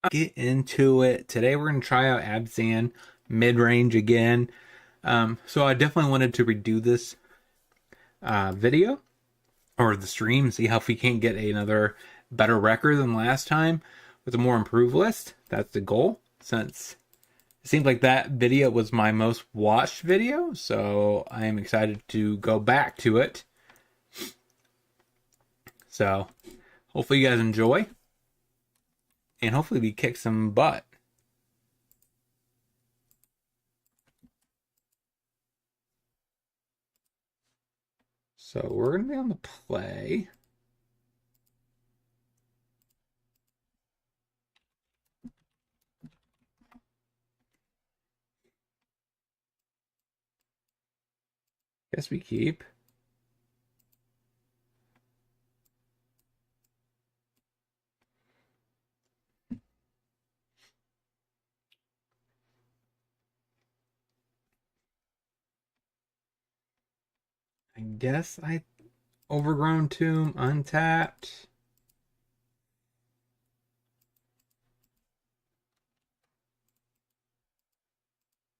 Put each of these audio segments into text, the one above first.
Get into it. Today we're going to try out Abzan mid-range again. So I definitely wanted to redo this video or the stream, see how if we can't get another better record than last time with a more improved list. That's the goal, since it seems like that video was my most watched video, so I am excited to go back to it. So hopefully you guys enjoy, and hopefully we kick some butt. So we're going to be on the play. Guess we keep. I guess I overgrown tomb untapped.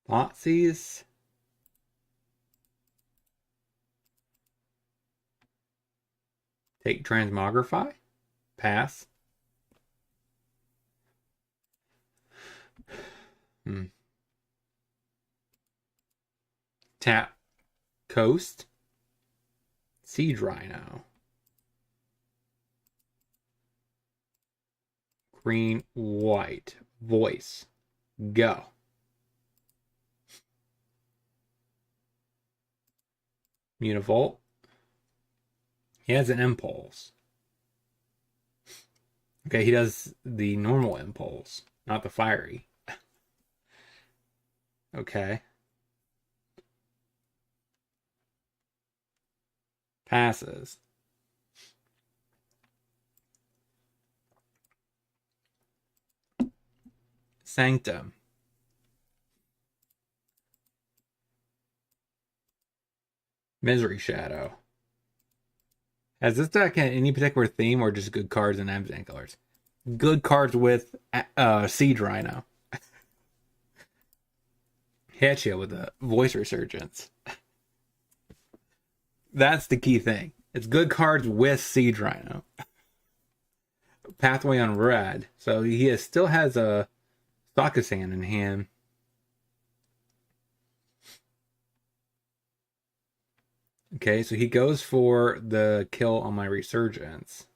Thoughtseize. Take transmogrify. Pass. Tap coast. Siege Rhino. Green, white. Voice. Go. Univolt. He has an impulse. Okay, he does the normal impulse, not the fiery. Okay. Passes. Sanctum. Misery Shadow. Has this deck any particular theme or just good cards and Abzan colors? Good cards with Siege Rhino. Hit you with a voice resurgence. That's the key thing. It's good cards with Siege Rhino. Pathway on red. So still has a Sand in hand. Okay, so he goes for the kill on my resurgence.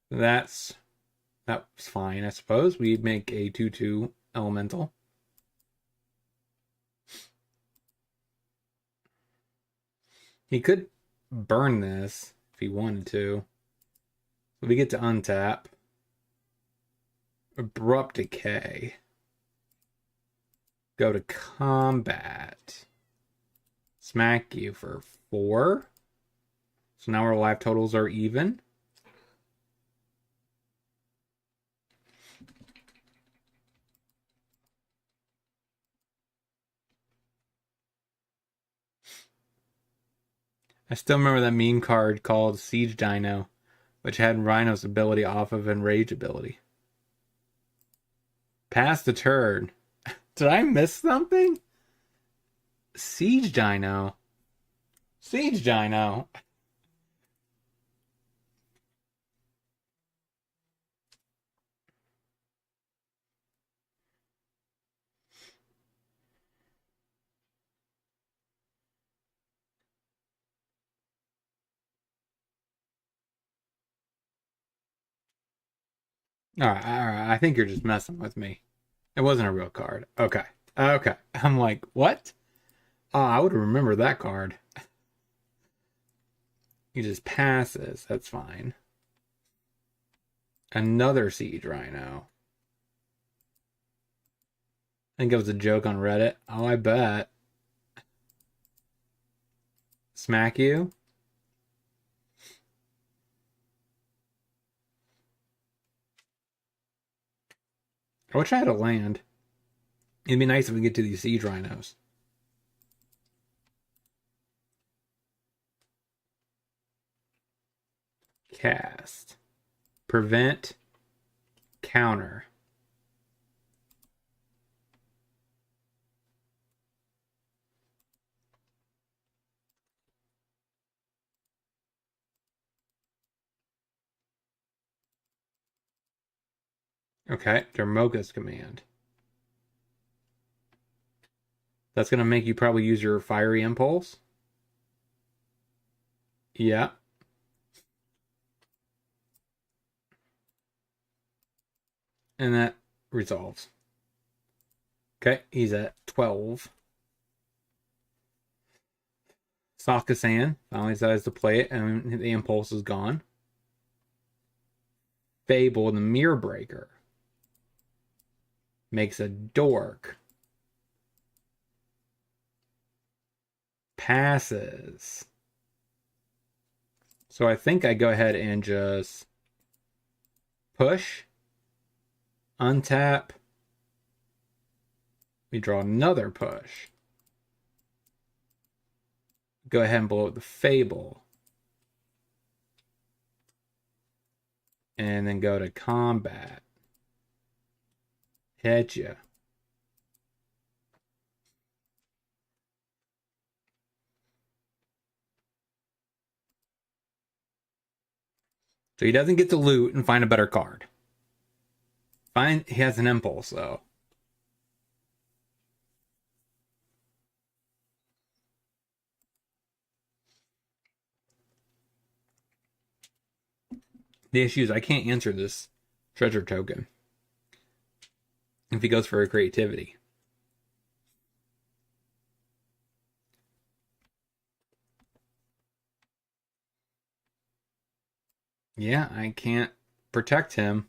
That's fine, I suppose. We'd make a 2/2 elemental. He could burn this if he wanted to. So we get to untap. Abrupt Decay. Go to combat. Smack you for 4. So now our life totals are even. I still remember that meme card called Siege Dino, which had Rhino's ability off of Enrage ability. Pass the turn. Did I miss something? Siege Dino. Siege Dino. All right. I think you're just messing with me. It wasn't a real card. Okay. I'm like, what? Oh, I would remember that card. He just passes. That's fine. Another Siege Rhino. I think it was a joke on Reddit. Oh, I bet. Smack you. I wish I had a land. It'd be nice if we get to these Siege Rhinos. Cast. Prevent. counter. Okay, Dermoka's command. That's going to make you probably use your Fiery Impulse. Yeah. And that resolves. Okay, he's at 12. Sokka-san finally decides to play it, and the impulse is gone. Fable, the Mirror Breaker, makes a dork. Passes. So I think I go ahead and just push, untap. We draw another push. Go ahead and blow up the Fable. And then go to combat. Hit ya. So he doesn't get to loot and find a better card. Fine, he has an impulse though. The issue is I can't answer this treasure token if he goes for a creativity. Yeah, I can't protect him.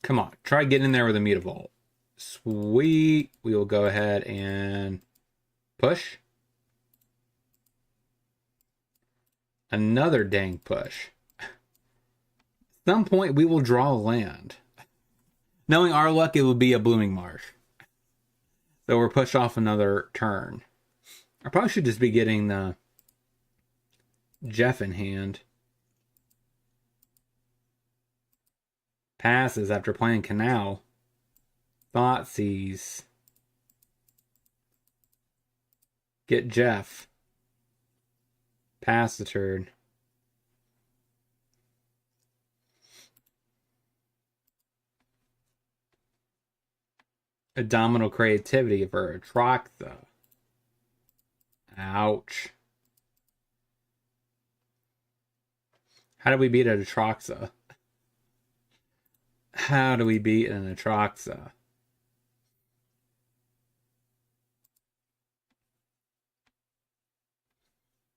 Come on, try getting in there with a Mutavault. Sweet. We will go ahead and push. Another dang push. At some point, we will draw a land. Knowing our luck, it will be a Blooming Marsh. So we're pushed off another turn. I probably should just be getting the Jeff in hand. Passes after playing Canal. Thoughtseize. Get Jeff. Pass the turn. Abdominal creativity for Atraxa. Ouch. How do we beat an Atraxa? How do we beat an Atraxa?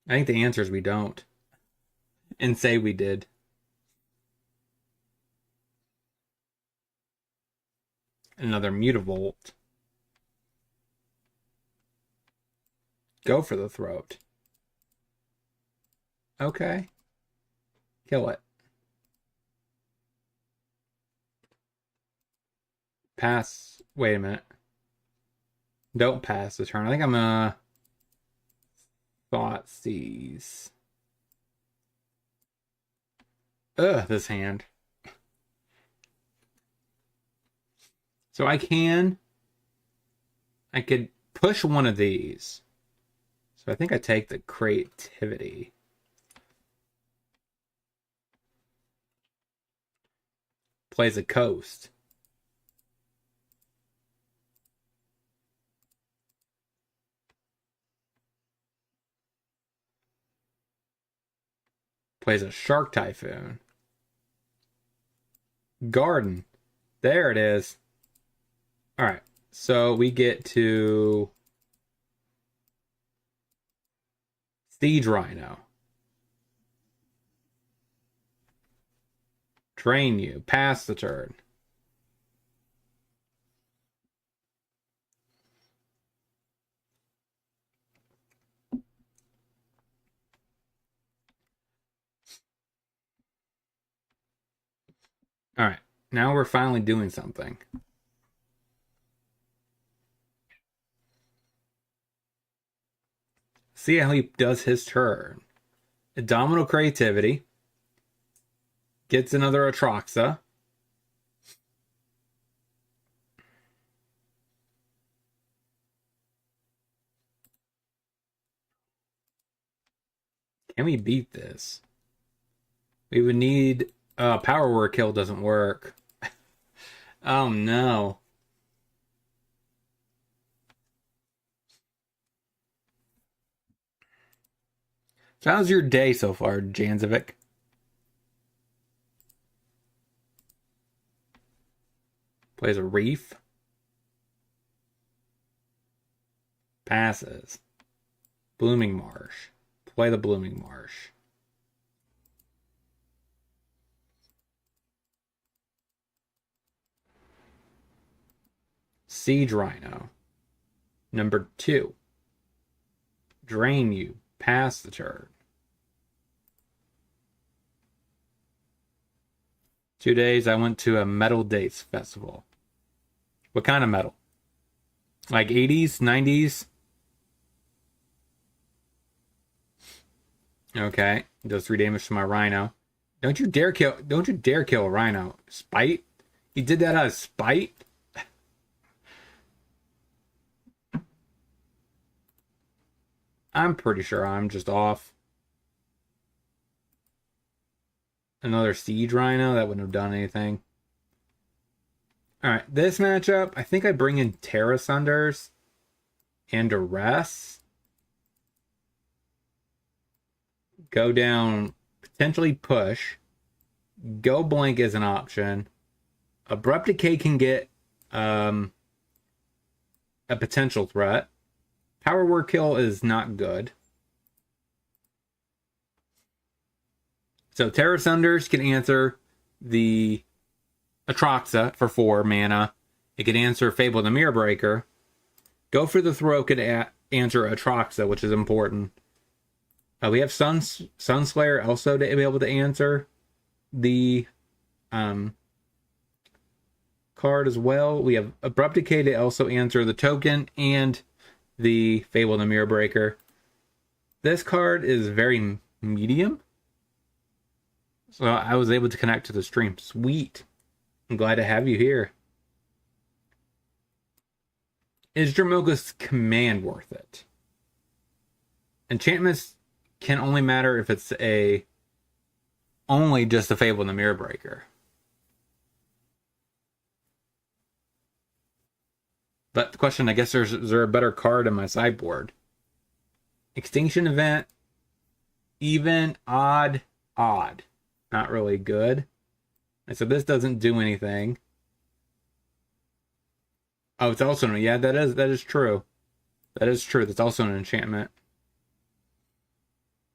I think the answer is we don't. And say we did. Another Mutavault. Go for the throat. Okay. Kill it. Pass. Wait a minute. Don't pass the turn. I think I'm gonna Thoughtseize. Ugh, this hand. So I could push one of these. So I think I take the creativity. Plays a coast. Plays a Shark Typhoon. Garden. There it is. All right. So we get to Siege Rhino. Drain you. Pass the turn. All right. Now we're finally doing something. See how he does his turn. Abdominal creativity. Gets another Atraxa. Can we beat this? We would need... Power Word Kill doesn't work. Oh no. So how's your day so far, Janzovic? Plays a Reef. Passes. Blooming Marsh. Play the Blooming Marsh. Siege Rhino. Number 2. Drain you. Pass the turn. 2 days I went to a Metal Dates festival. What kind of metal? Like 80s, 90s? Okay. Does 3 damage to my Rhino. Don't you dare kill a Rhino. Spite? He did that out of spite? I'm pretty sure I'm just off. Another Siege Rhino? That wouldn't have done anything. Alright, this matchup, I think I bring in Terra Sunders and Duress. Go down, potentially push. Go blank is an option. Abrupt Decay can get a potential threat. Power Word Kill is not good. So Terra Sunders can answer the Atraxa for 4 mana. It could answer Fable the Mirror Breaker. Go for the Throw could answer Atraxa, which is important. We have Sunslayer also to be able to answer the card as well. We have Abrupt Decay to also answer the token and the Fable the Mirror Breaker. This card is very medium. So I was able to connect to the stream. Sweet. I'm glad to have you here. Is Dramoga's command worth it? Enchantments can only matter if it's only just a Fable and the Mirror Breaker. But the question, I guess, is there a better card in my sideboard? Extinction Event, even, odd. Not really good. And so this doesn't do anything. Oh, it's also yeah, that is true. That is true. That's also an enchantment.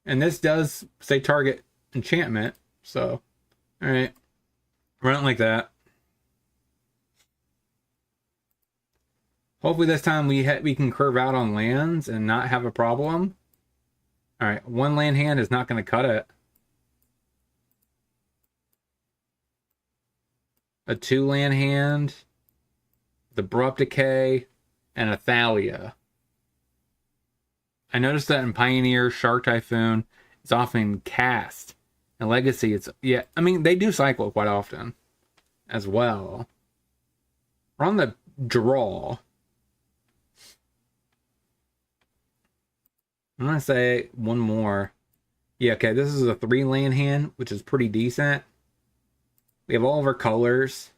And this does say target enchantment. So, alright. Run it like that. Hopefully this time we can curve out on lands and not have a problem. Alright, 1 land hand is not going to cut it. A 2 land hand, the Abrupt Decay, and a Thalia. I noticed that in Pioneer, Shark Typhoon, it's often cast. In Legacy, yeah, I mean, they do cycle quite often as well. We're on the draw. I'm going to say one more. Yeah, okay, this is a 3 land hand, which is pretty decent. We have all of our colors.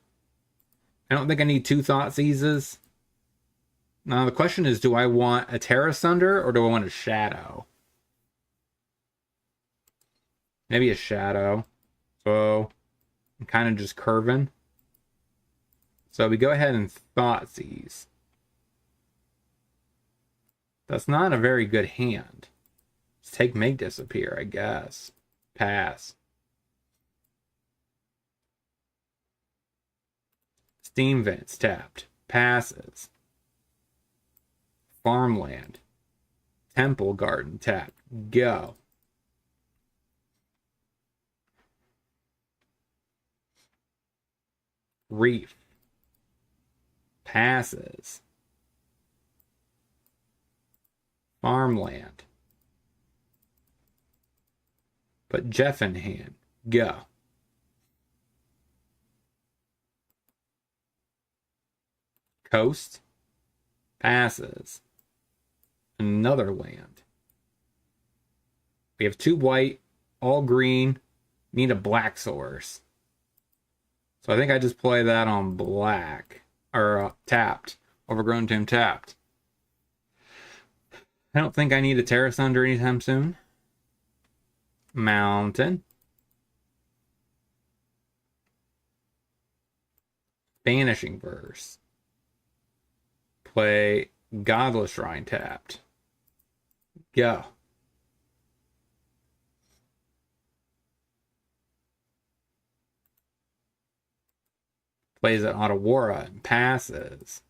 I don't think I need 2 Thoughtseizes. Now the question is, do I want a Terra Sunder or do I want a Shadow? Maybe a Shadow. So I'm kind of just curving. So we go ahead and Thoughtseize. That's not a very good hand. Let's take Make Disappear, I guess. Pass. Steam Vents tapped. Passes. Farmland. Temple Garden tapped. Go. Reef. Passes. Farmland. Put Jeff in hand. Go. Coast. Passes. Another land. We have 2 white, all green. Need a black source. So I think I just play that on black. Or tapped. Overgrown Tomb tapped. I don't think I need a Terra Sunder anytime soon. Mountain. Vanishing Verse. Play Godless Shrine tapped. Go. Plays it Otawara and passes.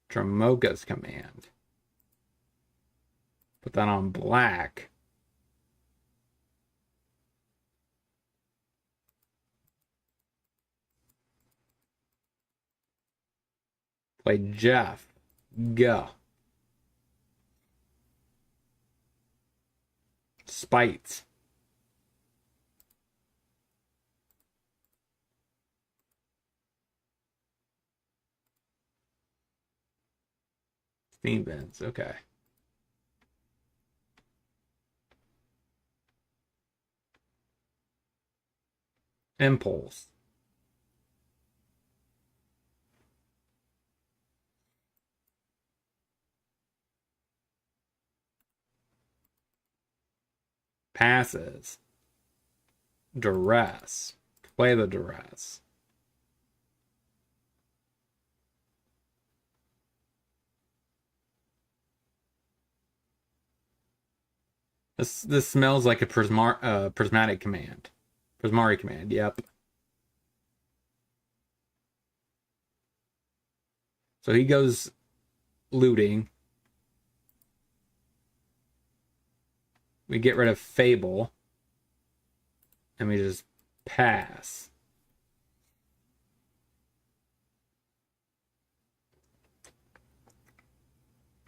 Dramoka's Command. Put that on black. Play Jeff. Go. Spites. Steam vents, okay. Impulse. Passes. Duress. Play the Duress. This smells like a prismatic command. Prismari command, yep. So he goes looting. We get rid of Fable. And we just pass.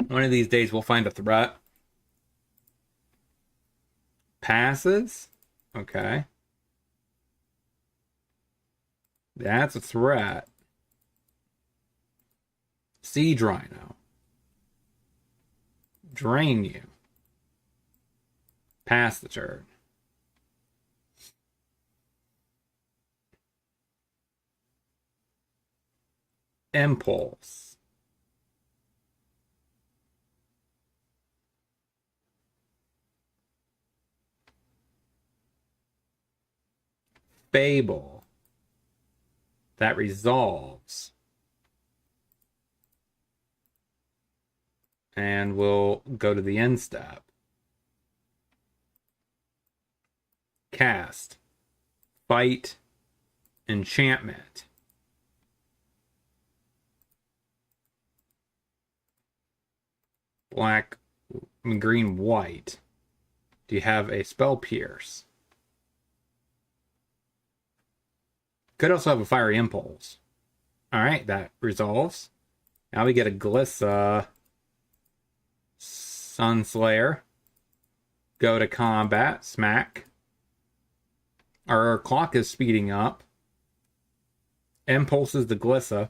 One of these days we'll find a threat. Passes? Okay. That's a threat. Siege Rhino. Drain you. Pass the turn. Impulse. Fable. That resolves. And we'll go to the end step. Cast. Fight. Enchantment. Black, green, white. Do you have a Spell Pierce? Could also have a Fiery Impulse. Alright, that resolves. Now we get a Glissa. Sunslayer. Go to combat. Smack. Our clock is speeding up. Impulses the Glissa.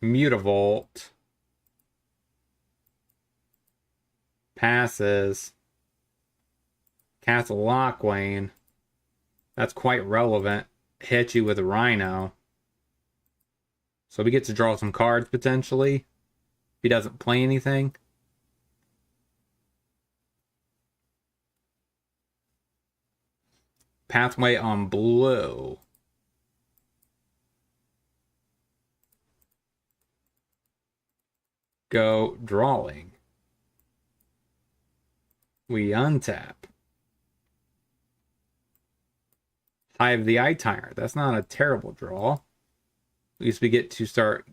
Mutavault. Passes. Castle Lockwane. That's quite relevant. Hit you with a Rhino. So we get to draw some cards potentially. If he doesn't play anything. Pathway on blue. Go drawing. We untap. Hive the Eye Tyrant. That's not a terrible draw. At least we get to start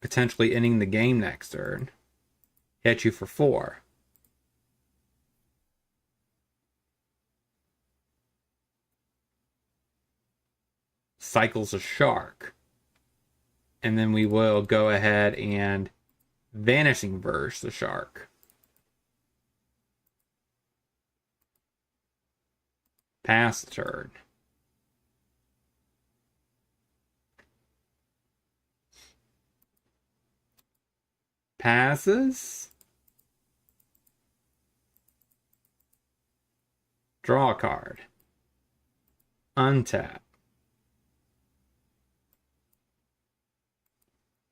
potentially ending the game next turn. Hit you for 4. Cycles a Shark. And then we will go ahead and Vanishing Verse the Shark. Pass the turn. Passes. Draw a card. Untap.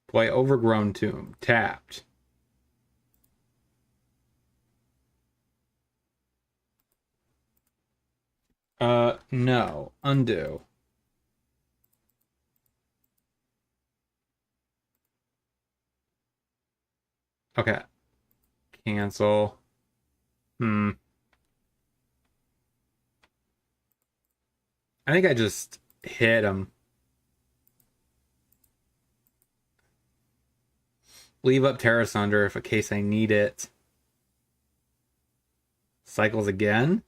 Play Overgrown Tomb. Tapped. No. Undo. Okay. Cancel. I think I just hit him. Leave up Terra Sunder if in case I need it. Cycles again.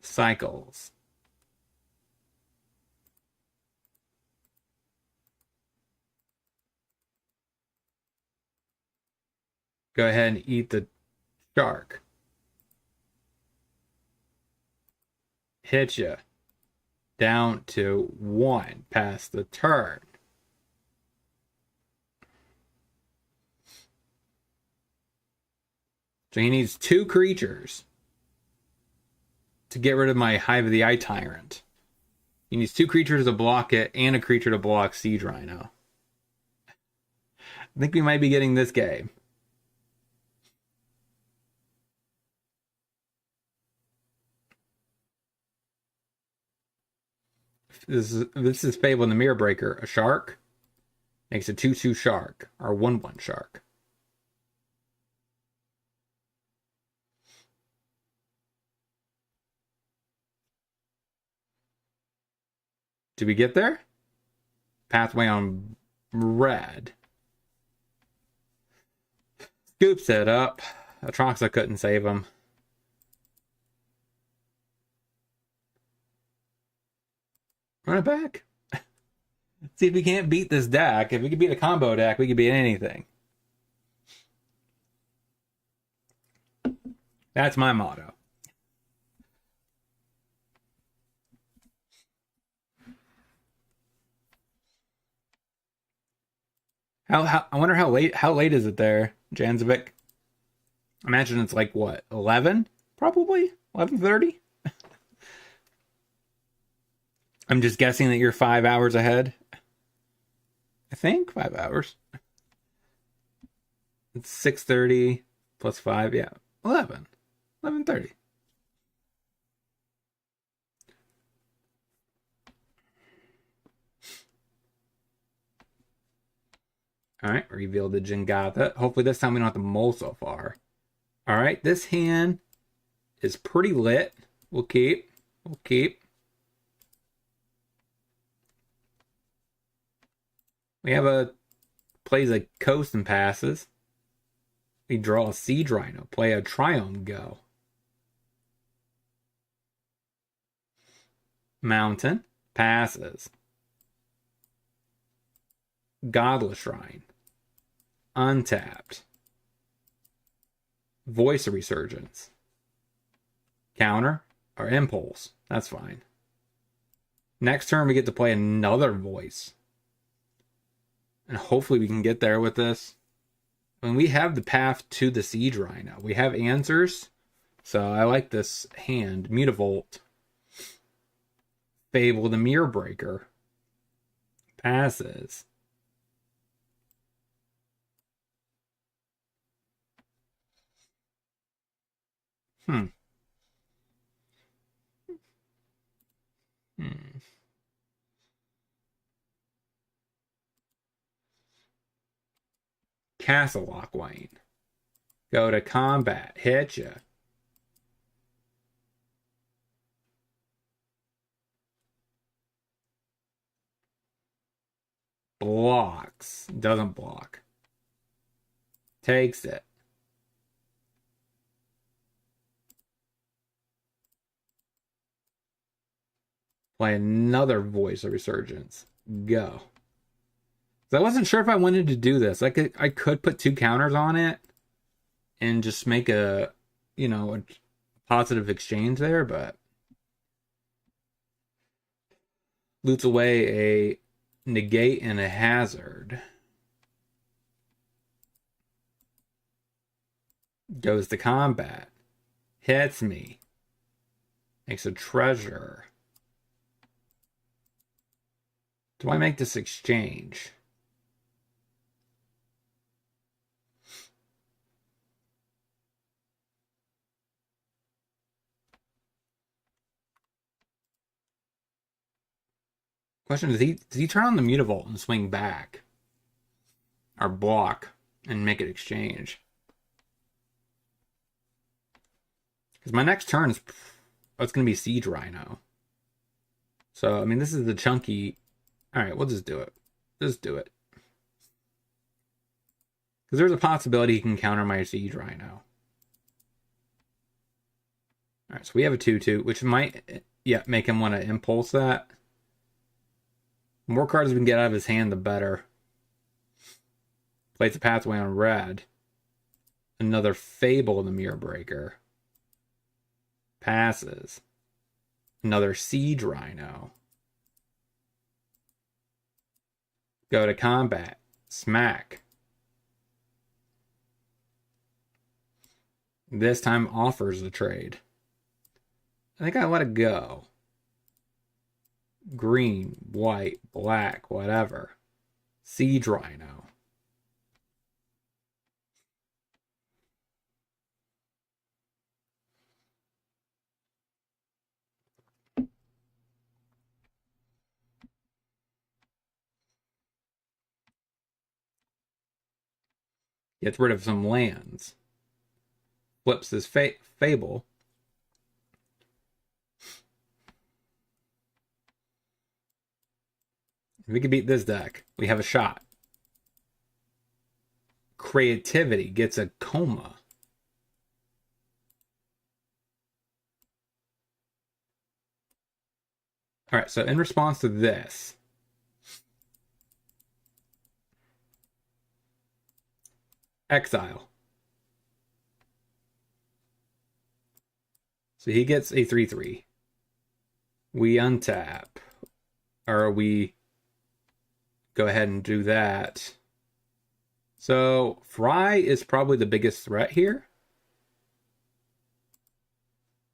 Cycles. Go ahead and eat the shark. Hit you. Down to 1. Pass the turn. So he needs 2 creatures to get rid of my Hive of the Eye Tyrant. He needs 2 creatures to block it and a creature to block Siege Rhino. I think we might be getting this game. This is Fable in the Mirror Breaker. A shark makes a 2/2 shark, or 1/1 shark. Did we get there? Pathway on red. Scoops it up. Atroxa couldn't save him. Run it back. See if we can't beat this deck. If we could beat a combo deck, we could beat anything. That's my motto. I wonder how late is it there, Janzovic? Imagine it's like what, 11? Probably 11:30. I'm just guessing that you're 5 hours ahead. I think 5 hours. It's 6:30 plus 5, yeah, 11:30. All right, reveal the Jingata. Hopefully this time we don't have to mull so far. All right, this hand is pretty lit. We'll keep. We have a plays a coast and passes. We draw a Siege Rhino. Play a Triumph. Go. Mountain. Passes. Godless Shrine. Untapped. Voice of Resurgence. Counter or Impulse. That's fine. Next turn we get to play another Voice. And hopefully we can get there with this. When we have the path to the Siege Rhino, we have answers. So I like this hand. Mutavolt. Fable the Mirror Breaker. Passes. Castle Lockwayne. Go to combat. Hit ya. Blocks. Doesn't block. Takes it. Play another Voice of Resurgence. Go. I wasn't sure if I wanted to do this. I could put 2 counters on it and just make a, a positive exchange there, but loots away a negate and a hazard. Goes to combat. Hits me. Makes a treasure. Do I make this exchange? Question, does he turn on the Mutavault and swing back? Or block and make it exchange? Because my next turn is... Oh, it's going to be Siege Rhino. So, I mean, this is the chunky... Alright, we'll just do it. Just do it. Because there's a possibility he can counter my Siege Rhino. Alright, so we have a 2-2, which might, make him want to impulse that. The more cards we can get out of his hand, the better. Plays a pathway on red. Another Fable in the Mirror Breaker. Passes. Another Siege Rhino. Go to combat. Smack. This time offers the trade. I think I let it go. Green, white, black, whatever. Siege Rhino. Gets rid of some lands. Flips this Fable. If we can beat this deck, we have a shot. Creativity gets a coma. Alright, so in response to this, exile. So he gets a 3/3. We untap. Or we go ahead and do that. So Fry is probably the biggest threat here.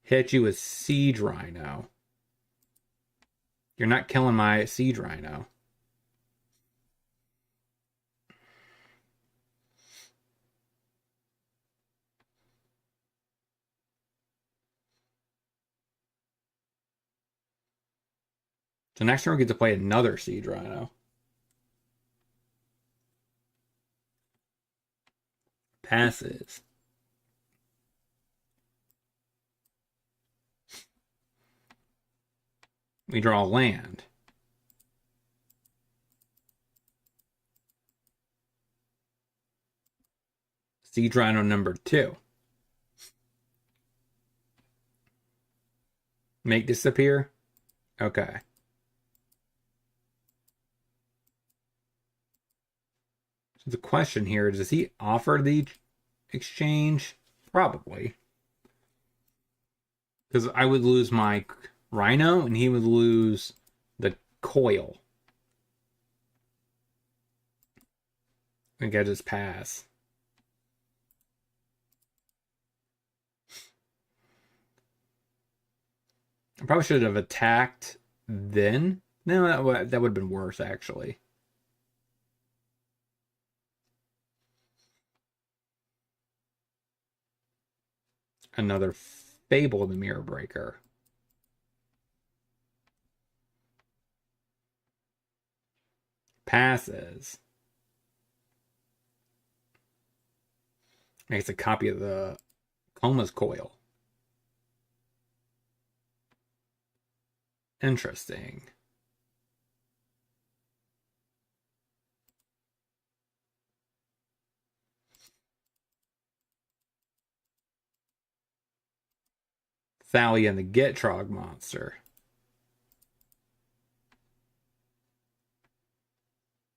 Hit you with Siege Rhino. You're not killing my Siege Rhino. So next turn we get to play another Siege Rhino. Passes. We draw land. Siege Rhino number 2. Make disappear? Okay. So the question here is, does he offer the exchange? Probably. Because I would lose my Rhino and he would lose the coil. I think I just pass. I probably should have attacked then. No, that would have been worse, actually. Another Fable, the Mirror Breaker. Passes. Makes a copy of the Coma's Coil. Interesting. Sally and the Gitrog monster.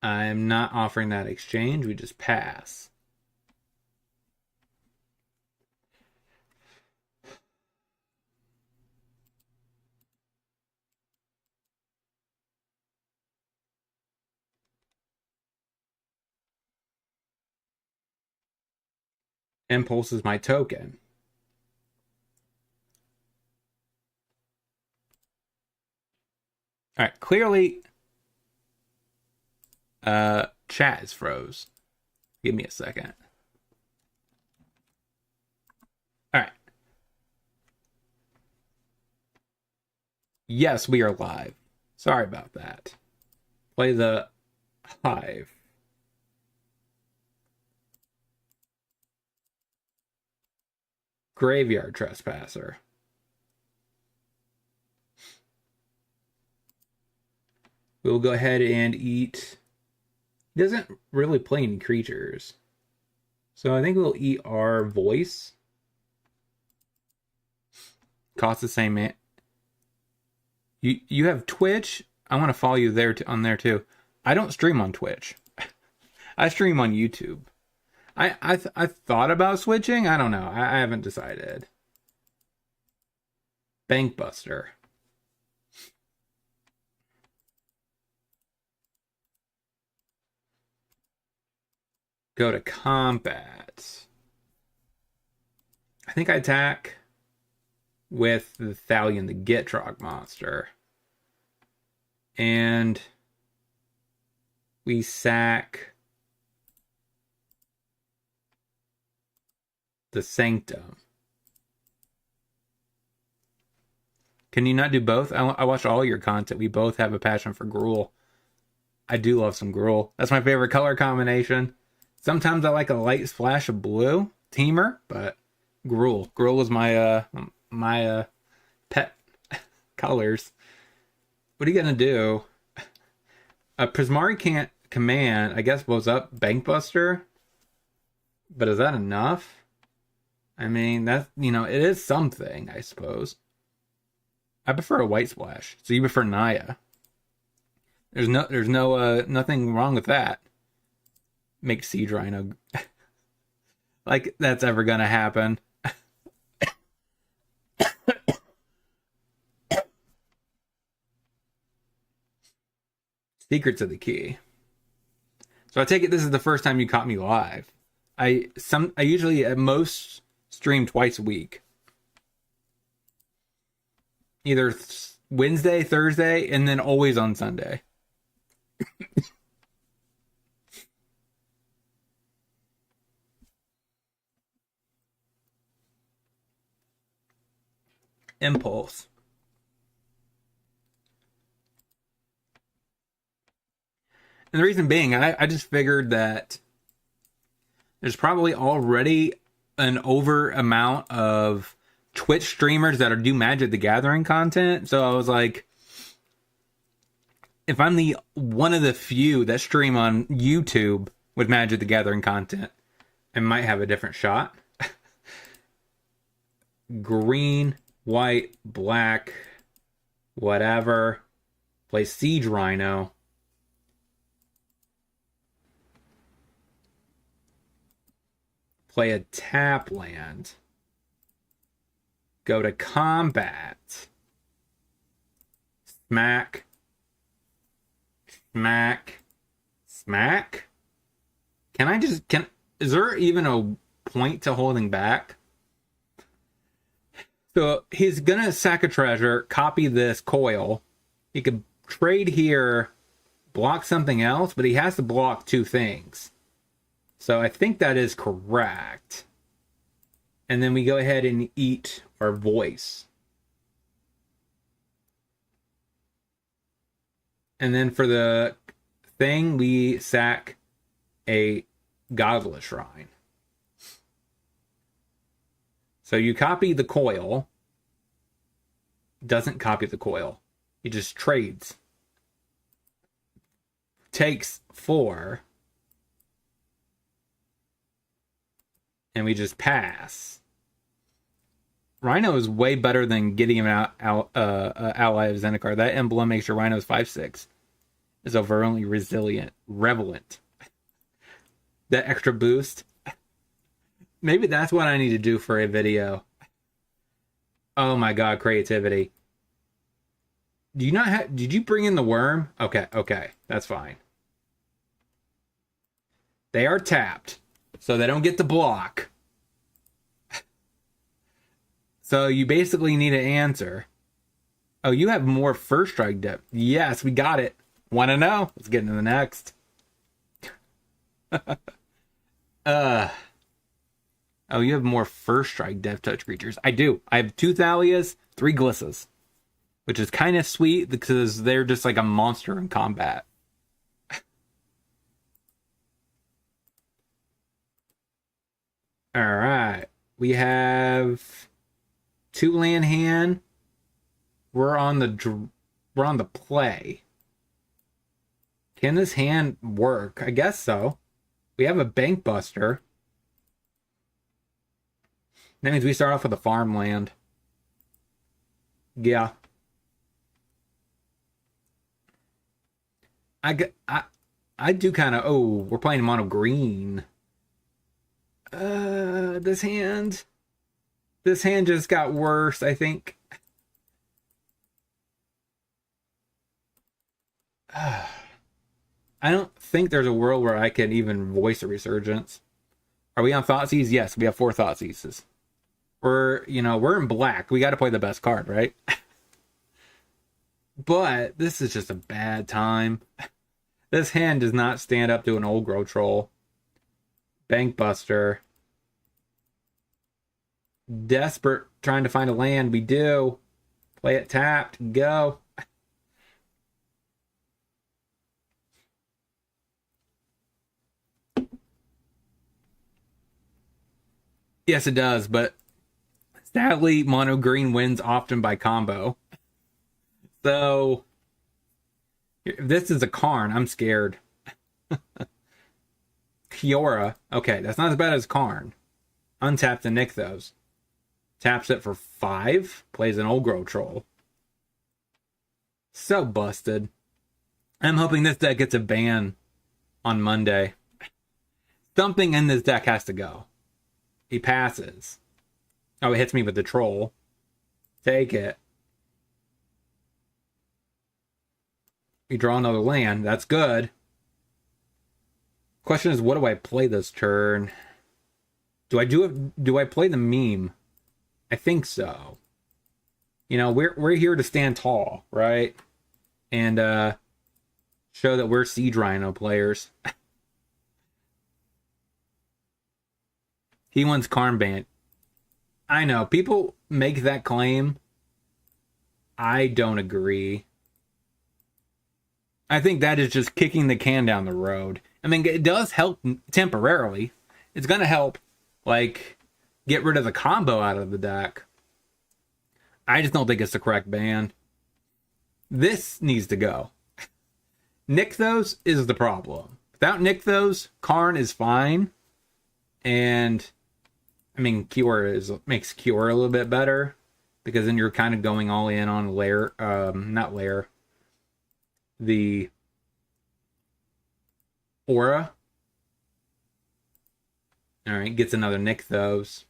I'm not offering that exchange. We just pass. Impulse is my token. All right, clearly chat is froze. Give me a second. All right. Yes, we are live. Sorry about that. Play the hive. Graveyard Trespasser. We'll go ahead and eat. He doesn't really play any creatures. So I think we'll eat our voice. Costs the same, man. You have Twitch. I want to follow you there on there too. I don't stream on Twitch. I stream on YouTube. I thought about switching. I don't know. I haven't decided. Bankbuster. Go to combat. I think I attack with the Thalion, the Gitrog monster. And we sack the Sanctum. Can you not do both? I watch all your content. We both have a passion for Gruul. I do love some Gruul. That's my favorite color combination. Sometimes I like a light splash of blue, Teamer, but Gruul. Gruul is my pet colors. What are you gonna do? Prismari can't command, I guess, blows up Bankbuster. But is that enough? I mean, that's, it is something, I suppose. I prefer a white splash. So you prefer Naya. There's nothing wrong with that. Make Siege Rhino. Like that's ever gonna happen. Secrets of the Key. So I take it this is the first time you caught me live. I usually at most stream twice a week. Either Wednesday, Thursday, and then always on Sunday. Impulse. And the reason being, I just figured that there's probably already an over amount of Twitch streamers that do Magic the Gathering content. So I was like, if I'm the one of the few that stream on YouTube with Magic the Gathering content, I might have a different shot. Green, white, black, whatever. Play Siege Rhino. Play a tap land. Go to combat. Smack. Smack. Smack? Is there even a point to holding back? So he's gonna sack a treasure, copy this coil. He could trade here, block something else, but he has to block two things. So I think that is correct. And then we go ahead and eat our voice. And then for the thing, we sack a Godless Shrine. So you copy the coil. Doesn't copy the coil. He just trades. Takes 4. And we just pass. Rhino is way better than getting him ally of Zendikar. That emblem makes your Rhinos 5/6. Is overwhelmingly resilient. Revelant. That extra boost. Maybe that's what I need to do for a video. Oh my god, creativity. Do you not have... Did you bring in the worm? Okay, okay. That's fine. They are tapped, so they don't get the block. So you basically need an answer. Oh, you have more first strike depth. Yes, we got it. Want to know? Let's get into the next. Oh, you have more first strike depth touch creatures. I do. I have 2 Thalias, 3 Glissas, which is kind of sweet because they're just like a monster in combat. All right, we have 2 land hand. We're on the play. Can this hand work? I guess so. We have a Bank Buster. That means we start off with a farmland. Yeah. I do kind of... Oh, we're playing mono green. This hand just got worse, I think. I don't think there's a world where I can even voice a resurgence. Are we on Thoughtseize? Yes, we have 4 Thoughtseizes. We're in black. We got to play the best card, right? But this is just a bad time. This hand does not stand up to an old grow troll. Bank Buster. Desperate, trying to find a land. We do. Play it tapped. Go. Yes, it does, but sadly, mono green wins often by combo. So, if this is a Karn, I'm scared. Kiora. Okay, that's not as bad as Karn. Untap to nick those. Taps it for 5. Plays an old grow troll. So busted. I'm hoping this deck gets a ban on Monday. Something in this deck has to go. He passes. Oh, he hits me with the troll. Take it. We draw another land. That's good. Question is, what do I play this turn? Do I play the meme? I think so. We're here to stand tall, right? And show that we're Siege Rhino players. He wants Karn ban. I know, people make that claim. I don't agree. I think that is just kicking the can down the road. I mean, it does help temporarily. It's going to help, get rid of the combo out of the deck. I just don't think it's the correct ban. This needs to go. Nykthos is the problem. Without Nykthos, Karn is fine. And, I mean, Kiora makes Kiora a little bit better. Because then you're kind of going all in on the Aura. Alright, gets another Nykthos.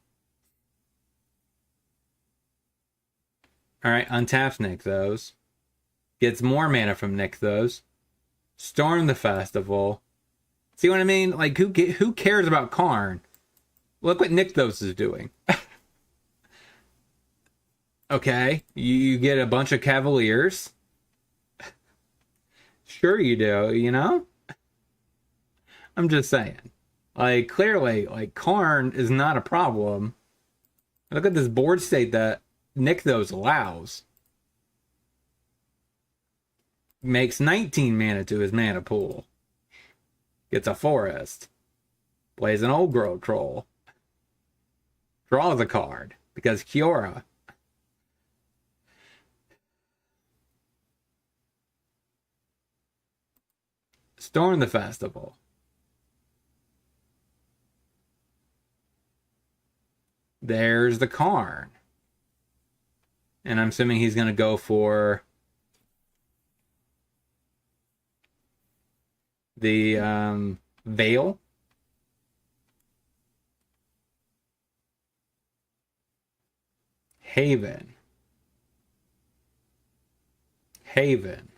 Alright, untaps Nykthos. Gets more mana from Nykthos. Storm the Festival. See what I mean? Who cares about Karn? Look what Nykthos is doing. Okay, you get a bunch of Cavaliers. Sure you do, I'm just saying. Clearly, Karn is not a problem. Look at this board state that Nykthos allows. Makes 19 mana to his mana pool. Gets a forest. Plays an old grow troll. Draws a card. Because Kiora. Storm the Festival. There's the Karn. And I'm assuming he's going to go for The Veil. Haven. Haven.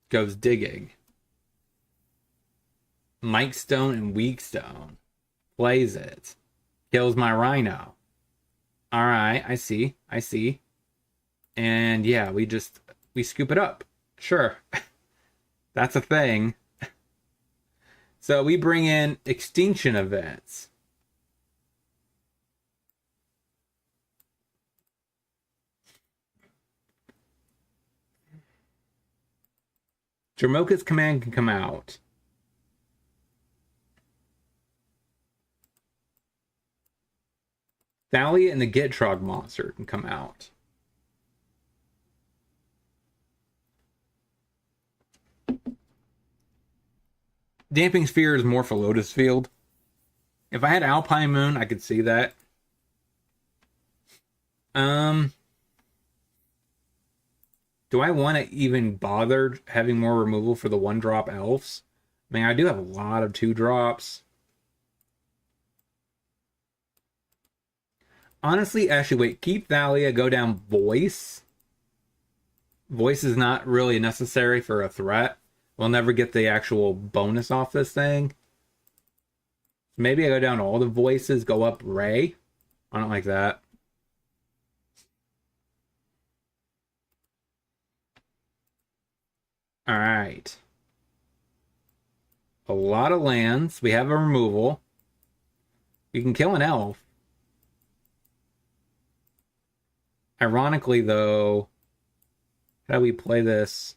Goes digging. Mike Stone and Weak Stone. Plays it. Kills my Rhino. Alright, I see. I see. And yeah, we scoop it up. Sure. That's a thing. So we bring in extinction events. Jamoka's command can come out. Thalia and the Gitrog monster can come out. Damping Sphere is more for Lotus Field. If I had Alpine Moon, I could see that. Do I want to even bother having more removal for the 1-drop elves? I mean, I do have a lot of 2-drops. Honestly, actually, wait. Keep Thalia, go down Voice. Voice is not really necessary for a threat. We'll never get the actual bonus off this thing. Maybe I go down all the Voices, go up Ray. I don't like that. Alright. A lot of lands. We have a removal. We can kill an elf. Ironically, though, how do we play this?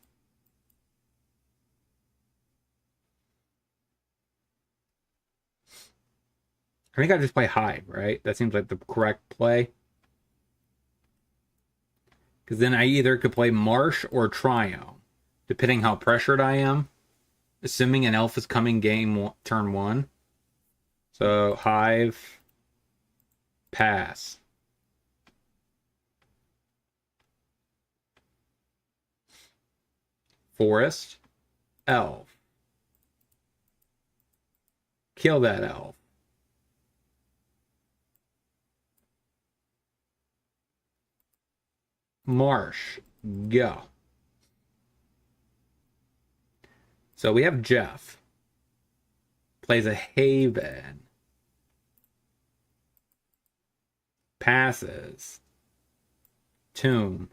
I think I just play Hive, right? That seems like the correct play. Because then I either could play Marsh or Triome, depending how pressured I am. Assuming an elf is coming turn 1. So Hive, pass. Forest, elf. Kill that elf. Marsh, go. So we have Jeff. Plays a Haven. Passes. Tomb.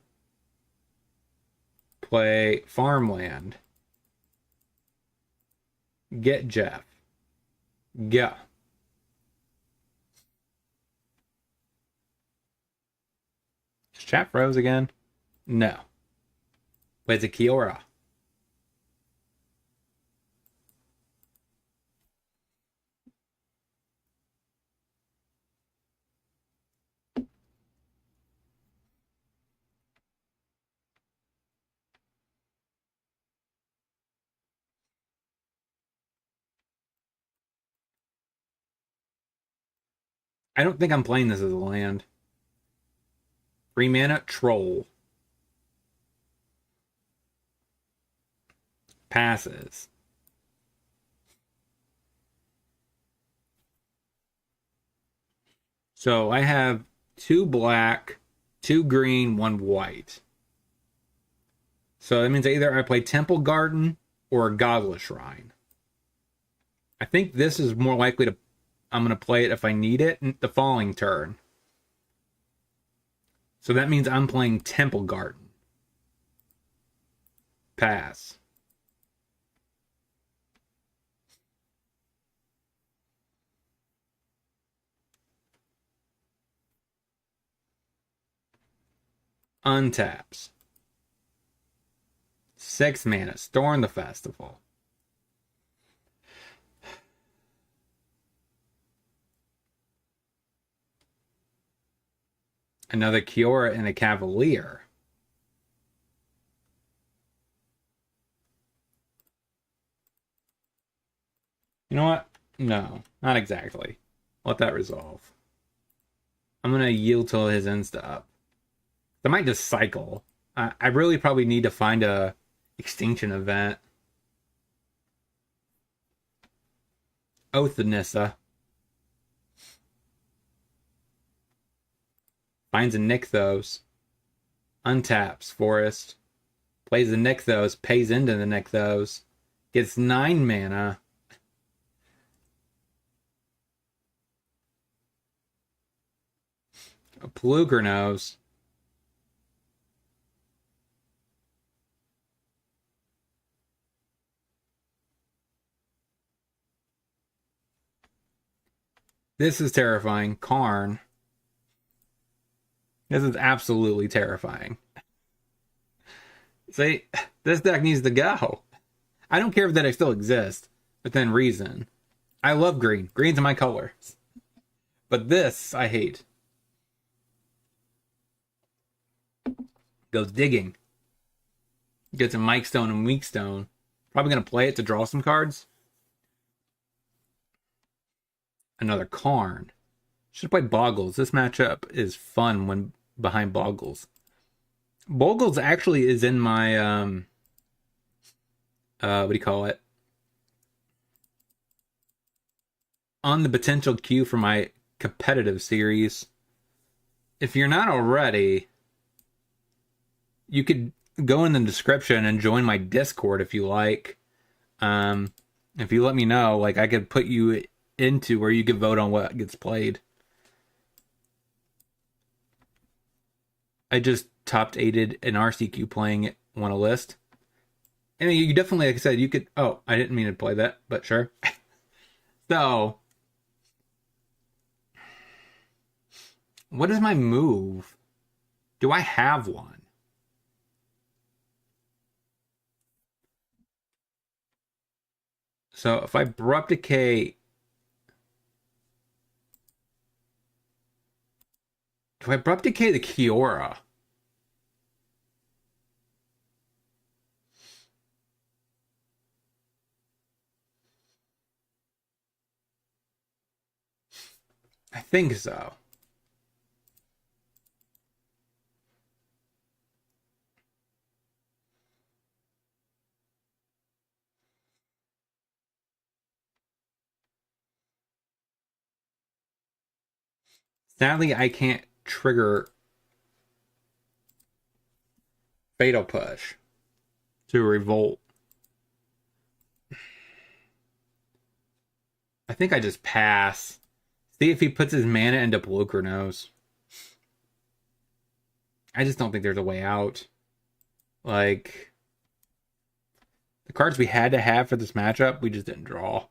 Play Farmland. Get Jeff. Go. Is chat froze again? No. Plays a Kiora. I don't think I'm playing this as a land. 3 mana, Troll. Passes. So I have 2 black, 2 green, 1 white. So that means either I play Temple Garden or Godless Shrine. I think this is more likely to... I'm going to play it if I need it the following turn. So that means I'm playing Temple Garden. Pass. Untaps. 6 mana. Storm the Festival. Another Kiora and a Cavalier. You know what? No, not exactly. Let that resolve. I'm gonna yield till his insta up. I might just cycle. I really probably need to find a extinction event. Oath of Nissa. Finds a Nykthos. Untaps Forest. Plays the Nykthos. Pays into the Nykthos. Gets 9 mana. A Plukernos. This is terrifying. Karn. This is absolutely terrifying. See, this deck needs to go. I don't care if that deck still exists within reason. I love green. Green's my color. But this, I hate. Goes digging. Gets a Mike Stone and Weak Stone. Probably going to play it to draw some cards. Another Karn. Should have played Boggles. This matchup is fun when behind Boggles. Boggles actually is in my, what do you call it? On the potential queue for my competitive series. If you're not already, you could go in the description and join my Discord if you like. If you let me know, like, I could put you into where you can vote on what gets played. I just top 8'd an RCQ playing it on a list. I mean, you definitely, like I said, you could... Oh, I didn't mean to play that, but sure. So, what is my move? Do I have one? So, if I Abrupt Decay... Do I Abrupt Decay the Kiora? I think so. Sadly, I can't trigger Fatal Push to Revolt. I think I just pass. See if he puts his mana into Plukernos. I just don't think there's a way out. Like, the cards we had to have for this matchup, we just didn't draw.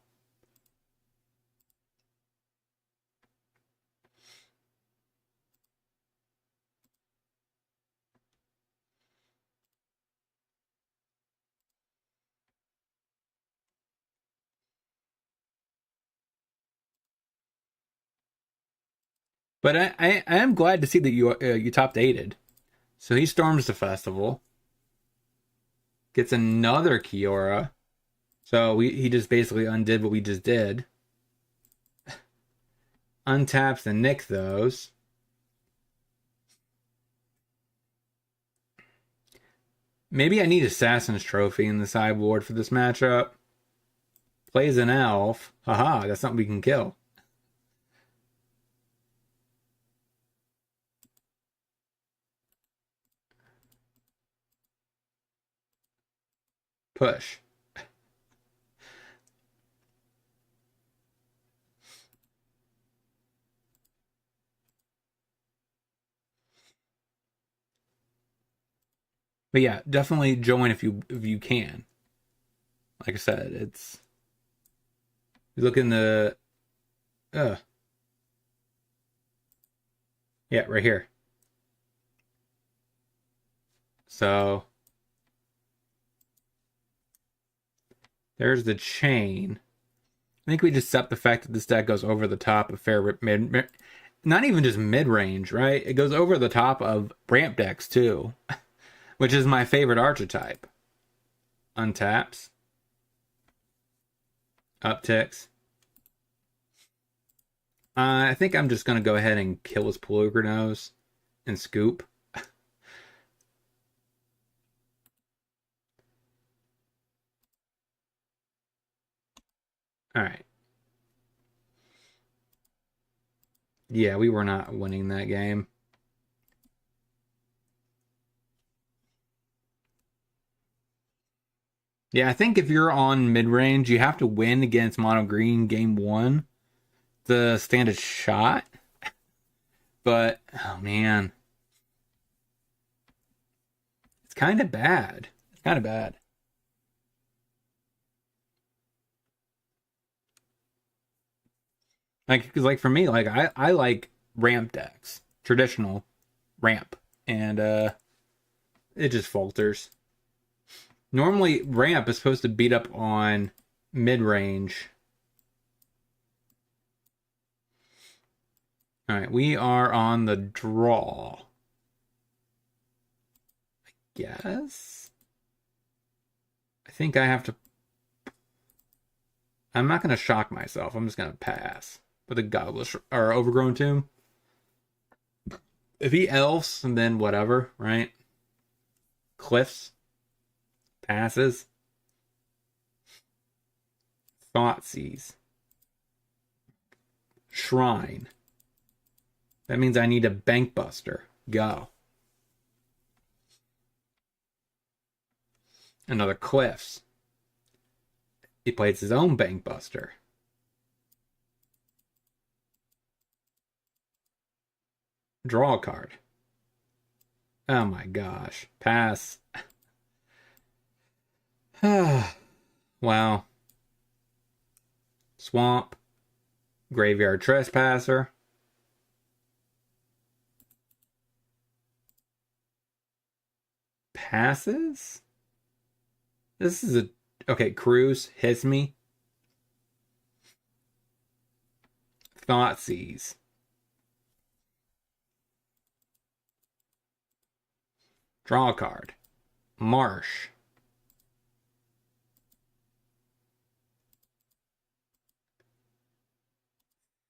But I am glad to see that you top 8'd. So he storms the festival. Gets another Kiora. So he just basically undid what we just did. Untaps and Nykthos. Maybe I need Assassin's Trophy in the sideboard for this matchup. Plays an elf. Haha, that's something we can kill. Push. But yeah, definitely join if you can. Like I said, it's you look in the yeah, right here. So there's the chain. I think we just accept the fact that this deck goes over the top of fair mid, not even just mid-range, right? It goes over the top of ramp decks too, which is my favorite archetype. Untaps. Upticks. I think I'm just going to go ahead and kill his Pelugrinos and scoop. All right. Yeah, we were not winning that game. Yeah, I think if you're on mid range, you have to win against mono green game one to stand a shot. But oh man, it's kind of bad. It's kind of bad. Like, cause like for me, like I like ramp decks, traditional ramp, and it just falters. Normally, ramp is supposed to beat up on mid range. All right, we are on the draw. I guess. I think I have to. I'm not going to shock myself. I'm just going to pass with a godless or overgrown tomb. If he elves, and then whatever, right? Cliffs, passes, Thoughtseize, Shrine. That means I need a Bank Buster. Go. Another Cliffs. He plays his own Bank Buster. Draw a card. Oh my gosh. Pass. Wow. Swamp. Graveyard Trespasser. Passes? This is a... Okay, Cruise hits me. Thoughtseize. Draw a card. Marsh.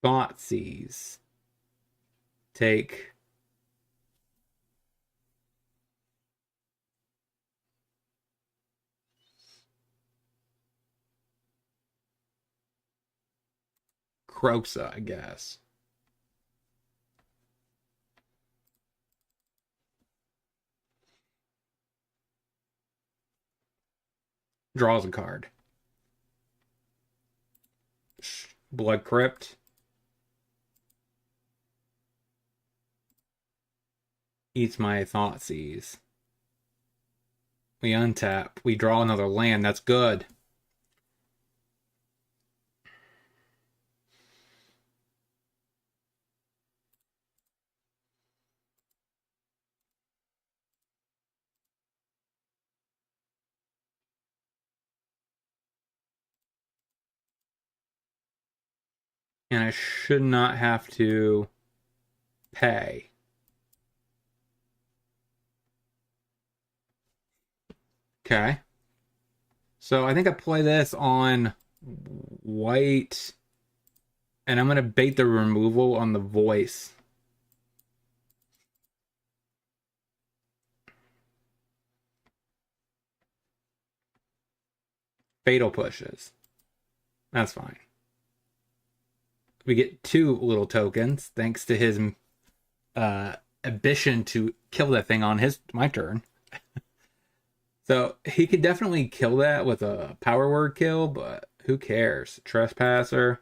Thoughtseize. Take. Croxa, I guess. Draws a card. Blood Crypt. Eats my Thoughtseize. We untap. We draw another land. That's good. And I should not have to pay. Okay. So I think I play this on white, and I'm going to bait the removal on the voice. Fatal pushes. That's fine. We get 2 little tokens thanks to his ambition to kill that thing on my turn. So he could definitely kill that with a power word kill, but who cares? Trespasser,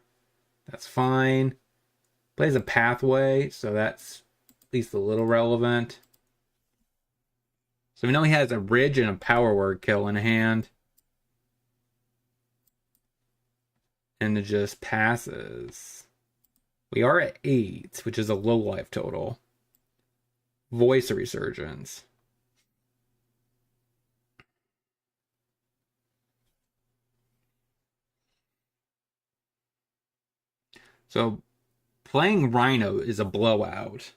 that's fine. Plays a pathway, so that's at least a little relevant. So we know he has a ridge and a power word kill in hand. And it just passes. We are at 8, which is a low life total. Voice Resurgence. So playing Rhino is a blowout.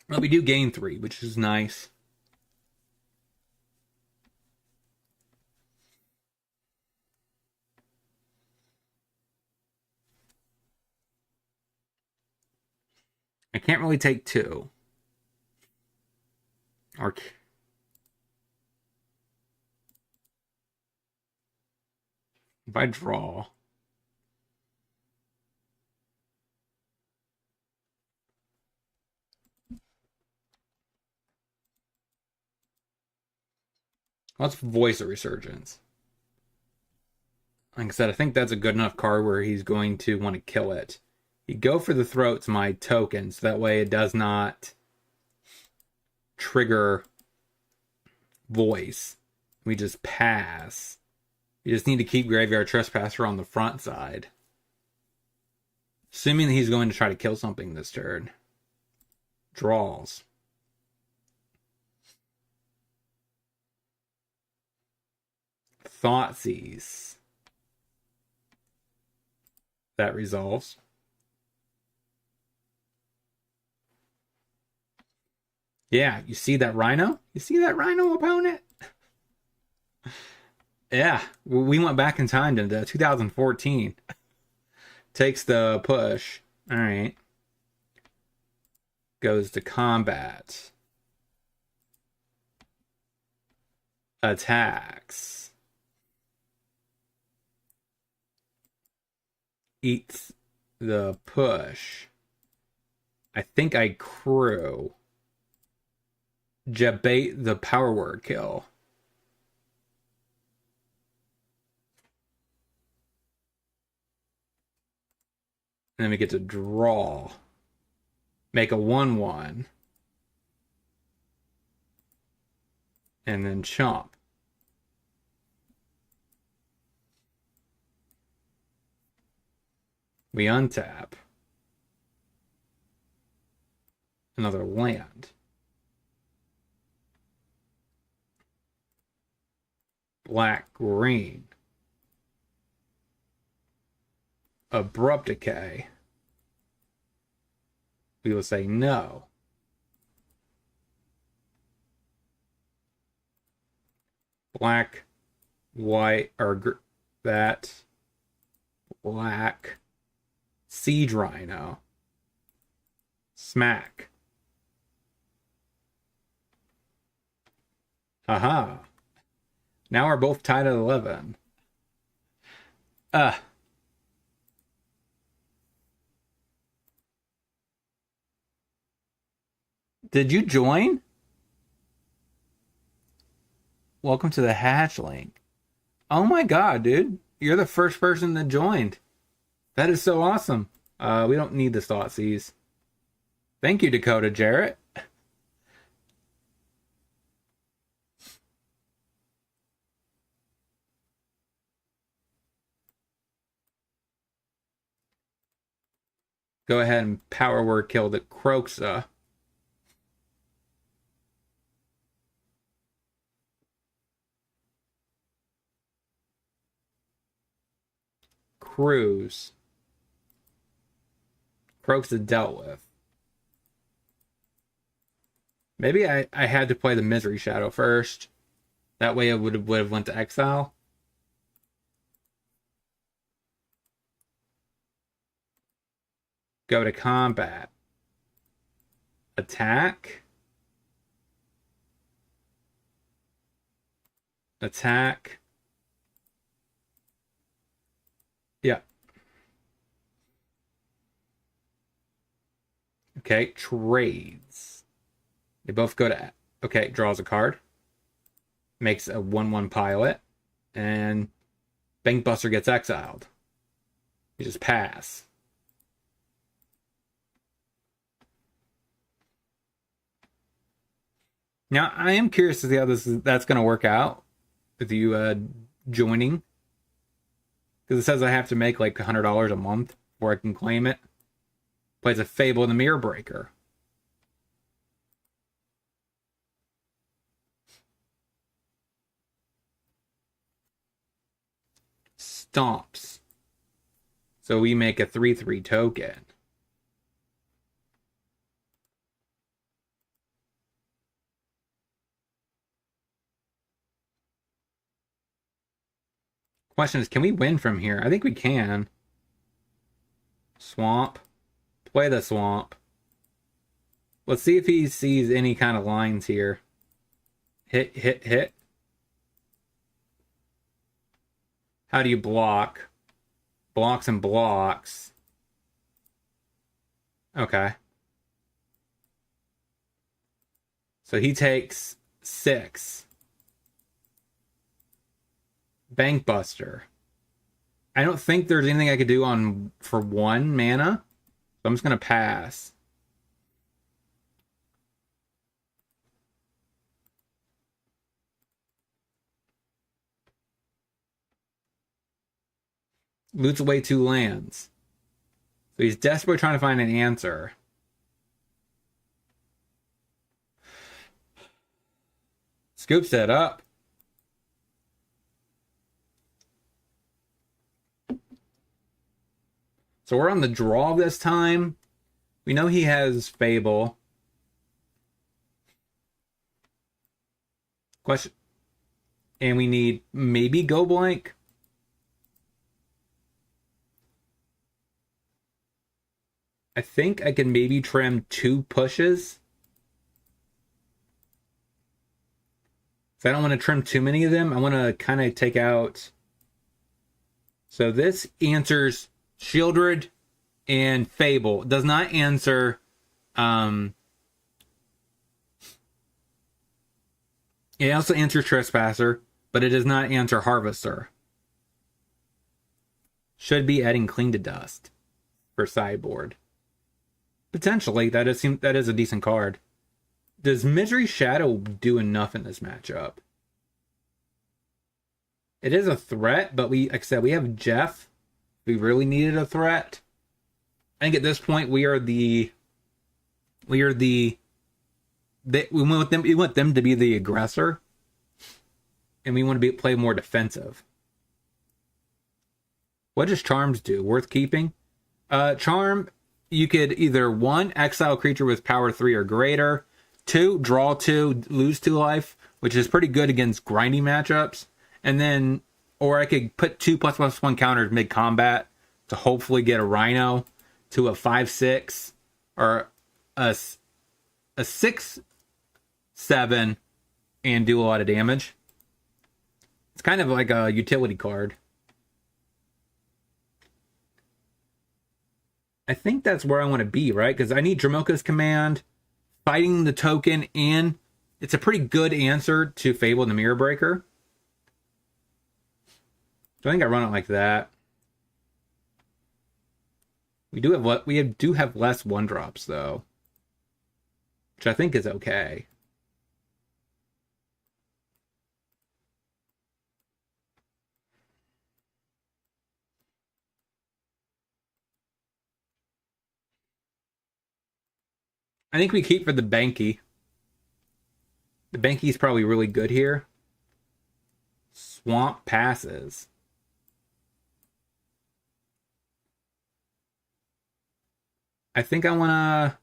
Well, we do gain 3, which is nice. I can't really take two. Or if I draw. Let's voice a resurgence. Like I said, I think that's a good enough card where he's going to want to kill it. You go for the throat's my token, so that way it does not trigger voice. We just pass. You just need to keep Graveyard Trespasser on the front side. Assuming that he's going to try to kill something this turn. Draws. Thoughtseize. That resolves. Yeah, you see that Rhino? You see that Rhino, opponent? Yeah, we went back in time to 2014. Takes the push. All right. Goes to combat. Attacks. Eats the push. I think I crew. Jabate the power word kill. And then we get to draw. Make a 1/1. And then chomp. We untap. Another land. Black, green. Abrupt decay. We will say no. Black, white, or that. Black. Siege Rhino. Smack. Aha. Now we're both tied at 11. Did you join? Welcome to the hatchling. Oh my god, dude. You're the first person that joined. That is so awesome. We don't need the Thoughtseize. Thank you, Dakota Jarrett. Go ahead and power word kill the Croxa. Cruise. Croxa dealt with. Maybe I had to play the Misery Shadow first. That way it would have went to exile. Go to combat. Attack. Attack. Yeah. Okay, trades. They both go to... Okay, draws a card. Makes a 1/1 pilot. And Bankbuster gets exiled. You just pass. Now, I am curious to see how that's going to work out with you joining. Because it says I have to make like $100 a month before I can claim it. Plays a Fable the Mirror Breaker. Stomps. So we make a 3/3 token. Question is, can we win from here? I think we can. Swamp. Play the swamp. Let's see if he sees any kind of lines here. Hit, hit, hit. How do you block? Blocks and blocks. Okay. So he takes 6. Bank Buster. I don't think there's anything I could do on for 1 mana. So I'm just going to pass. Loots away 2 lands. So he's desperately trying to find an answer. Scoops it up. So we're on the draw this time. We know he has Fable. Question. And we need maybe Go Blank. I think I can maybe trim 2 pushes. So I don't want to trim too many of them. I want to kind of take out. So this answers Shieldred and Fable. It does not answer it also answers Trespasser, but it does not answer Harvester. Should be adding Clean to Dust for sideboard. Potentially, that is a decent card. Does Misery Shadow do enough in this matchup? It is a threat, but like I said, we have Jeff. We really needed a threat. I think at this point we want them to be the aggressor, and we want to play more defensive. What does Charms do? Worth keeping? Charm, you could either 1, exile creature with power 3 or greater. 2, draw 2, lose 2 life, which is pretty good against grindy matchups. And then, or I could put 2++1 counters mid-combat to hopefully get a Rhino to a 5/6 or a 6/7 and do a lot of damage. It's kind of like a utility card. I think that's where I want to be, right? Because I need Dramoka's Command, fighting the token, and it's a pretty good answer to Fable and the Mirror Breaker. So I think I run it like that. We do have less 1-drops though, which I think is okay. I think we keep for the Banky. The Banky's probably really good here. Swamp passes. I think I want to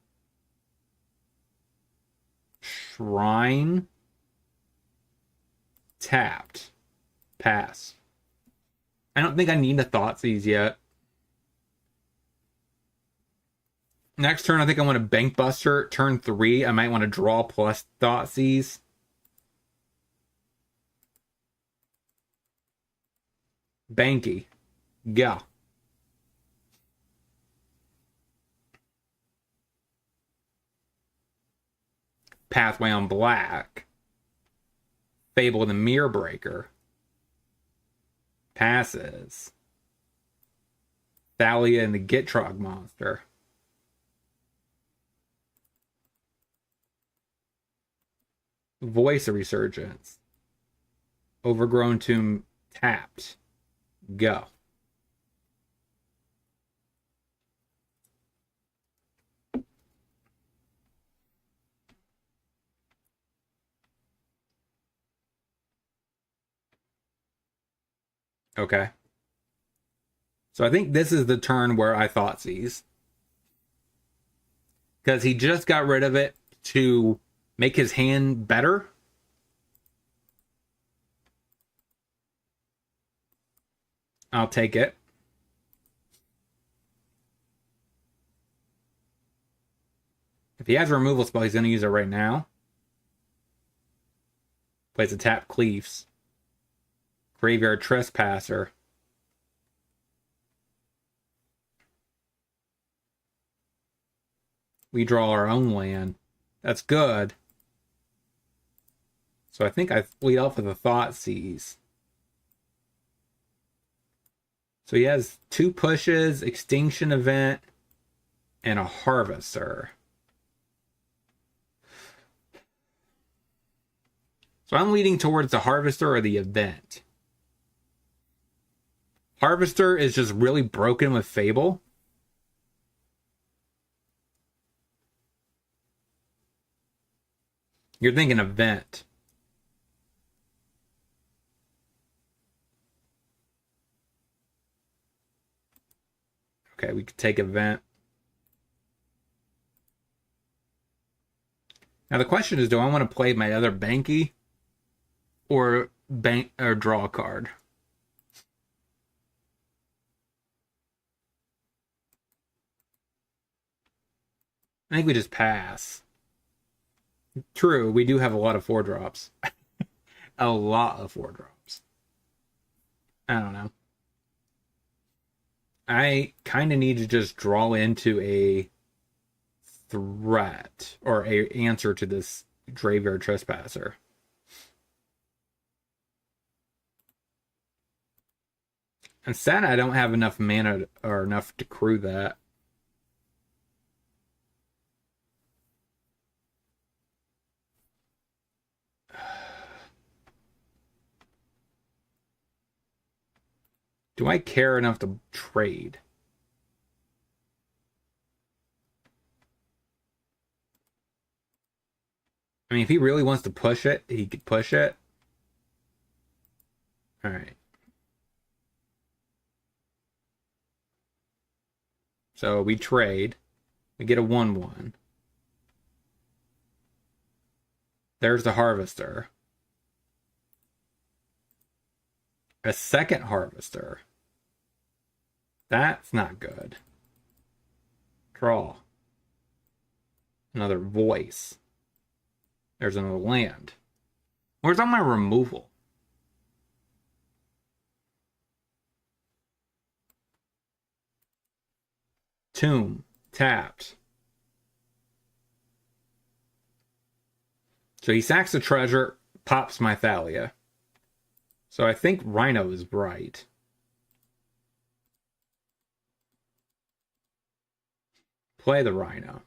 Shrine. Tapped. Pass. I don't think I need a Thoughtseize yet. Next turn, I think I want a Bank Buster. Turn 3, I might want to draw plus Thoughtseize. Banky. Go. Pathway on black. Fable the Mirror Breaker. Passes. Thalia and the Gitrog monster. Voice of Resurgence. Overgrown Tomb tapped. Go. Okay. So I think this is the turn where I Thoughtseize. Because he just got rid of it to make his hand better. I'll take it. he has a removal spell, he's going to use it right now. Plays a tap Cleaves. Graveyard Trespasser. We draw our own land. That's good. So I think I lead off with a Thoughtseize. So he has 2 pushes, Extinction Event, and a Harvester. So I'm leading towards the Harvester or the Event. Harvester is just really broken with Fable. You're thinking Event. Okay, we could take Event. Now the question is, do I want to play my other Banky or draw a card? I think we just pass. True, we do have a lot of 4-drops. A lot of 4-drops. I don't know. I kind of need to just draw into a threat or a answer to this Graveyard Trespasser. I'm sad I don't have enough mana or enough to crew that. Do I care enough to trade? I mean, if he really wants to push it, he could push it. All right. So we trade. We get a 1/1. There's the Harvester. A second Harvester. That's not good. Draw. Another Voice. There's another land. Where's all my removal? Tomb. Tapped. So he sacks the treasure, pops my Thalia. So I think Rhino is right. Play the Rhino.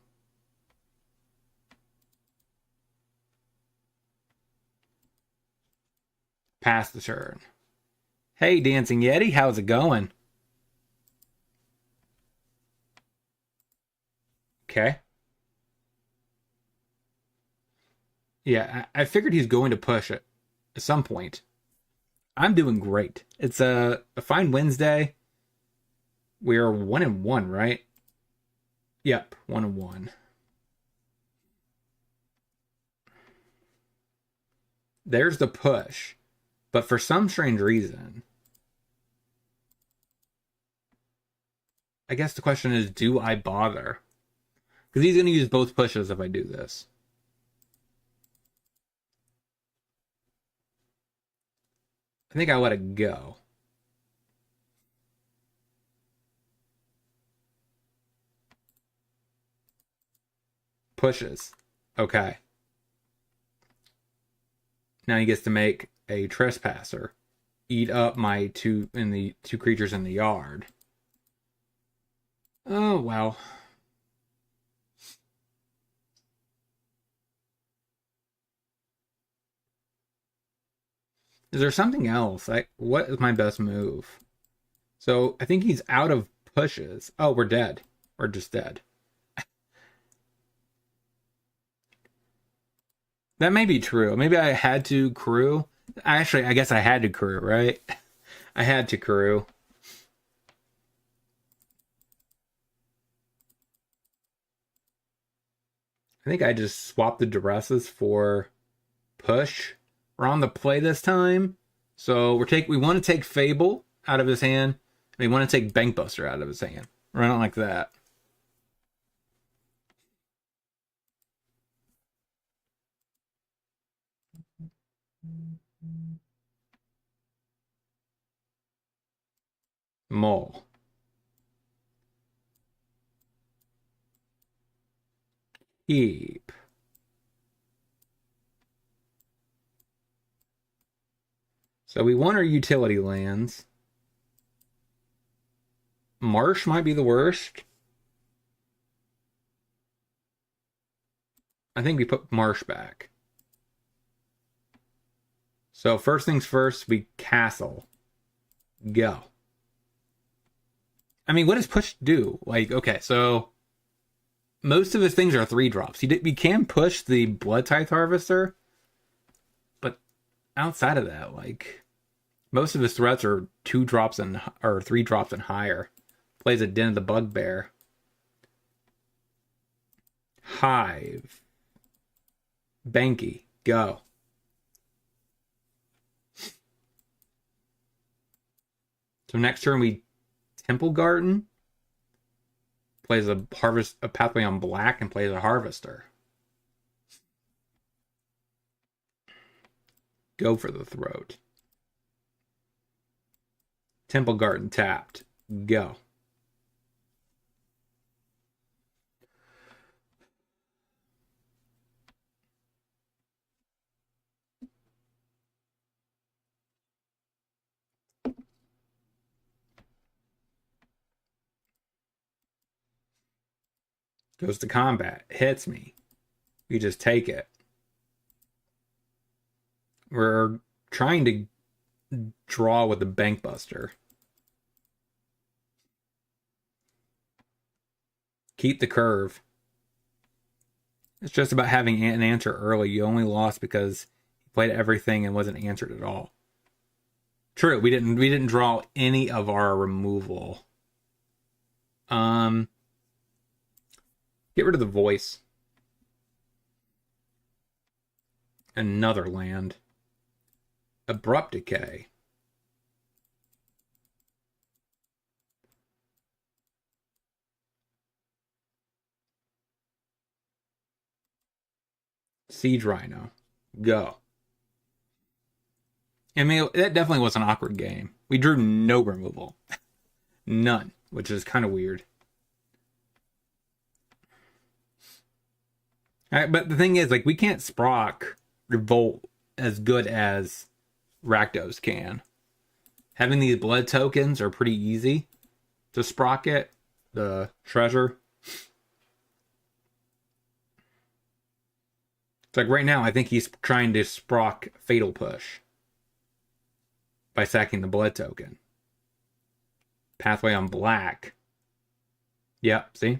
Pass the turn. Hey, Dancing Yeti, how's it going? Okay. Yeah, I figured he's going to push it at some point. I'm doing great. It's a fine Wednesday. We're 1-1, right? Yep, 1-1. There's the push. But for some strange reason, I guess the question is, do I bother? Because he's going to use both pushes if I do this. I think I let it go. Pushes. Okay. Now he gets to make a Trespasser. Eat up my two creatures in the yard. Oh, well. Is there something else? What is my best move? So I think he's out of pushes. Oh, we're dead. We're just dead. That may be true. Maybe I had to crew. Actually, I guess I had to crew, right? I had to crew. I think I just swapped the duresses for push. We're on the play this time. So we want to take Fable out of his hand. And we want to take Bankbuster out of his hand. Run it like that. Mole. Keep. So we want our utility lands. Marsh might be the worst. I think we put Marsh back. So first things first, we castle. Go. I mean, what does push do? Like, okay, so most of his things are 3-drops. We can push the Blood Tithe Harvester, but outside of that, like, most of his threats are 2-drops or 3-drops and higher. Plays a Den of the Bugbear. Hive. Banky. Go. So next turn we Temple Garden. Plays a Pathway on black and plays a Harvester. Go for the throat. Temple Garden tapped. Go. Goes to combat. Hits me. We just take it. We're trying to draw with the Bankbuster. Keep the curve. It's just about having an answer early. You only lost because you played everything and wasn't answered at all. True, we didn't draw any of our removal. Get rid of the voice. Another land. Abrupt Decay. Siege Rhino. Go. I mean, that definitely was an awkward game. We drew no removal. None, which is kind of weird. All right, but the thing is, like, we can't Sprock Revolt as good as Rakdos can. Having these blood tokens are pretty easy to Sprocket the treasure. It's like right now, I think he's trying to Sprock Fatal Push by sacking the blood token. Pathway on black. Yep, see?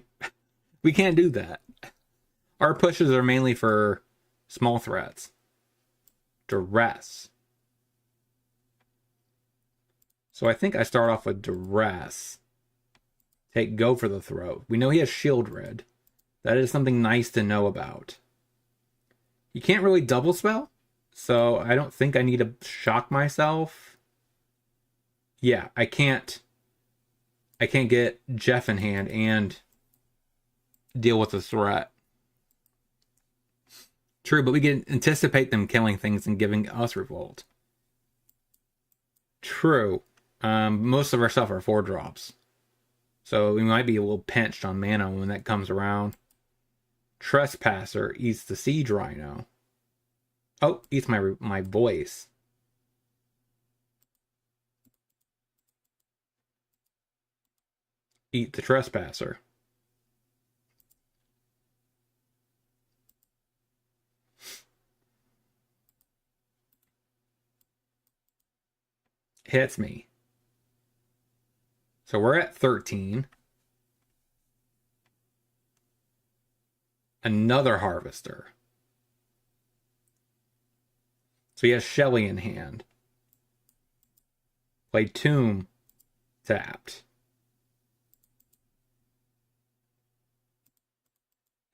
We can't do that. Our pushes are mainly for small threats. Duress. So I think I start off with Duress. Take Go for the throat. We know he has Shield Red. That is something nice to know about. You can't really double spell, so I don't think I need to shock myself. Yeah, I can't get Jeff in hand and deal with the threat. True, but we can anticipate them killing things and giving us revolt. True. Most of our stuff are 4-drops. So we might be a little pinched on mana when that comes around. Trespasser eats the Siege Rhino. Oh, eats my voice. Eat the Trespasser. Hits me. So we're at 13. Another Harvester. So he has Shelly in hand. Play Tomb tapped.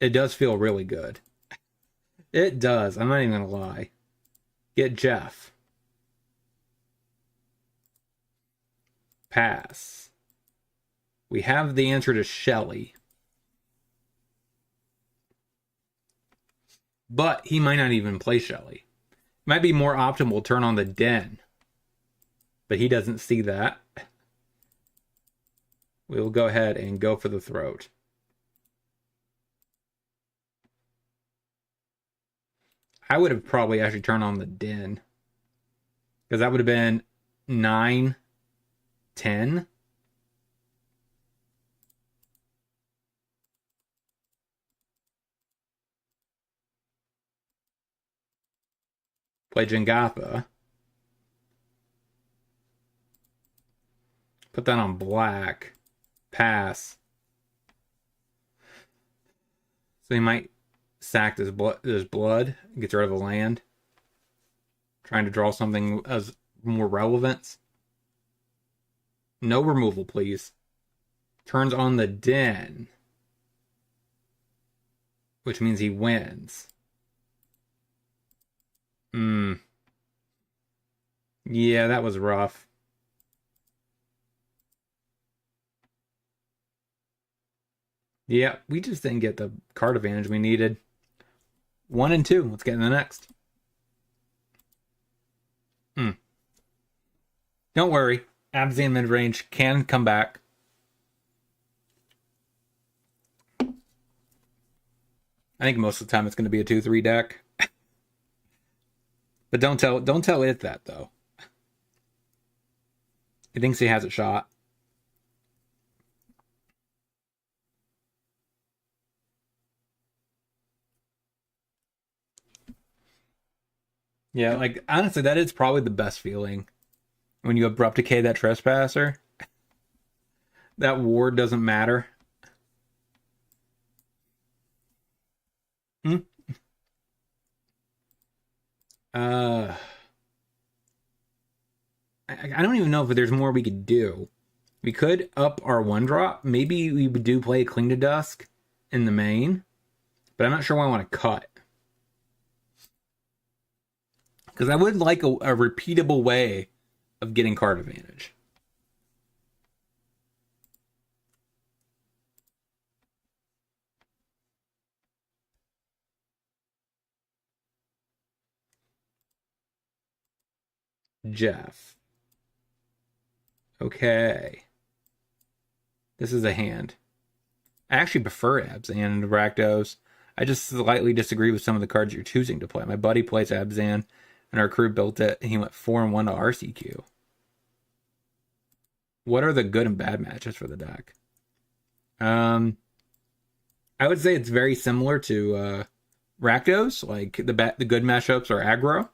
It does feel really good. It does. I'm not even going to lie. Get Jeff. Pass. We have the answer to Shelly. But he might not even play Shelly. Might be more optimal turn on the Den. But he doesn't see that. we will go ahead and go for the throat. I would have probably actually turned on the den, because that would have been 9, 10. Play Jengatha. Put that on black. Pass. So he might sack this blood, gets rid of a land. Trying to draw something as more relevance. No removal, please. Turns on the den, which means he wins. Yeah, that was rough. Yeah, we just didn't get the card advantage we needed. 1 and 2. Let's get in the next. Don't worry. Abzan Midrange can come back. I think most of the time it's going to be a 2-3 deck. But don't tell it that, though. He thinks he has a shot. Yeah, like, honestly, that is probably the best feeling. When you abrupt decay that trespasser. That ward doesn't matter. I don't even know if there's more we could do. We could up our 1-drop. Maybe we would play Cling to Dusk in the main. But I'm not sure why I want to cut. Because I would like a repeatable way of getting card advantage. Jeff. Okay. This is a hand. I actually prefer Abzan and Rakdos. I just slightly disagree with some of the cards you're choosing to play. My buddy plays Abzan, and our crew built it, and he went 4-1 to RCQ. What are the good and bad matches for the deck? I would say it's very similar to Rakdos. Like, the good matchups are aggro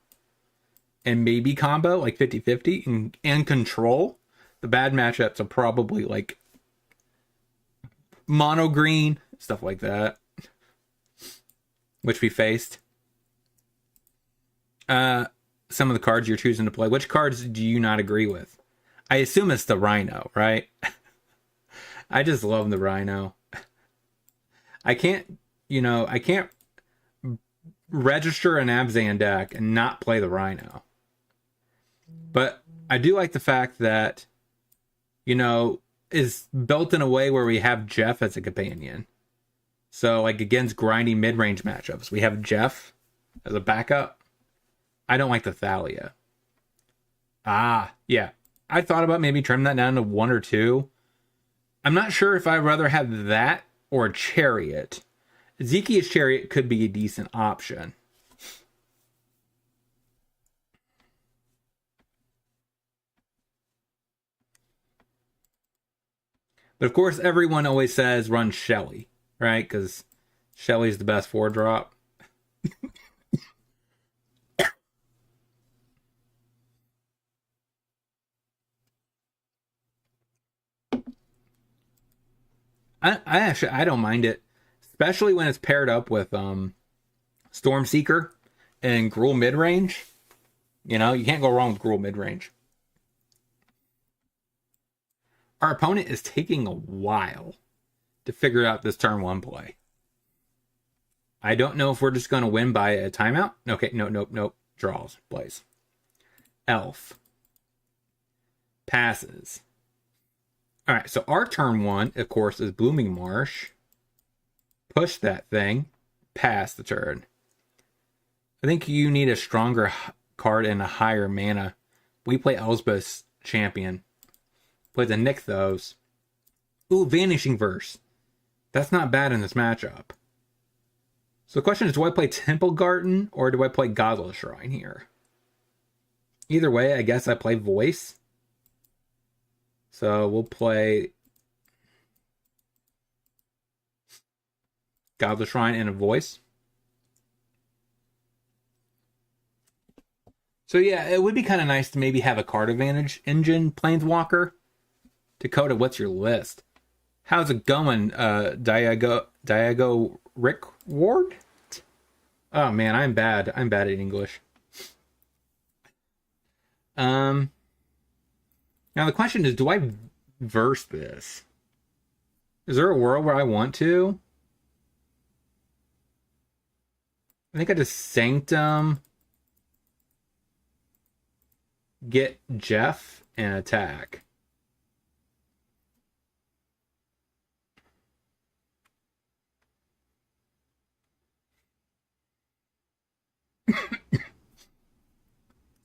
and maybe combo, like 50-50, and control. The bad matchups are probably like mono green, stuff like that, which we faced. Some of the cards you're choosing to play. Which cards do you not agree with? I assume it's the Rhino, right? I just love the Rhino. I can't register an Abzan deck and not play the Rhino. But I do like the fact that, is built in a way where we have Jeff as a companion. So, like, against grinding mid-range matchups, we have Jeff as a backup. I don't like the Thalia. Yeah. I thought about maybe trimming that down to 1 or 2. I'm not sure if I'd rather have that or a Chariot. Zekia's Chariot could be a decent option. But of course, everyone always says run Shelly, right? Because Shelly's the best 4-drop. I don't mind it, especially when it's paired up with Stormseeker and Gruul midrange. You can't go wrong with Gruul midrange. Our opponent is taking a while to figure out this turn 1 play. I don't know if we're just going to win by a timeout. Okay, nope. Draws, plays. Elf. Passes. All right, so our turn 1, of course, is Blooming Marsh. Push that thing. Pass the turn. I think you need a stronger card and a higher mana. We play Elspeth's Champion. Play the Nykthos. Ooh, Vanishing Verse. That's not bad in this matchup. So the question is, do I play Temple Garden or do I play Godless Shrine here? Either way, I guess I play Voice. So we'll play Godless Shrine and a Voice. So yeah, it would be kind of nice to maybe have a card advantage engine Planeswalker. Dakota, what's your list? How's it going, Diago Rick Ward? Oh man, I'm bad. I'm bad at English. Now the question is, do I verse this? Is there a world where I want to? I think I just Sanctum, get Jeff, and attack.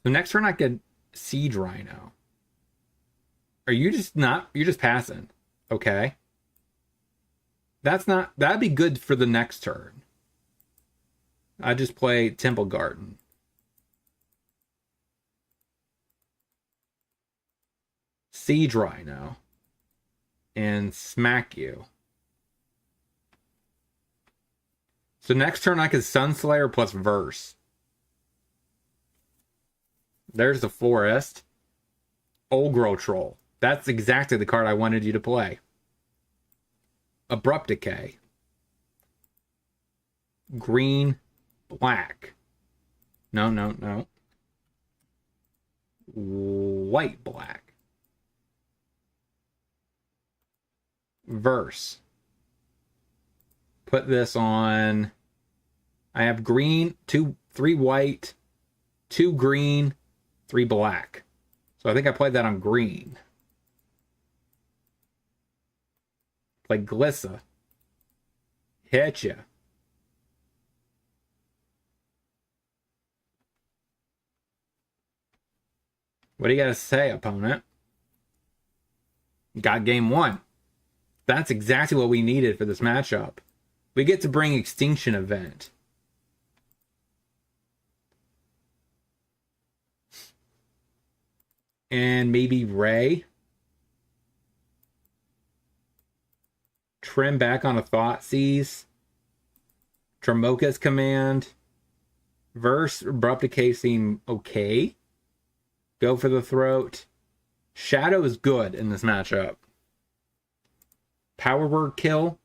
So next turn I get Siege Rhino. Are you just not, you're just passing. Okay. That'd be good for the next turn. I just play Temple Garden. Siege Rhino. And smack you. So next turn I could Sunslayer plus Verse. There's the Forest. Old Girl Troll. That's exactly the card I wanted you to play. Abrupt Decay. Green, black. No, no, no. White, black. Verse. Put this on. I have green, 3 white, 2 green, 3 black. So I think I played that on green. Like Glissa. Hit ya. What do you got to say, opponent? Got game 1. That's exactly what we needed for this matchup. We get to bring Extinction Event. And maybe Ray. Trim back on a Thoughtseize. Tramoka's Command. Verse, Abrupt Decay seem okay. Go for the Throat. Shadow is good in this matchup. Power Word Kill.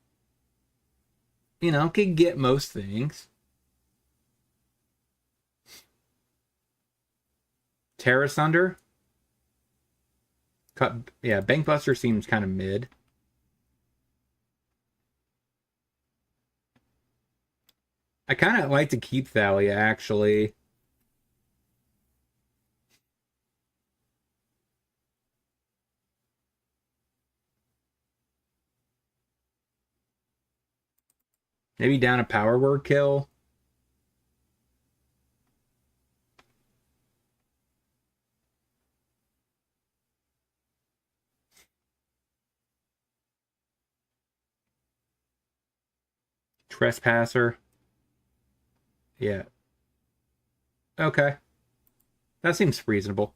You know, could get most things. Terra Sunder. Cut, yeah, Bankbuster seems kind of mid. I kind of like to keep Thalia, actually. Maybe down a Power Word Kill. Trespasser. Yeah. Okay. That seems reasonable.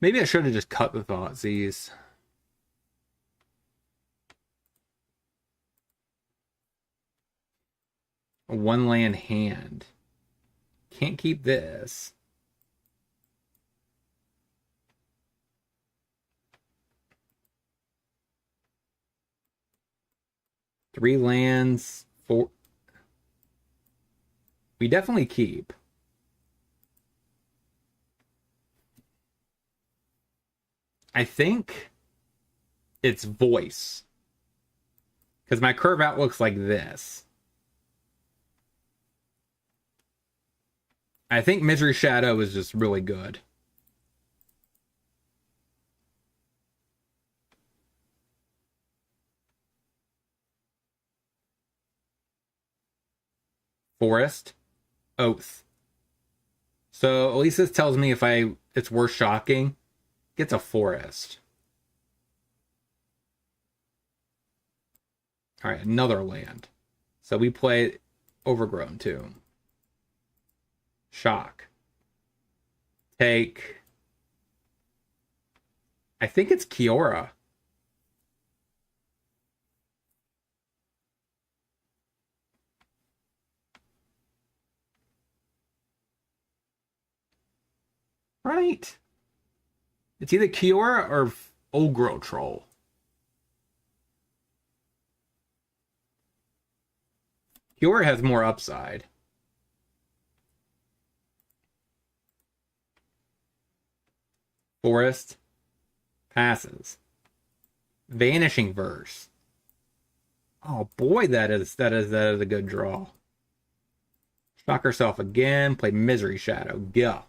Maybe I should have just cut the Thoughtseize. A 1-land hand. Can't keep this. Three lands, 4. We definitely keep. I think it's Voice. Because my curve out looks like this. I think Misery Shadow is just really good. Forest. Oath. So at least this tells me if it's worth shocking. Gets a Forest. All right, another land. So we play Overgrown Tomb. Shock. Take. I think it's Kiora. Right. It's either Kiora or Ogro Troll. Kiora has more upside. Forest passes. Vanishing Verse. Oh boy, that is a good draw. Shock herself again. Play Misery Shadow. Go.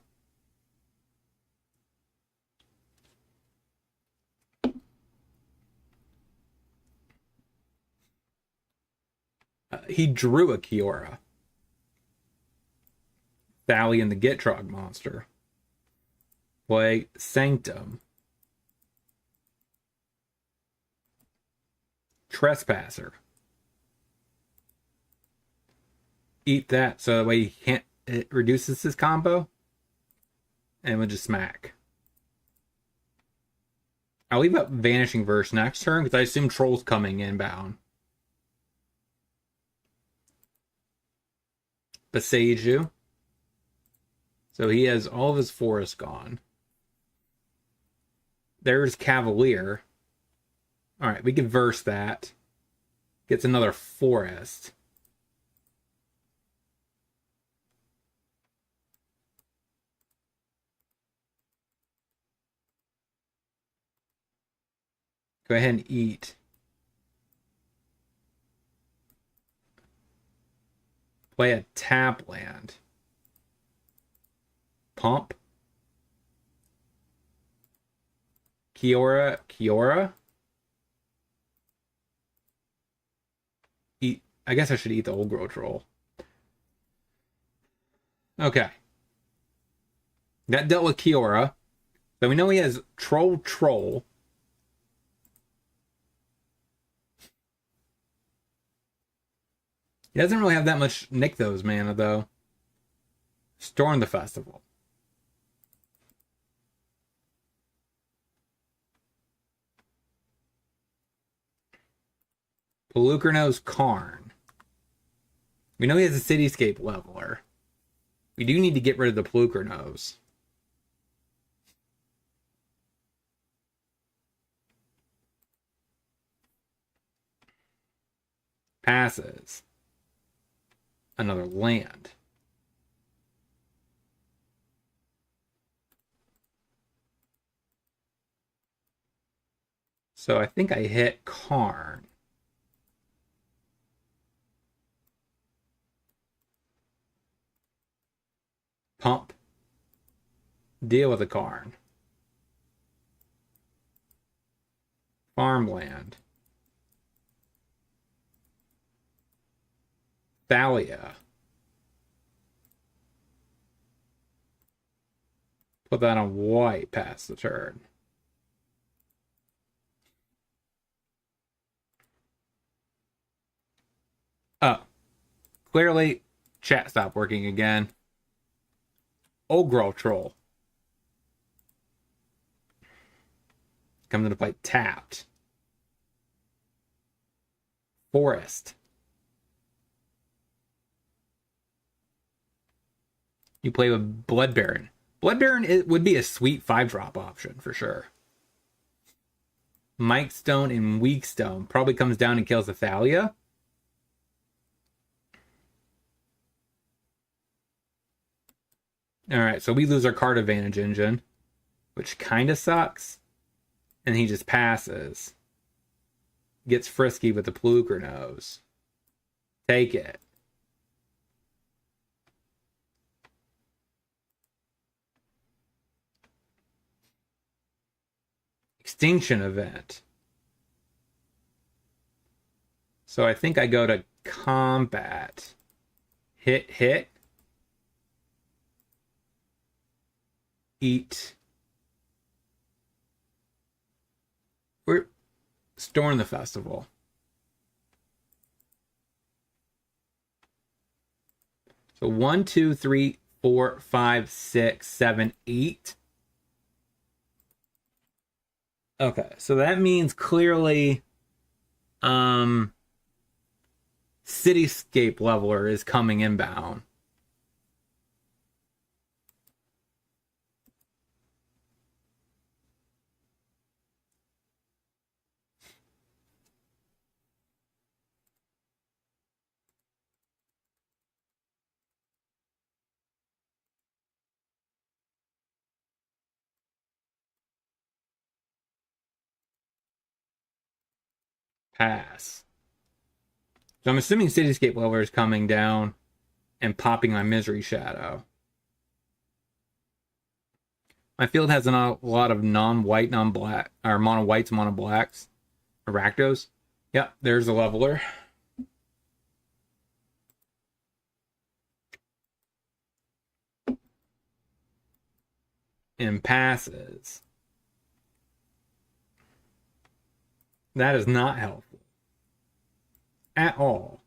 He drew a Kiora. Thalion the Gitrog monster. Play Sanctum. Trespasser. Eat that so that way he can't. It reduces his combo. And we'll just smack. I'll leave up Vanishing Verse next turn because I assume Troll's coming inbound. Beseiju. So he has all of his forest gone. There's Cavalier. Alright, we can verse that. Gets another forest. Go ahead and eat. Play a tap land. Pump. Kiora. Eat. I guess I should eat the old growth troll. Okay. That dealt with Kiora. So we know he has Troll. He doesn't really have that much Nykthos mana, though. Storm the Festival. Pelucranos Karn. We know he has a Cityscape Leveler. We do need to get rid of the Pelucranos. Passes. Another land. So I think I hit Karn. Pump. Deal with the Karn. Farmland. Thalia. Put that on white past the turn. Oh. Clearly, chat stopped working again. Ogro Troll. Comes into play tapped. Forest. You play with Blood Baron. Blood Baron would be a sweet 5-drop option for sure. Mike Stone and Weak Stone probably comes down and kills the Thalia. Alright, so we lose our card advantage engine, which kind of sucks. And he just passes. Gets frisky with the Pelucranos. Take it. Extinction Event. So I think I go to combat. Hit. Eat. We're Storm the Festival. So 1, 2, 3, 4, 5, 6, 7, 8. Okay, so that means clearly Cityscape Leveler is coming inbound. Pass. So I'm assuming Cityscape Leveler is coming down and popping my Misery Shadow. My field has a lot of non-white, non-black, or mono whites, mono blacks, Rakdos. Yep, there's a leveler. And passes. That is not helpful at all.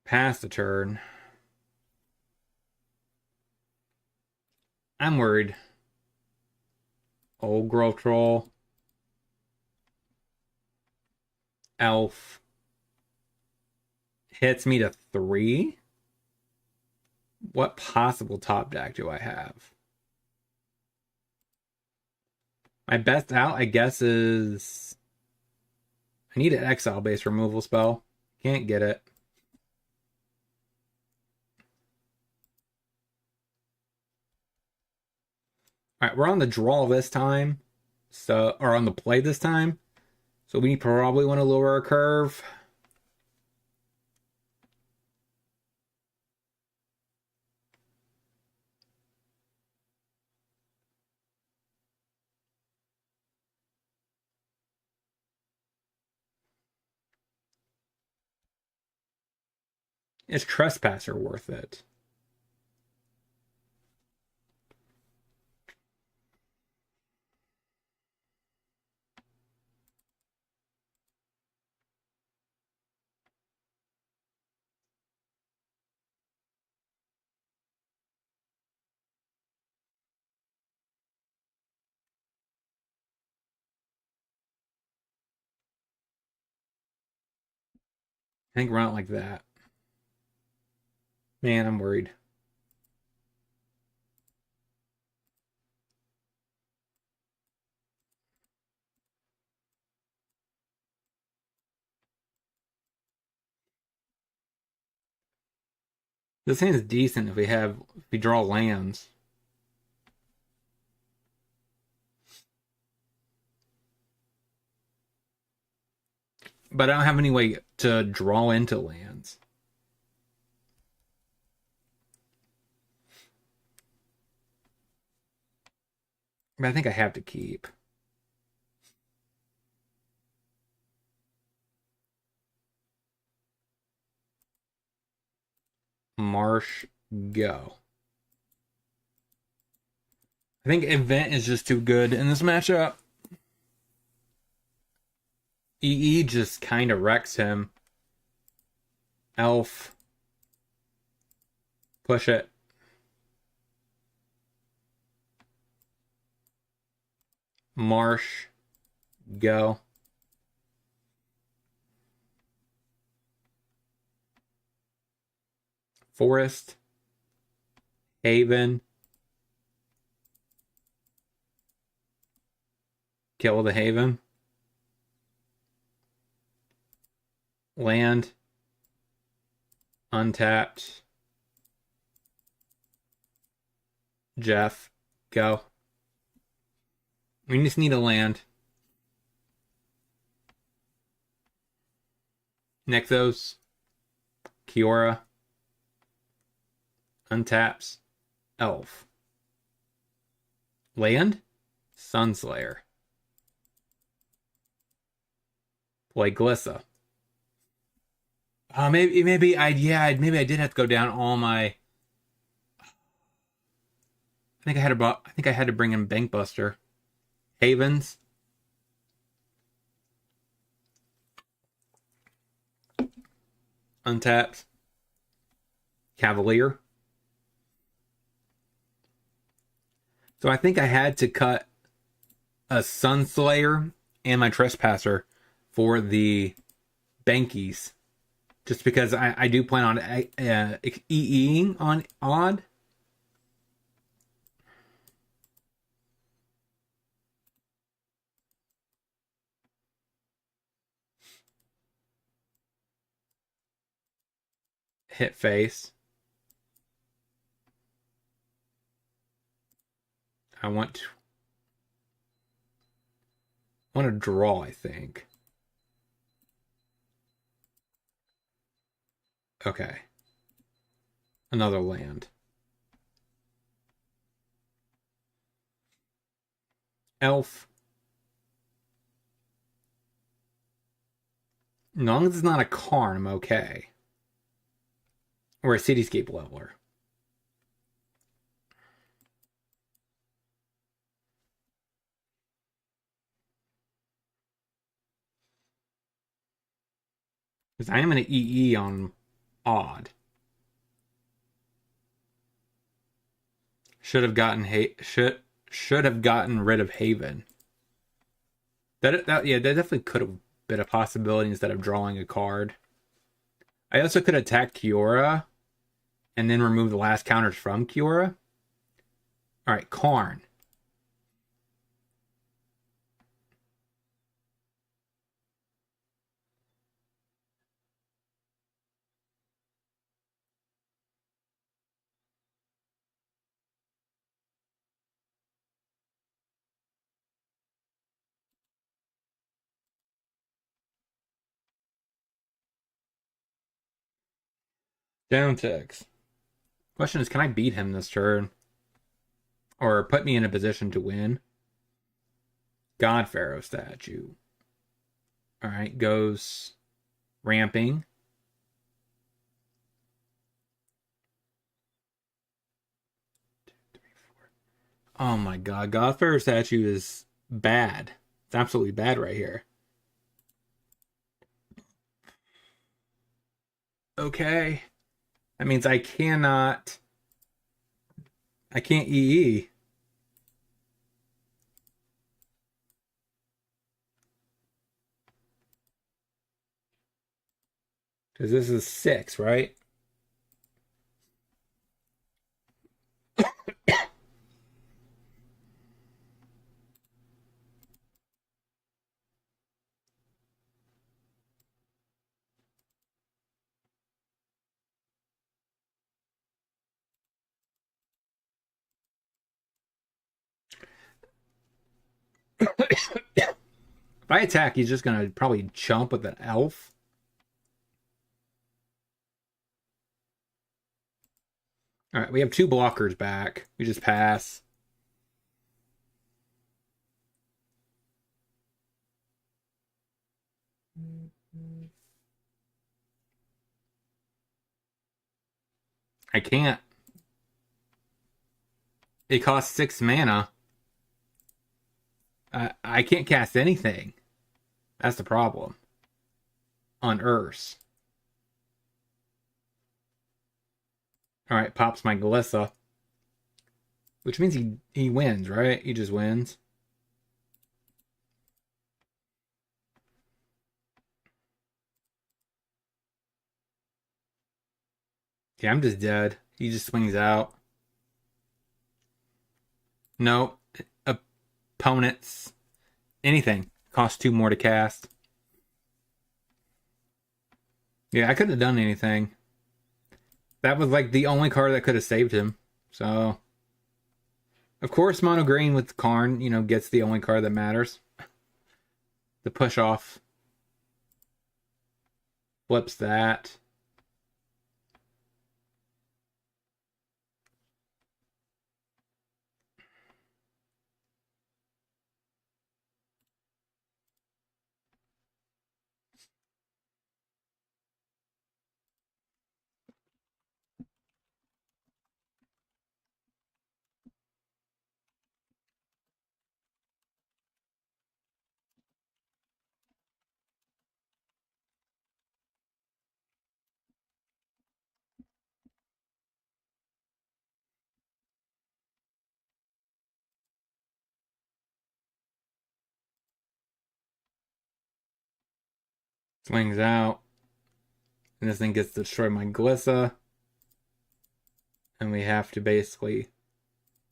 Pass the turn. I'm worried. Old Girl Troll. Elf. Hits me to 3. What possible top deck do I have? My best out, I guess, is... I need an exile-based removal spell. Can't get it. Alright, we're on the draw this time. So, or on the play this time. So we probably want to lower our curve. Is Trespasser worth it? I think run it like that. Man, I'm worried. This hand is decent if we draw lands. But I don't have any way to draw into lands. But I think I have to keep. Marsh, go. I think Event is just too good in this matchup. EE just kind of wrecks him. Elf. Push it. Marsh, go. Forest. Haven. Kill the Haven. Land. Untapped. Jeff, go. We just need a land. Nexos. Kiora. Untaps. Elf. Land. Sunslayer. Play Glissa. Maybe I did have to go down all my. I think I had to bring in Bankbuster. Havens. Untapped. Cavalier. So I think I had to cut a Sunslayer and my Trespasser for the Bankies. Just because I do plan on EEing on odd. Hit face. I want to draw, I think. Okay. Another land. Elf. As long as it's not a Karn, I'm okay. Or a Cityscape Leveler. Because I am going to EE on odd. Should have gotten should have gotten rid of Haven. That definitely could have been a possibility instead of drawing a card. I also could attack Kiora and then remove the last counters from Kiora. All right, Karn. Down ticks. Question is, can I beat him this turn? Or put me in a position to win? God Pharaoh statue. Alright, goes ramping. Oh my god, God Pharaoh statue is bad. It's absolutely bad right here. Okay. That means I can't EE. Because this is 6, right? If I attack, he's just gonna probably chump with an elf. Alright, we have 2 blockers back. We just pass. I can't. It costs 6 mana. I can't cast anything. That's the problem. On Earth. Alright, pops my Glissa. Which means he wins, right? He just wins. Yeah, I'm just dead. He just swings out. No. Opponents. Anything. Costs 2 more to cast. Yeah, I couldn't have done anything. That was like the only card that could have saved him. So, of course, mono green with Karn, gets the only card that matters. The push off flips that. Swings out. And this thing gets to destroy my Glissa. And we have to basically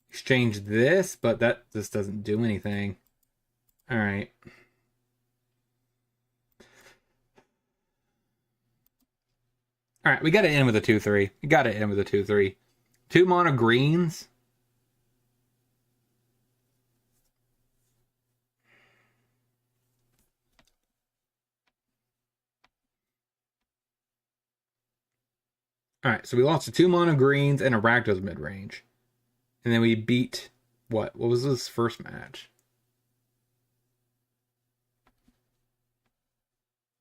exchange this, but that just doesn't do anything. Alright. Alright, we gotta end with a 2-3. We gotta end with a 2-3. 2 mono greens. Alright, so we lost to 2 mono greens and a Rakdos mid-range. And then we beat... What was this first match?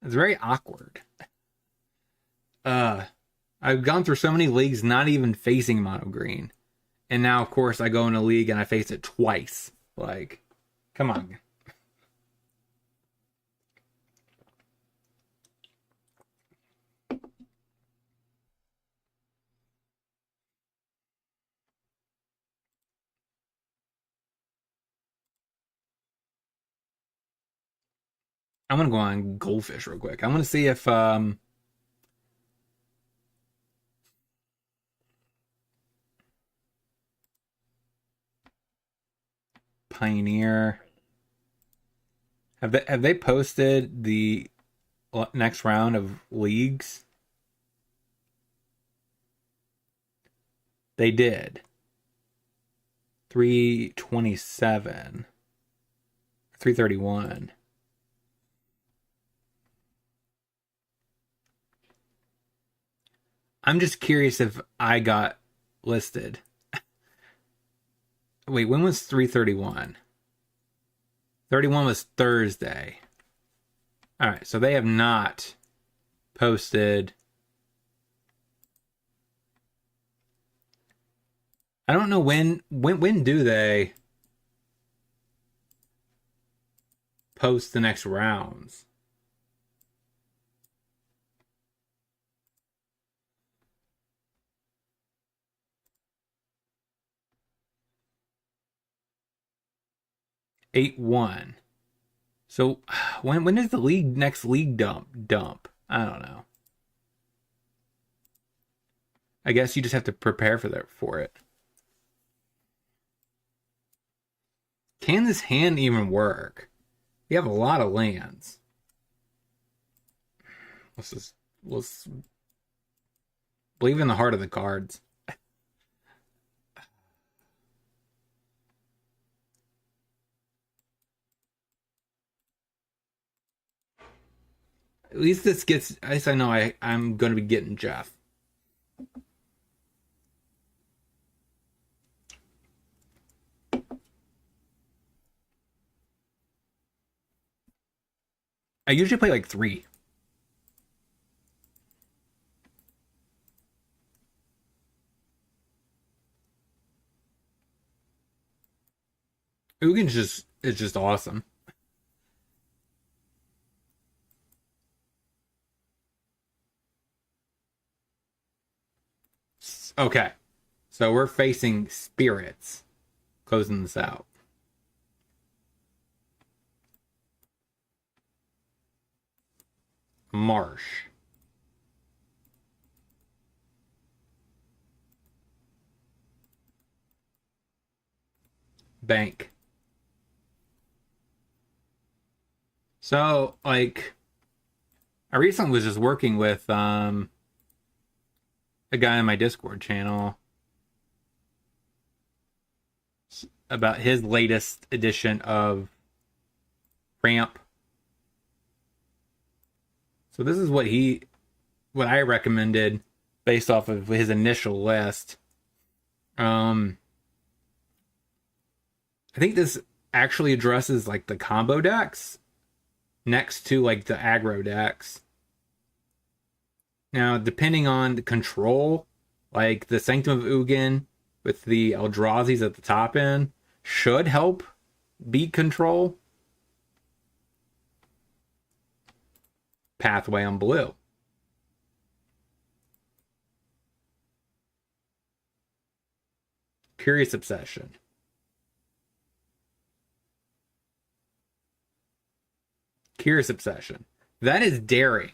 It's very awkward. I've gone through so many leagues not even facing mono green. And now, of course, I go in a league and I face it twice. Like, come on. I'm gonna go on Goldfish real quick. I want to see if Pioneer have they posted the next round of leagues? They did. 327. 331. I'm just curious if I got listed. Wait, when was 331? 31 was Thursday. Alright, so they have not posted. I don't know when do they post the next rounds? Eight one. So when is the next league dump? I don't know. I guess you just have to prepare for it. Can this hand even work? We have a lot of lands. Let's believe in the heart of the cards. At least this gets. At least I know I'm going to be getting Jeff. I usually play like 3. Ugin is just awesome. Okay, so we're facing spirits. Closing this out. Marsh. Bank. So, like, I recently was just working with a guy on my Discord channel about his latest edition of Ramp. So this is what I recommended based off of his initial list. I think this actually addresses like the combo decks next to like the aggro decks. Now, depending on the control, like the Sanctum of Ugin with the Eldrazi's at the top end should help beat control. Pathway on blue. Curious Obsession. Curious Obsession. That is daring.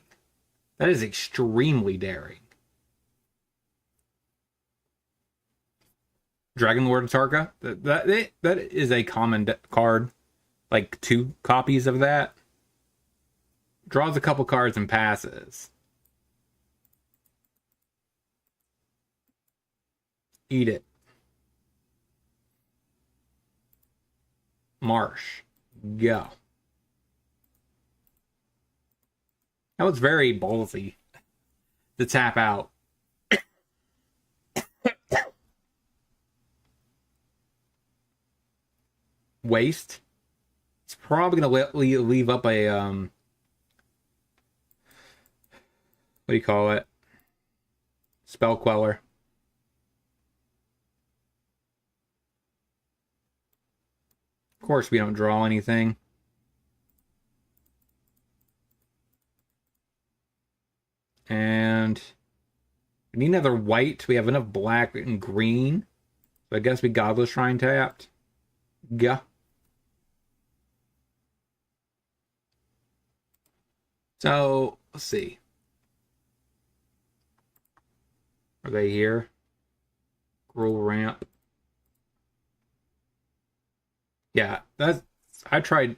That is extremely daring. Dragon Lord of Tarka. That is a common card. Like 2 copies of that. Draws a couple cards and passes. Eat it. Marsh. Go. That was very ballsy to tap out. Waste. It's probably going to leave up a, what do you call it? Spell Queller. Of course, we don't draw anything. And we need another white. We have enough black and green. So I guess we Godless Shrine tapped. Yeah. So, let's see. Are they here? Gruul Ramp. Yeah, that's... I tried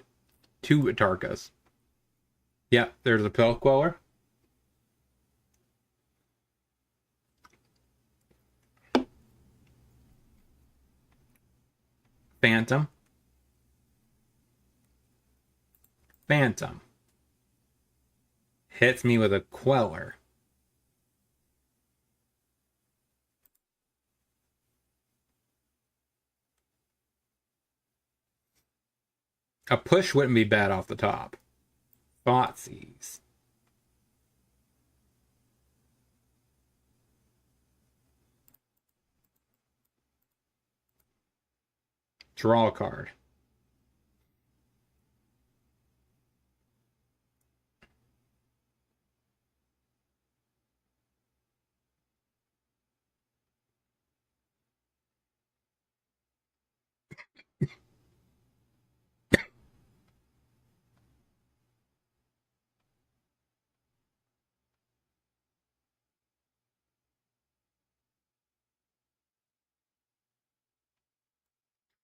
2 Atarkas. Yeah, there's a Spell Queller. Phantom. Phantom. Hits me with a Queller. A push wouldn't be bad off the top. Thoughtseize. Draw a card.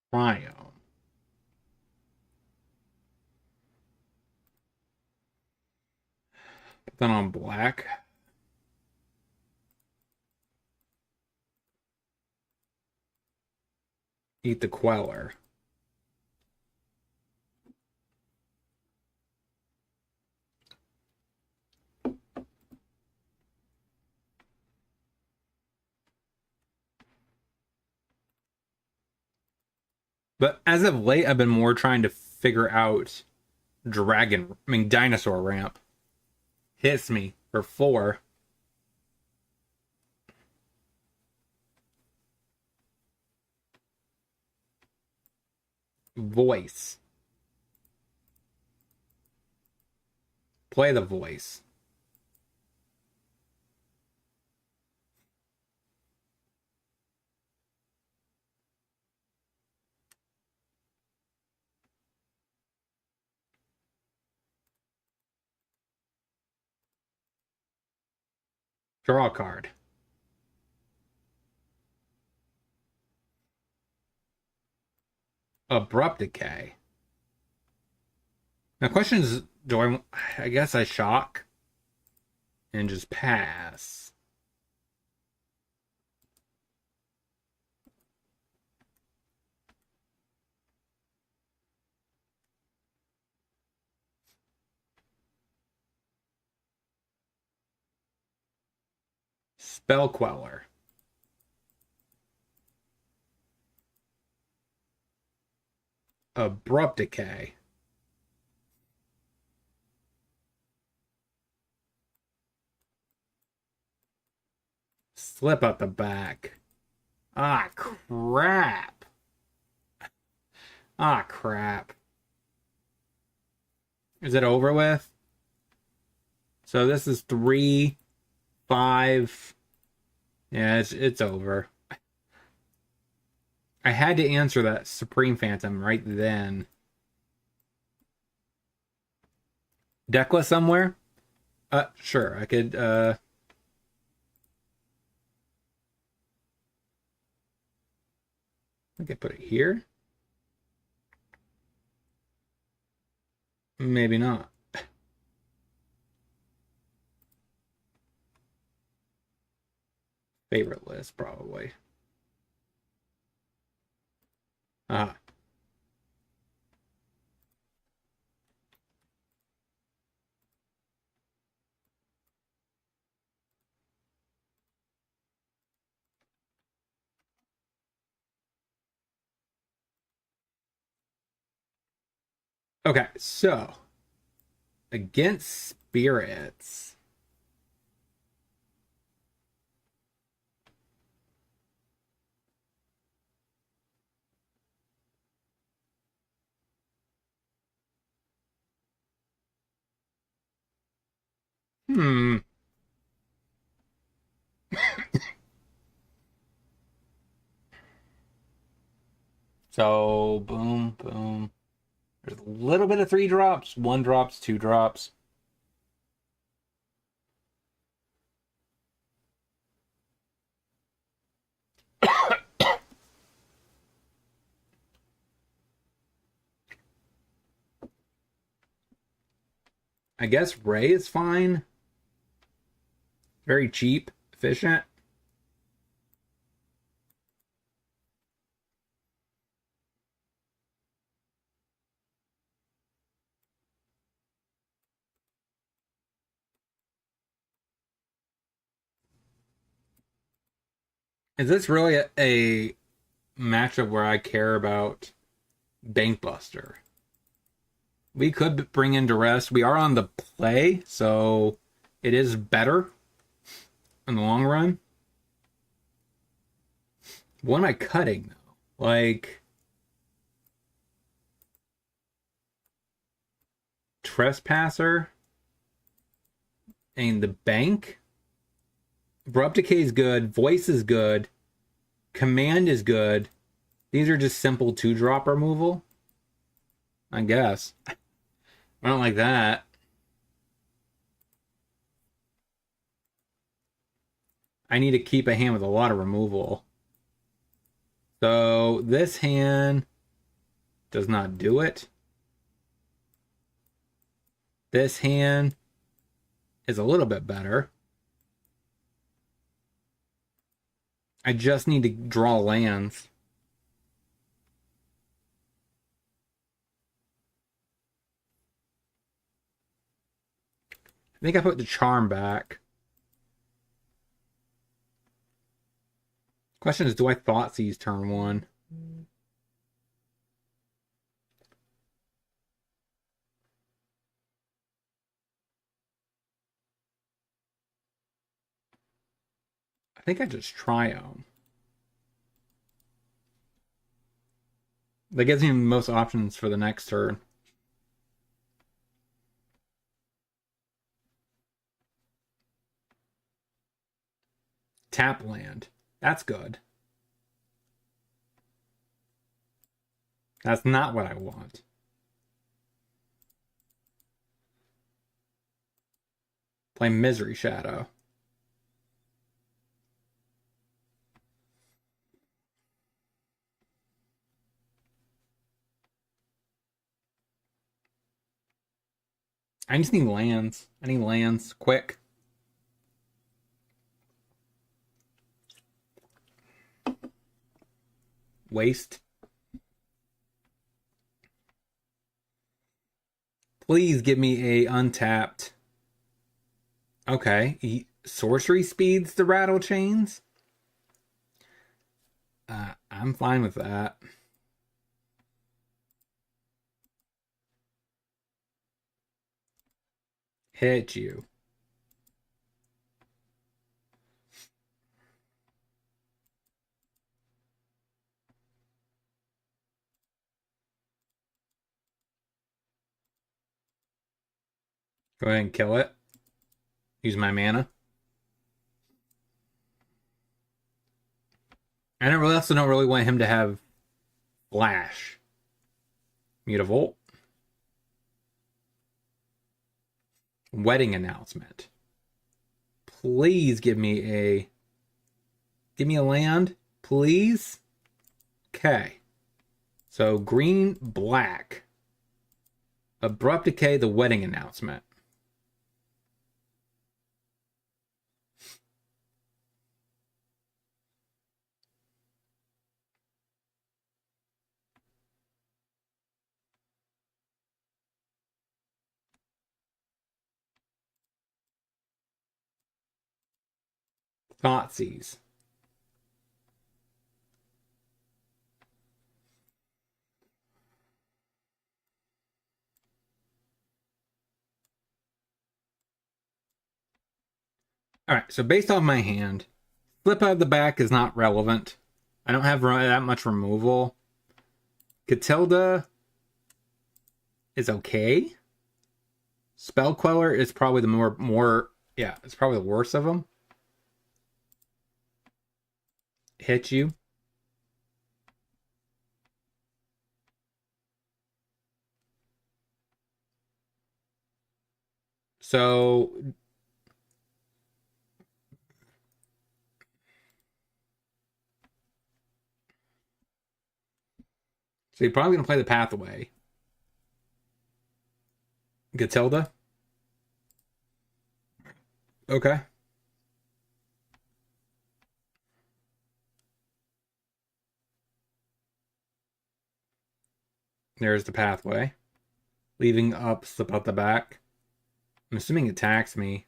Triumph. Then on black. Eat the Queller. But as of late, I've been more trying to figure out Dinosaur Ramp. Hits me for 4. Voice. Play the voice. Draw a card. Abrupt Decay. Now, question is, I guess I shock and just pass. Spell Queller. Abrupt Decay. Slip out the back. Ah, crap. Ah, crap. Is it over with? So this is 3, 5. Yeah, it's over. I had to answer that Supreme Phantom right then. Decklist somewhere? Sure. I could put it here. Maybe not. Favorite list, probably. Ah. Okay, so against spirits. Hmm. So boom, boom. There's a little bit of 3 drops, 1 drops, 2 drops. I guess Ray is fine. Very cheap, efficient. Is this really a matchup where I care about Bankbuster? We could bring in Duress. We are on the play, so it is better in the long run. What am I cutting though? Like Trespasser and the bank. Abrupt Decay is good. Voice is good. Command is good. These are just simple 2-drop removal. I guess. I don't like that. I need to keep a hand with a lot of removal. So this hand does not do it. This hand is a little bit better. I just need to draw lands. I think I put the charm back. Question is, do I Thoughtseize turn 1? I think I just Triome. That gives me most options for the next turn. Tap land. That's good. That's not what I want. Play Misery Shadow. I just need lands. I need lands. Quick. Waste. Please give me a untapped. Okay. Sorcery speeds the rattle chains. I'm fine with that. Hit you. Go ahead and kill it. Use my mana. I also don't really want him to have Flash. Mutavolt. Wedding announcement. Please give me a land, please. Okay. So green, black. Abrupt Decay, the wedding announcement. Thoughtseize. Alright, so based on my hand, flip out of the back is not relevant. I don't have that much removal. Catilda is okay. Spell Queller is probably the it's probably the worst of them. Hit you. So you're probably gonna play the Pathway. Catilda. Okay. There's the Pathway. Leaving up, slip out the back. I'm assuming it attacks me.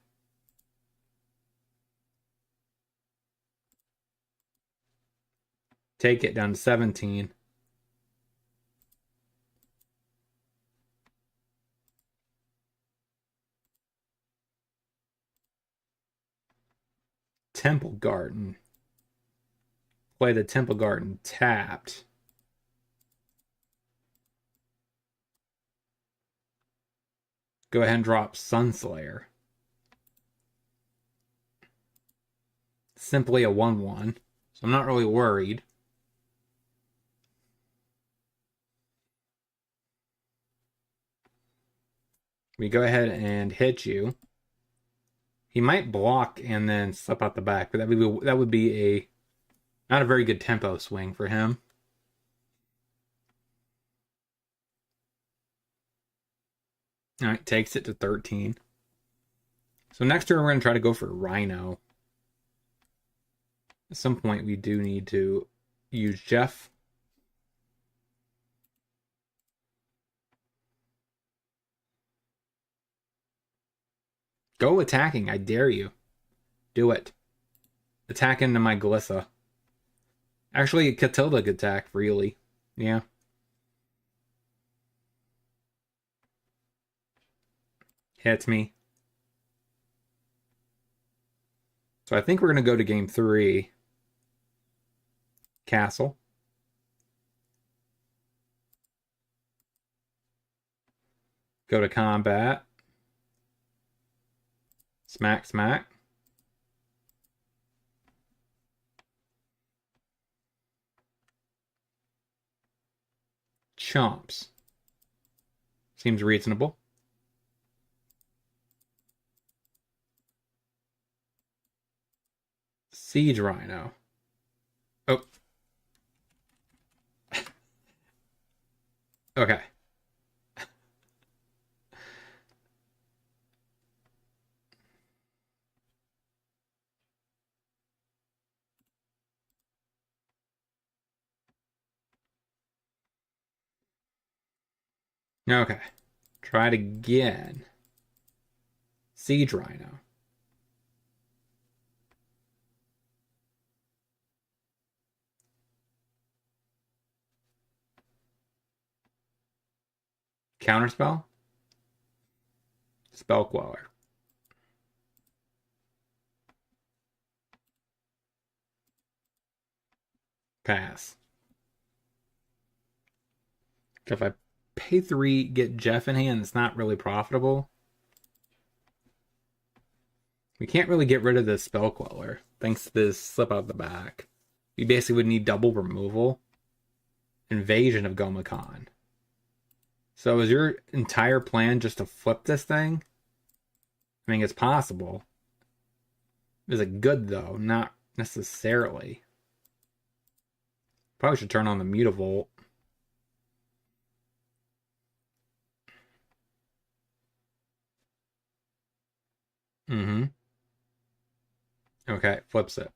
Take it down to 17. Temple Garden. Play the Temple Garden tapped. Go ahead and drop Sunslayer. Simply a 1/1. So I'm not really worried. We go ahead and hit you. He might block and then slip out the back, but that would be a not a very good tempo swing for him. All right, takes it to 13. So next turn we're going to try to go for Rhino. At some point we do need to use Jeff. Go attacking, I dare you. Do it. Attack into my Glissa. Actually, Catilda could attack freely. Yeah. Hits me. So I think we're going to go to game 3. Castle. Go to combat. Smack, smack. Chomps. Seems reasonable. Siege Rhino. Oh. Okay. Okay. Try it again. Siege Rhino. Counterspell. Spell Queller. Pass. If I pay 3, get Jeff in hand, it's not really profitable. We can't really get rid of this Spell Queller, thanks to this slip out the back. We basically would need double removal. Invasion of Gomakan. So is your entire plan just to flip this thing? I mean, it's possible. Is it good, though? Not necessarily. Probably should turn on the mutavolt. Mm-hmm. Okay, flips it.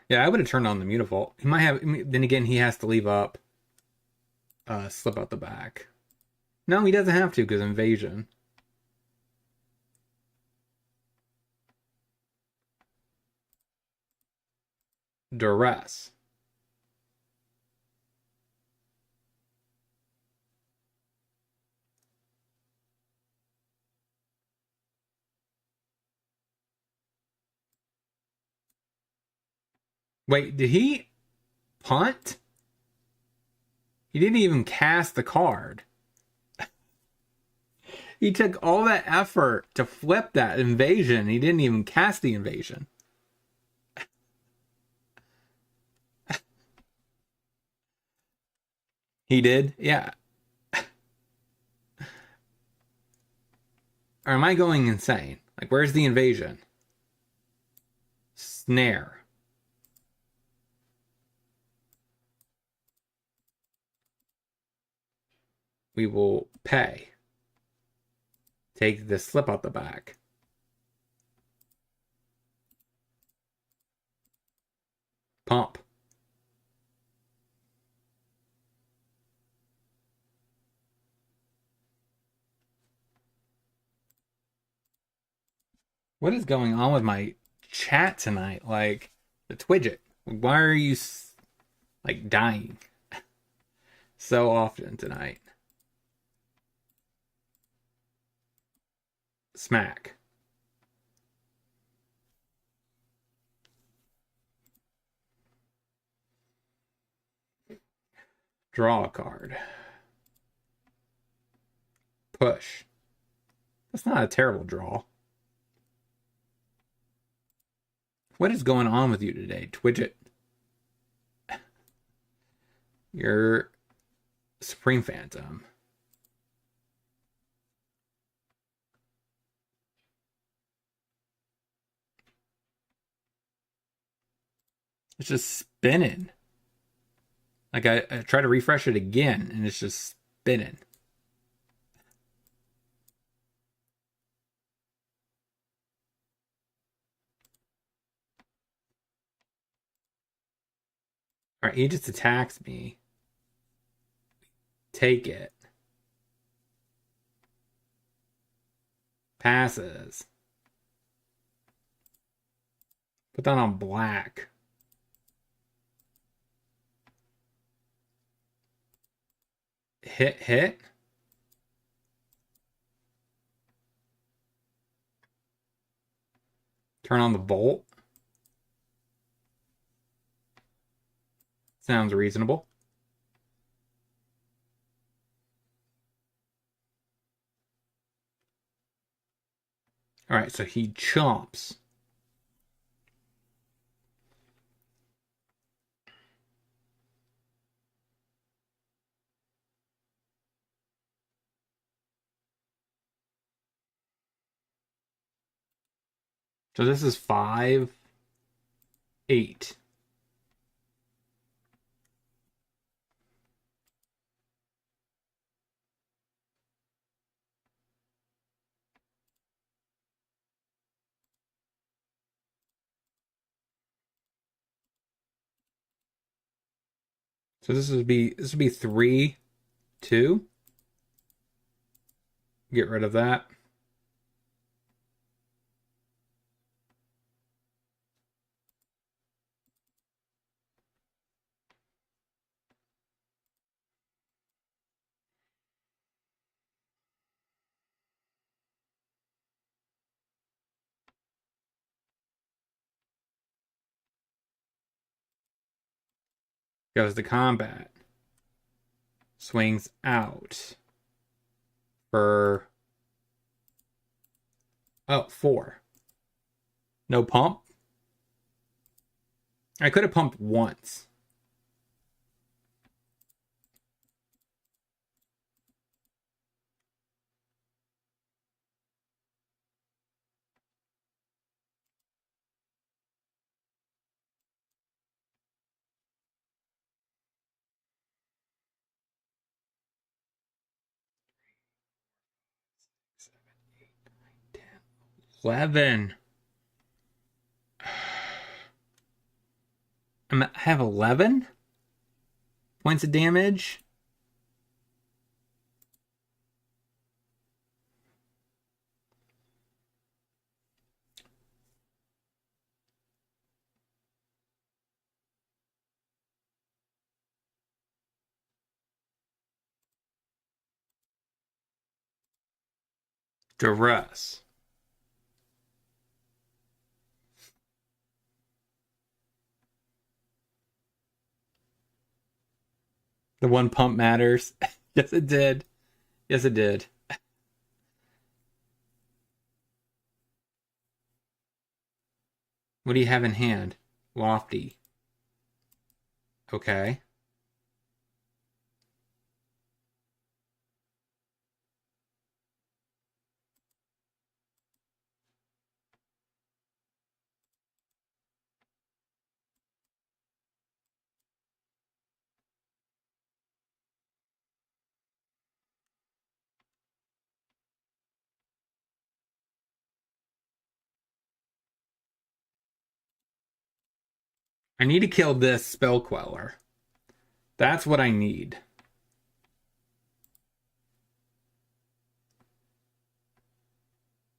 Yeah, I would have turned on the mutavault. He might have. Then again, he has to leave up. Slip out the back. No, he doesn't have to because invasion. Duress. Wait, did he punt? He didn't even cast the card. He took all that effort to flip that invasion. He didn't even cast the invasion. He did? Yeah. Or am I going insane? Like, where's the invasion? Snare. We will pay. Take the slip out the back. Pump. What is going on with my chat tonight? Like, the Twidget. Why are you, like, dying so often tonight? Smack. Draw a card. Push. That's not a terrible draw. What is going on with you today, Twidget? You're Supreme Phantom. It's just spinning. Like I try to refresh it again and it's just spinning. All right, he just attacks me. Take it. Passes. Put that on black. Hit. Turn on the bolt. Sounds reasonable. All right, so he chomps. So this is 5, 8. So this would be 3, 2. Get rid of that. Goes to combat. Swings out for 4. No pump. I could have pumped once. 11. I have 11 points of damage. Duress. The one pump matters. Yes, it did. Yes, it did. What do you have in hand? Lofty. Okay. I need to kill this spell queller. That's what I need.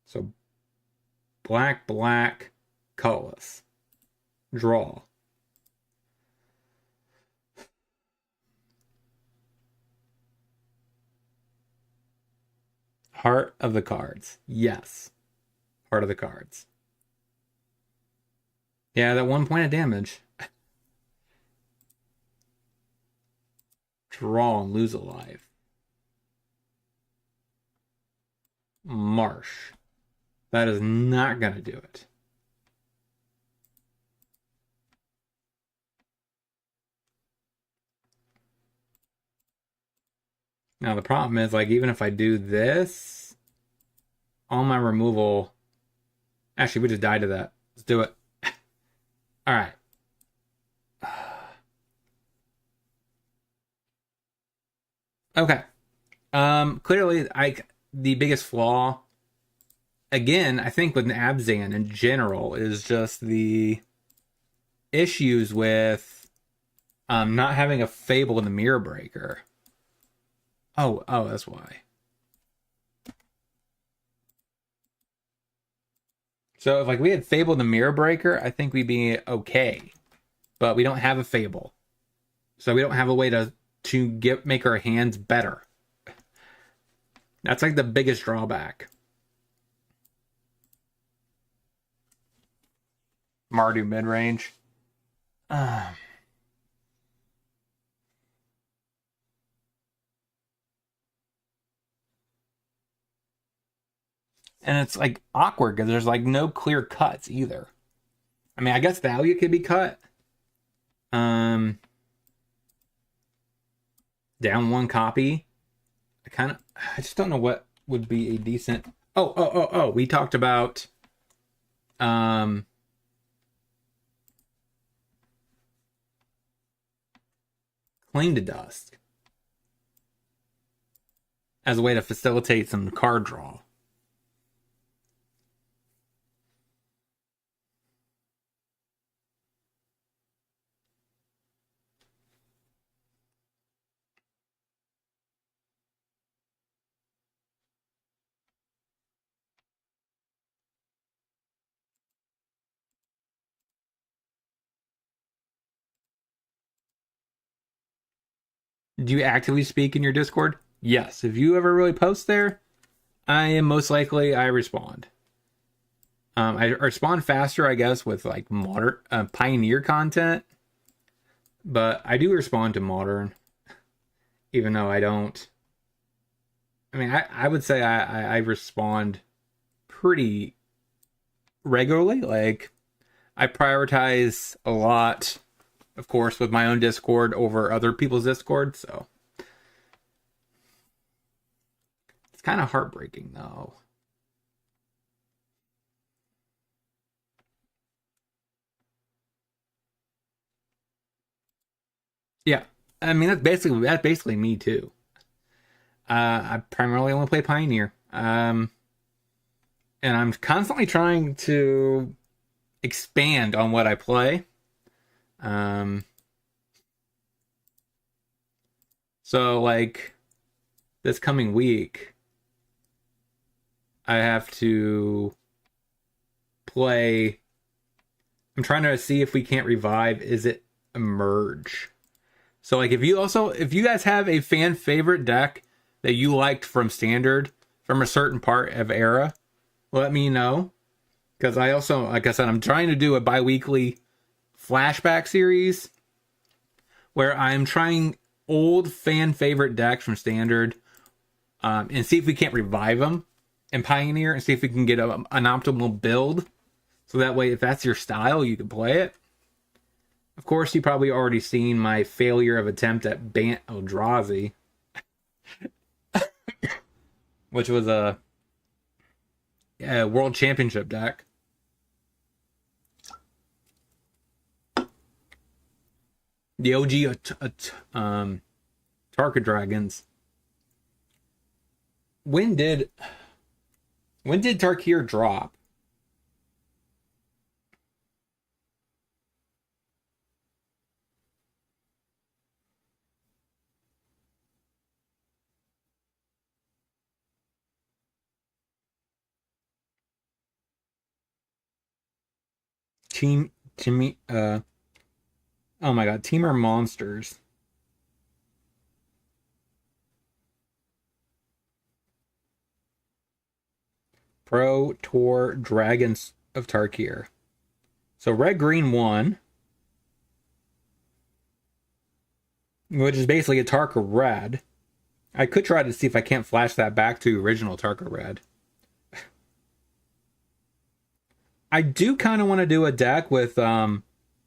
So black, black, colorless. Draw. Heart of the cards. Yes. Heart of the cards. Yeah, that 1 point of damage. Draw and lose a life. Marsh. That is not going to do it. Now the problem is, like, even if I do this, all my removal... Actually, we just died to that. Let's do it. All right. Okay. Clearly, the biggest flaw, again, I think with an Abzan in general, is just the issues with not having a Fable in the Mirror Breaker. Oh, that's why. So if like we had Fable in the Mirror Breaker, I think we'd be okay. But we don't have a Fable. So we don't have a way to make our hands better. That's like the biggest drawback. Mardu mid-range. And it's like awkward because there's like no clear cuts either. I mean, I guess value could be cut. Down one copy. I just don't know what would be a decent. Oh. We talked about Cling to Dust as a way to facilitate some card draw. Do you actively speak in your Discord? Yes. If you ever really post there, I respond. I respond faster, I guess, with like modern Pioneer content, but I do respond to Modern, even though I don't. I mean, I would say I respond pretty regularly. Like, I prioritize a lot, of course, with my own Discord over other people's Discord, so it's kind of heartbreaking, though. Yeah, I mean that's basically me too. I primarily only play Pioneer. and I'm constantly trying to expand on what I play. Um, so like this coming week, I have to play. I'm trying to see if we can't revive. Is it Emerge? So like if you guys have a fan favorite deck that you liked from Standard from a certain part of Era, let me know. Because I also, like I said, I'm trying to do a bi-weekly flashback series where I'm trying old fan favorite decks from Standard and see if we can't revive them in Pioneer and see if we can get an optimal build. So that way, if that's your style, you can play it. Of course, you probably already seen my failure of attempt at Bant Eldrazi, which was a World Championship deck. The OG Tarka Dragons. When did Tarkir drop? Team oh my god, Teamer Monsters. Pro Tour Dragons of Tarkir. So red green won, which is basically a Tarka red. I could try to see if I can't flash that back to original Tarka red. I do kind of want to do a deck with Salamangar.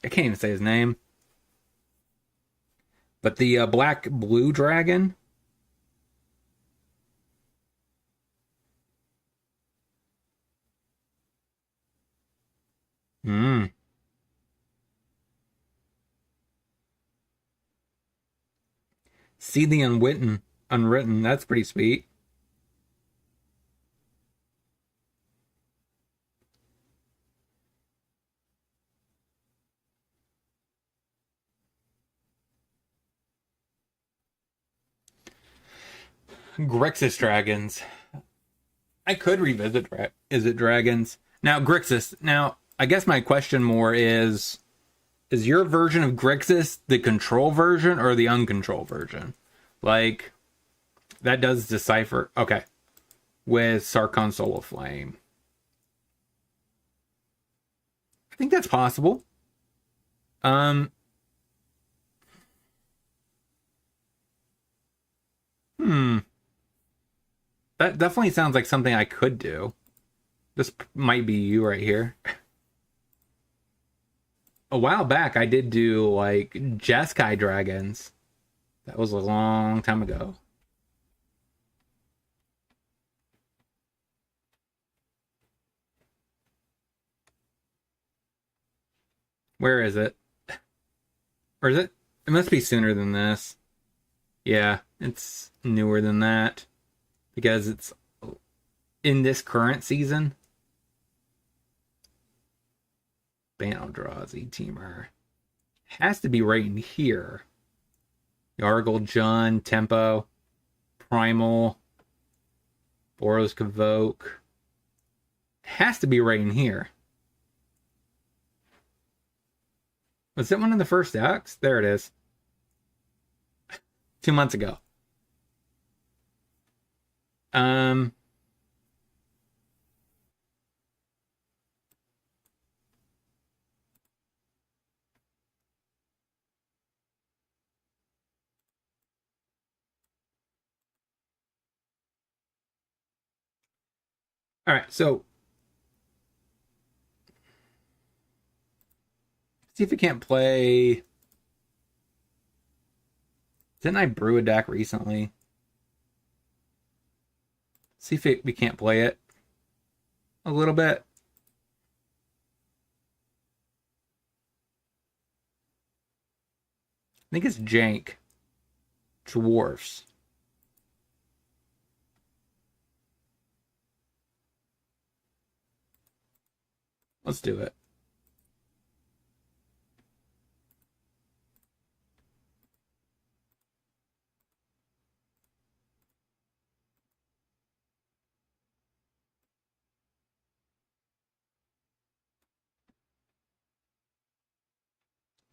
I can't even say his name. But the black blue dragon. Hmm. See the unwritten. That's pretty sweet. Grixis dragons. I could revisit. Is it dragons now? Grixis. Now, I guess my question more is your version of Grixis the control version or the uncontrolled version? Like that does decipher. Okay, with Sarkhan Soul of Flame. I think that's possible. Um. Hmm. That definitely sounds like something I could do. This might be you right here. A while back, I did do like Jeskai dragons. That was a long time ago. Where is it? Or is it? It must be sooner than this. Yeah, it's newer than that because it's in this current season. Baneldrazi Teamer has to be right in here. Yargle, Jun, Tempo, Primal, Boros Convoke. Has to be right in here. Was it one of the first decks? There it is. 2 months ago. Um. All right, so see if we can't play. Didn't I brew a deck recently? See if we can't play it a little bit. I think it's Jank. dwarfs. Let's do it.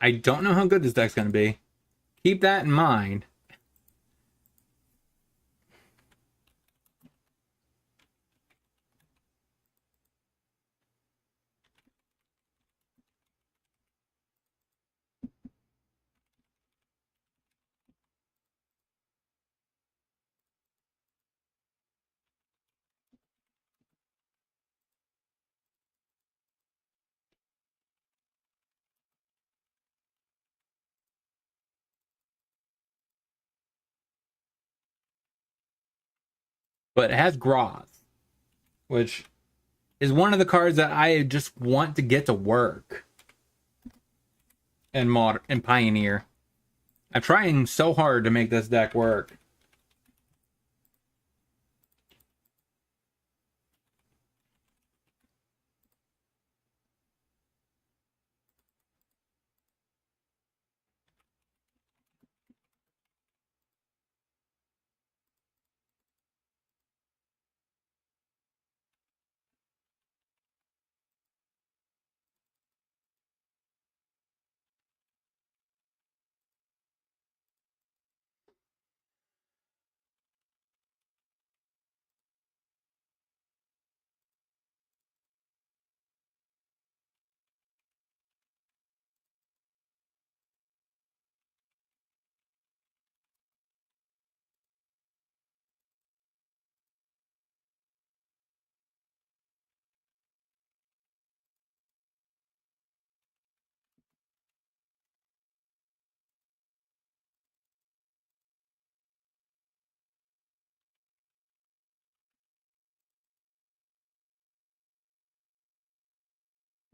I don't know how good this deck's going to be. Keep that in mind. But it has Groz, which is one of the cards that I just want to get to work in Modern and Pioneer. I'm trying so hard to make this deck work.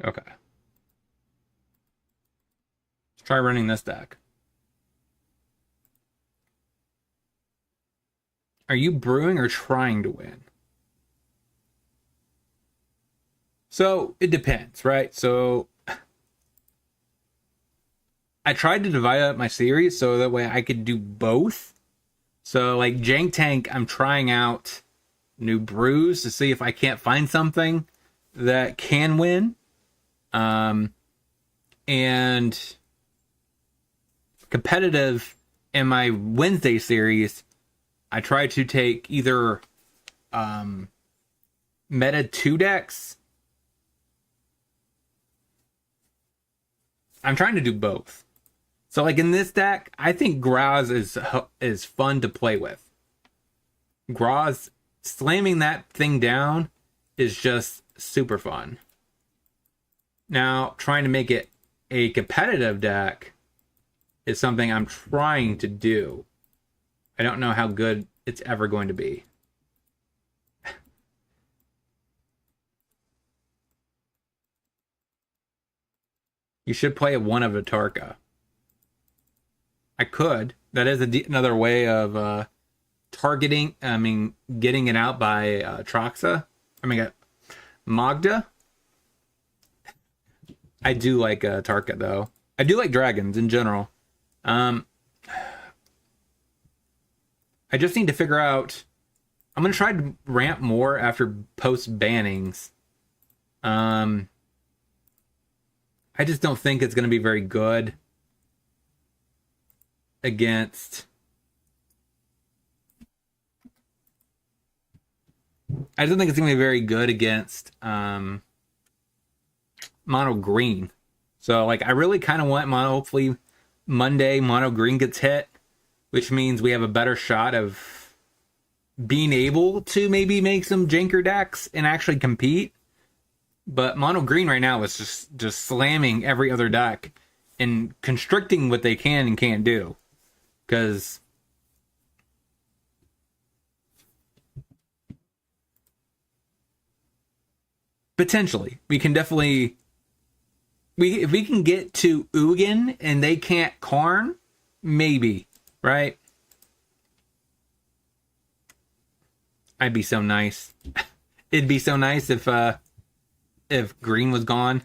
Okay. Let's try running this deck. Are you brewing or trying to win? So it depends, right? So I tried to divide up my series so that way I could do both. So like Jank Tank, I'm trying out new brews to see if I can't find something that can win. And competitive in my Wednesday series, I try to take either meta 2 decks. I'm trying to do both. So like in this deck, I think Graz is fun to play with. Graz, slamming that thing down is just super fun. Now, trying to make it a competitive deck is something I'm trying to do. I don't know how good it's ever going to be. You should play one of Atarka. I could. That is another way of targeting, getting it out by Troxa. Magda. I do like Tarka, though. I do like dragons in general. I just need to figure out... I'm going to try to ramp more after post-bannings. I just don't think it's going to be very good against... I don't think it's going to be very good against mono green. So, like, I really kind of want mono... Hopefully, Monday, mono green gets hit, which means we have a better shot of being able to maybe make some janker decks and actually compete. But mono green right now is just slamming every other deck and constricting what they can and can't do. Because potentially we can definitely if we can get to Ugin and they can't Karn, maybe, right? I'd be so nice. It'd be so nice if green was gone.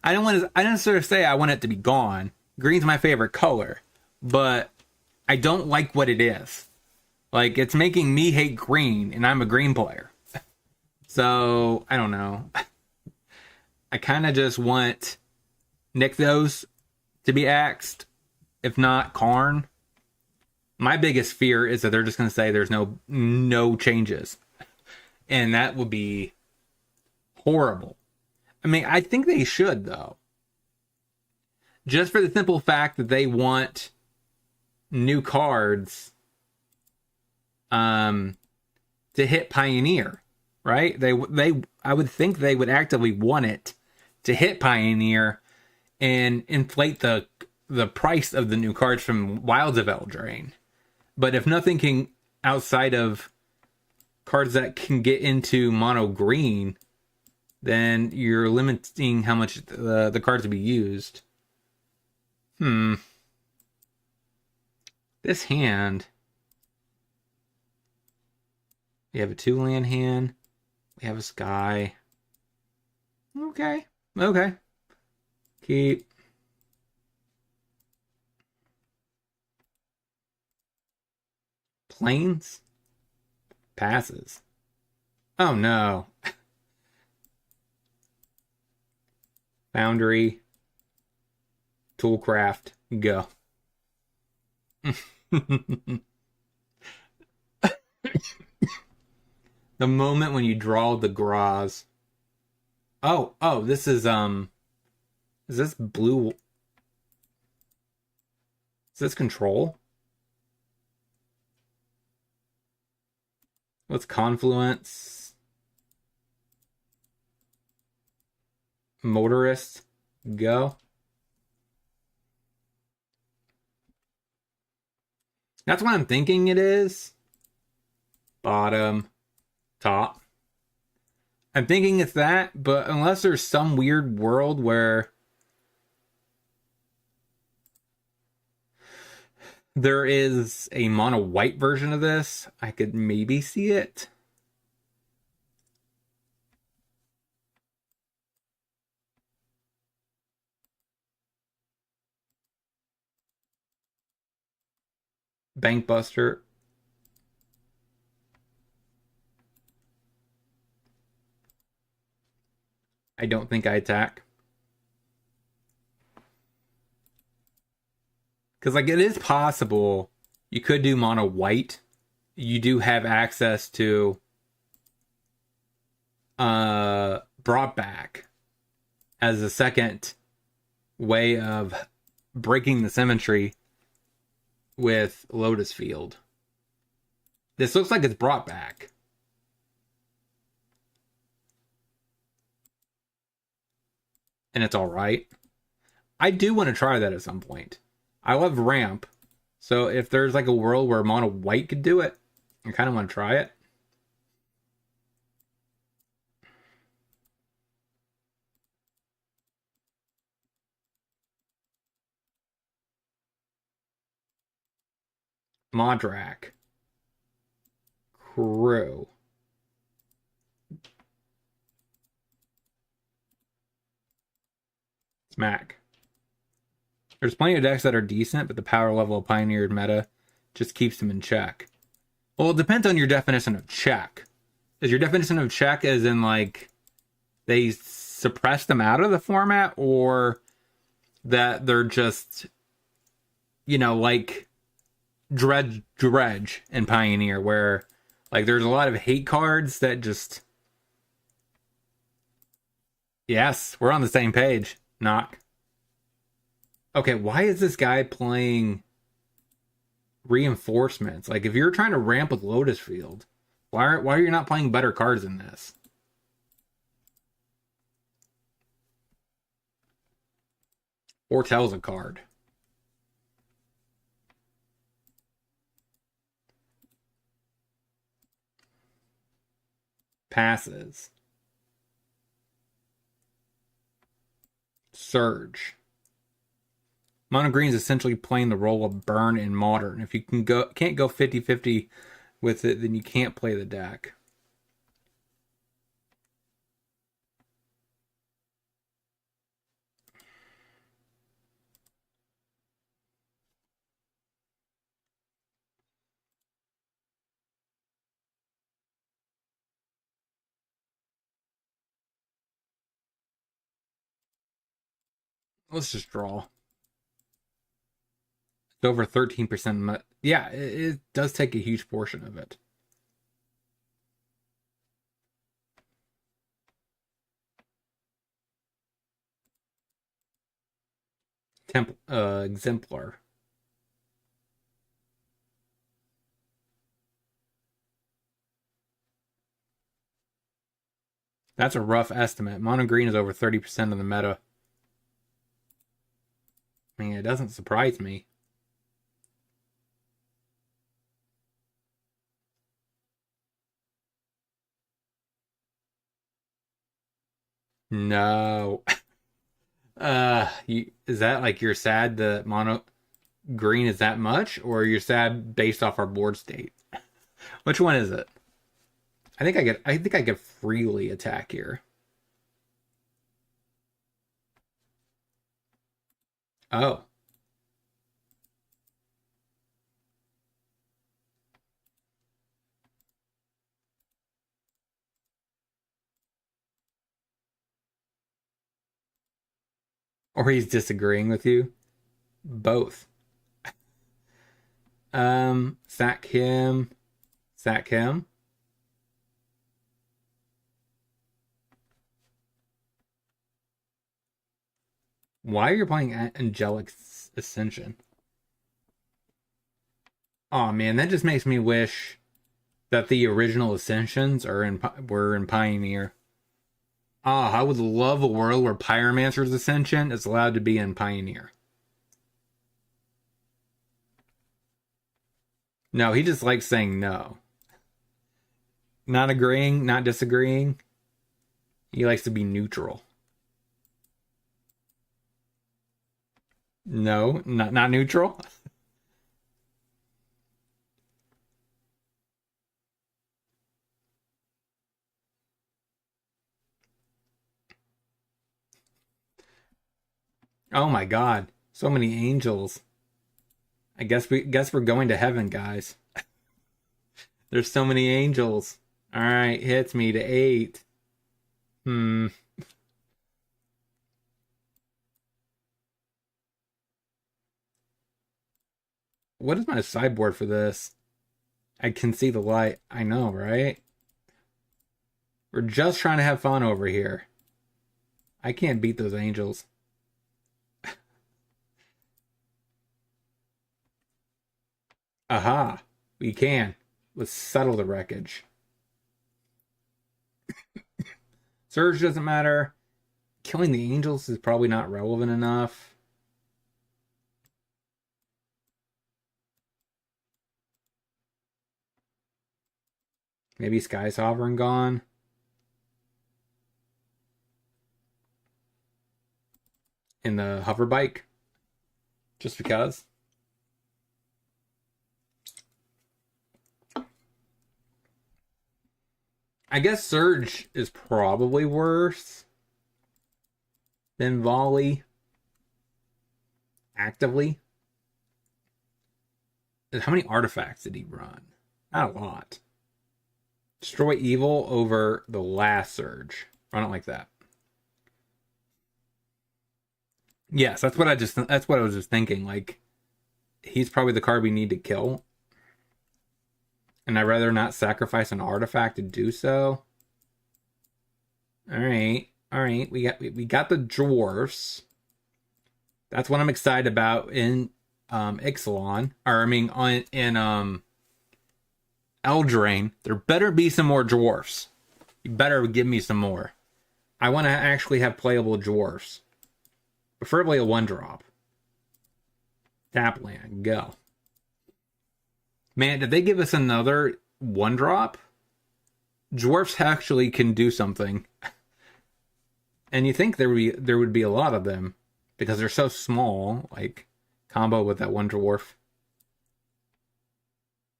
I don't necessarily say I want it to be gone. Green's my favorite color, but I don't like what it is. Like, it's making me hate green, and I'm a green player. So, I don't know. I kind of just want Nykthos to be axed, if not Karn. My biggest fear is that they're just going to say there's no changes. And that would be horrible. I mean, I think they should, though. Just for the simple fact that they want new cards to hit Pioneer, right? I would think they would actively want it to hit Pioneer and inflate the price of the new cards from Wilds of Eldraine. But if nothing can, outside of cards that can get into mono green, then you're limiting how much the cards will be used. This hand. We have a 2-land hand. We have a sky. Okay. Keep. Plains? Passes. Oh no. Foundry. Toolcraft. Go. The moment when you draw the Graz. Oh, this is this blue? Is this control? What's Confluence? Motorist? Go. That's what I'm thinking it is. Bottom. Top. I'm thinking it's that, but unless there's some weird world where there is a mono white version of this, I could maybe see it. Bankbuster. I don't think I attack. Because, like, it is possible you could do mono white. You do have access to brought back as a second way of breaking the symmetry with Lotus Field. This looks like it's brought back. And it's alright. I do want to try that at some point. I love ramp. So if there's like a world where mono white could do it, I kind of want to try it. Modrak. Crew. Smack. There's plenty of decks that are decent, but the power level of Pioneer meta just keeps them in check. Well, it depends on your definition of check. Is your definition of check as in, like, they suppress them out of the format, or that they're just, you know, like Dredge in Pioneer, where, like, there's a lot of hate cards that just... Yes, we're on the same page. Knock. Okay, why is this guy playing reinforcements? Like, if you're trying to ramp with Lotus Field, why are you not playing better cards than this? Foretells a card. Passes. Surge. Mono Green is essentially playing the role of Burn in Modern. If you can't go 50-50 with it, then you can't play the deck. Let's just draw. It's over 13%. Yeah, it does take a huge portion of it. Exemplar. That's a rough estimate. Mono green is over 30% of the meta. I mean, it doesn't surprise me. No. Is that like you're sad that mono green is that much, or you're sad based off our board state? Which one is it? I think I could freely attack here. Oh. Or he's disagreeing with you. Both. Sack him. Sack him. Why are you playing Angelic Ascension? Oh man, that just makes me wish that the original Ascensions were in Pioneer. Ah, I would love a world where Pyromancer's Ascension is allowed to be in Pioneer. No, he just likes saying no. Not agreeing, not disagreeing. He likes to be neutral. No, not neutral. Oh my God, so many angels. I guess we're going to heaven, guys. There's so many angels. All right, hits me to 8. Hmm. What is my sideboard for this? I can see the light. I know, right? We're just trying to have fun over here. I can't beat those angels. Aha. We can. Let's settle the wreckage. Surge doesn't matter. Killing the angels is probably not relevant enough. Maybe Sky Sovereign gone. In the hover bike. Just because. I guess Surge is probably worse than Volley. Actively. How many artifacts did he run? Not a lot. Destroy evil over the last Surge. Run it like that. Yes, that's what I was just thinking. Like, he's probably the card we need to kill. And I'd rather not sacrifice an artifact to do so. Alright. Alright. We got the dwarfs. That's what I'm excited about in Ixalan. Or I mean in Eldraine. There better be some more dwarfs. You better give me some more. I want to actually have playable dwarfs. Preferably a 1-drop. Tap land. Go. Man, did they give us another 1-drop? Dwarfs actually can do something. And you think there would be a lot of them. Because they're so small. Like, combo with that 1 dwarf.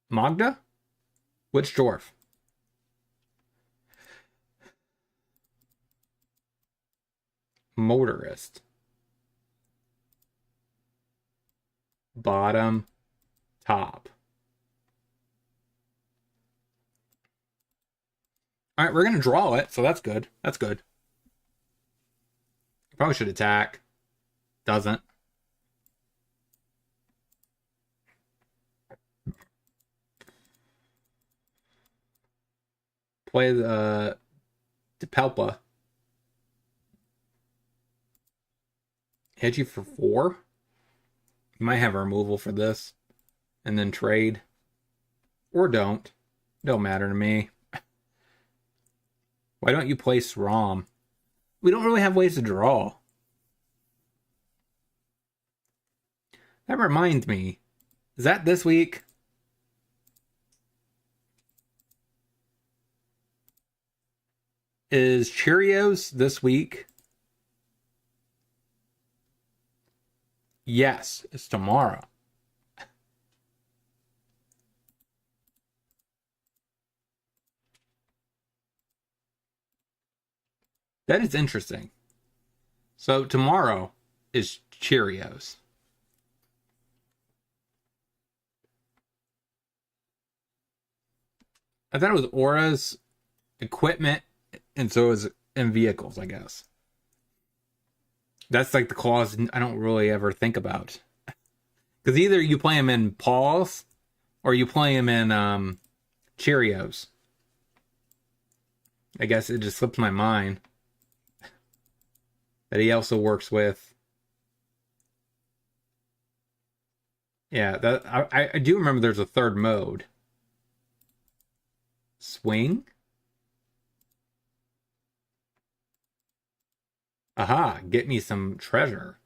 Magda? Which dwarf? Motorist. Bottom. Top. All right, we're going to draw it, so that's good. That's good. Probably should attack. Doesn't. Play the Depelpa. Hit you for 4. You might have a removal for this. And then trade. Or don't. Don't matter to me. Why don't you play SRAM? We don't really have ways to draw. That reminds me. Is that this week? Is Cheerios this week? Yes, it's tomorrow. That is interesting. So tomorrow is Cheerios. I thought it was auras, equipment, and so is in vehicles, I guess. That's like the clause I don't really ever think about. Because either you play them in Paws or you play them in Cheerios. I guess it just slips my mind that he also works with. Yeah, that I do remember there's a third mode. Swing? Aha, get me some treasure.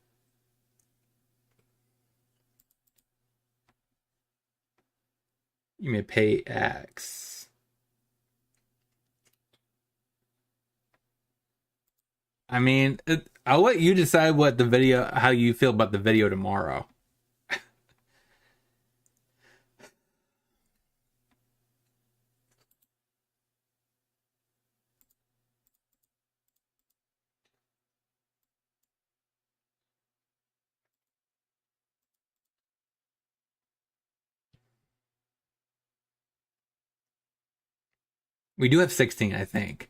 You may pay X. I mean, I'll let you decide what the video, how you feel about the video tomorrow. We do have 16, I think.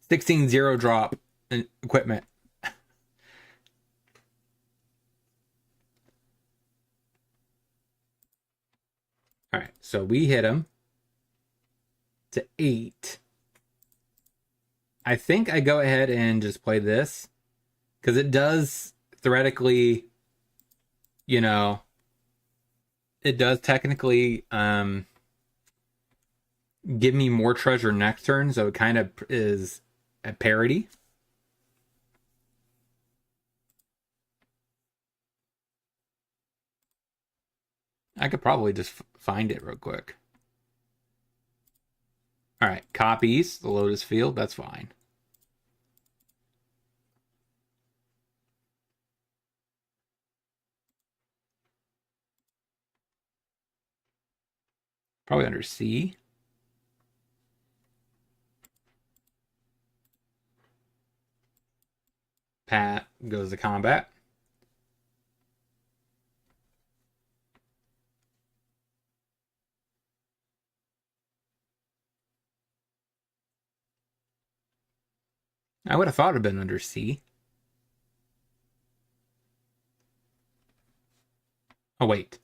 16 zero drop equipment. All right, so we hit him to 8. I think I go ahead and just play this because it does theoretically, you know, it does technically give me more treasure next turn, so it kind of is a parity. I could probably just find it real quick. All right, copies the Lotus Field. That's fine. Probably under C. Pat goes to combat. I would have thought it'd been under C. Oh, wait.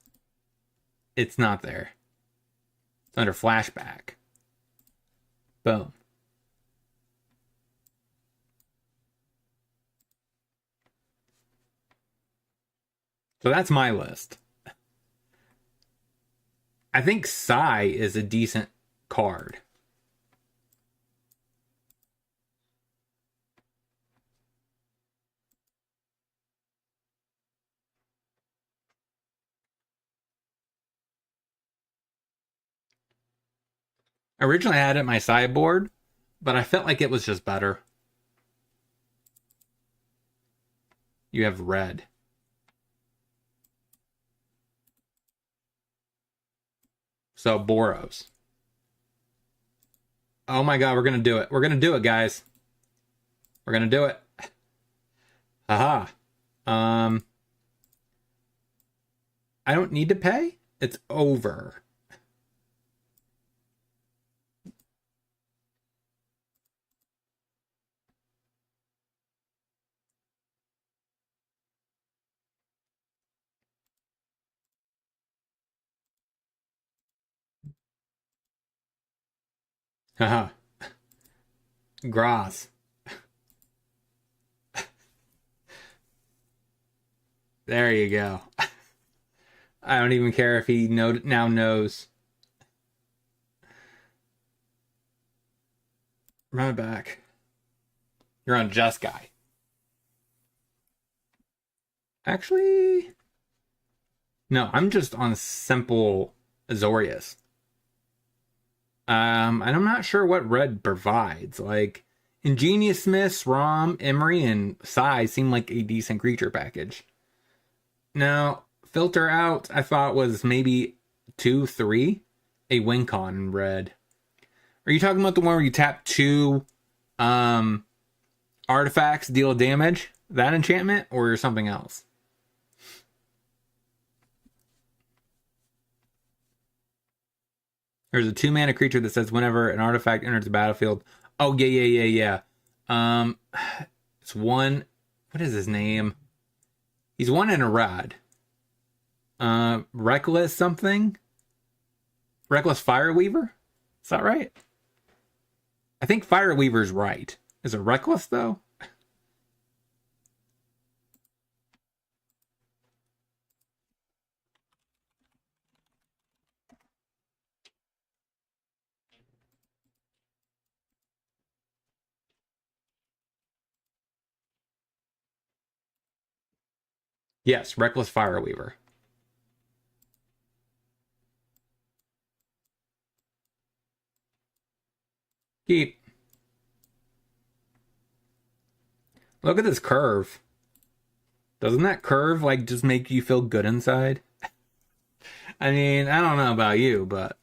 It's not there. It's under flashback. Boom. So that's my list. I think Psy is a decent card. Originally, I had it in my sideboard, but I felt like it was just better. You have red. So Boros. Oh my god, we're gonna do it. We're gonna do it, guys. We're gonna do it. Aha. Um, I don't need to pay. It's over. Haha. Grass. There you go. I don't even care if he now knows. Run it back. You're on Just Guy. Actually, no, I'm just on simple Azorius. And I'm not sure what red provides. Like, Ingenious Smiths, Rom, Emery, and Sai seem like a decent creature package. Now, filter out, I thought was maybe 2, 3, a Wincon in red. Are you talking about the one where you tap 2 artifacts, deal damage? That enchantment, or something else? There's a 2-mana creature that says whenever an artifact enters the battlefield. Oh, yeah. It's one. What is his name? He's one in a red. Reckless something? Reckless Fireweaver? Is that right? I think Fireweaver's right. Is it Reckless, though? Yes, Reckless Fireweaver. Keep. Look at this curve. Doesn't that curve, like, just make you feel good inside? I mean, I don't know about you, but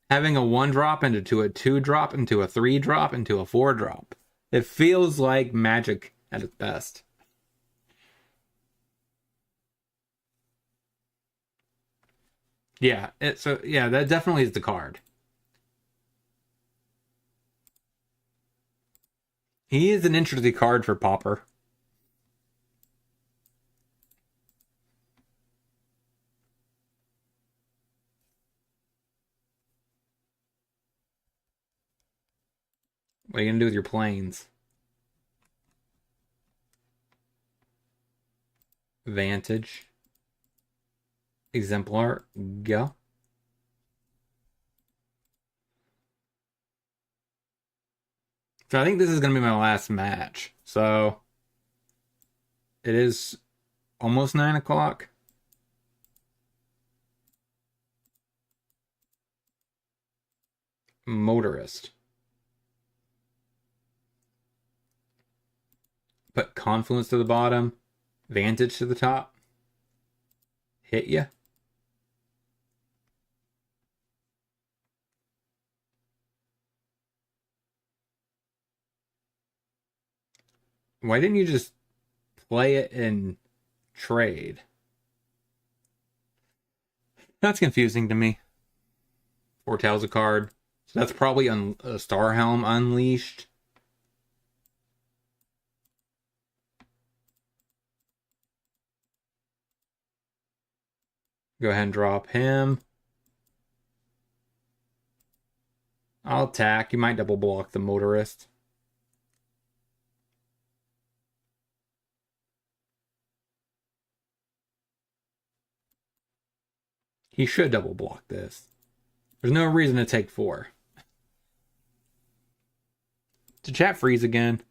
having a 1-drop into a 2-drop into a 3-drop into a 4-drop, it feels like magic at its best. Yeah, yeah, that definitely is the card. He is an interesting card for Pauper. What are you gonna do with your planes? Vantage. Exemplar. Go. So I think this is gonna be my last match. So it is almost 9 o'clock. Motorist. Put Confluence to the bottom. Vantage to the top. Hit ya. Why didn't you just play it in trade? That's confusing to me. Foretells a card. So that's probably Starhelm Unleashed. Go ahead and drop him. I'll attack. You might double block the Motorist. He should double block this. There's no reason to take 4. Did chat freeze again?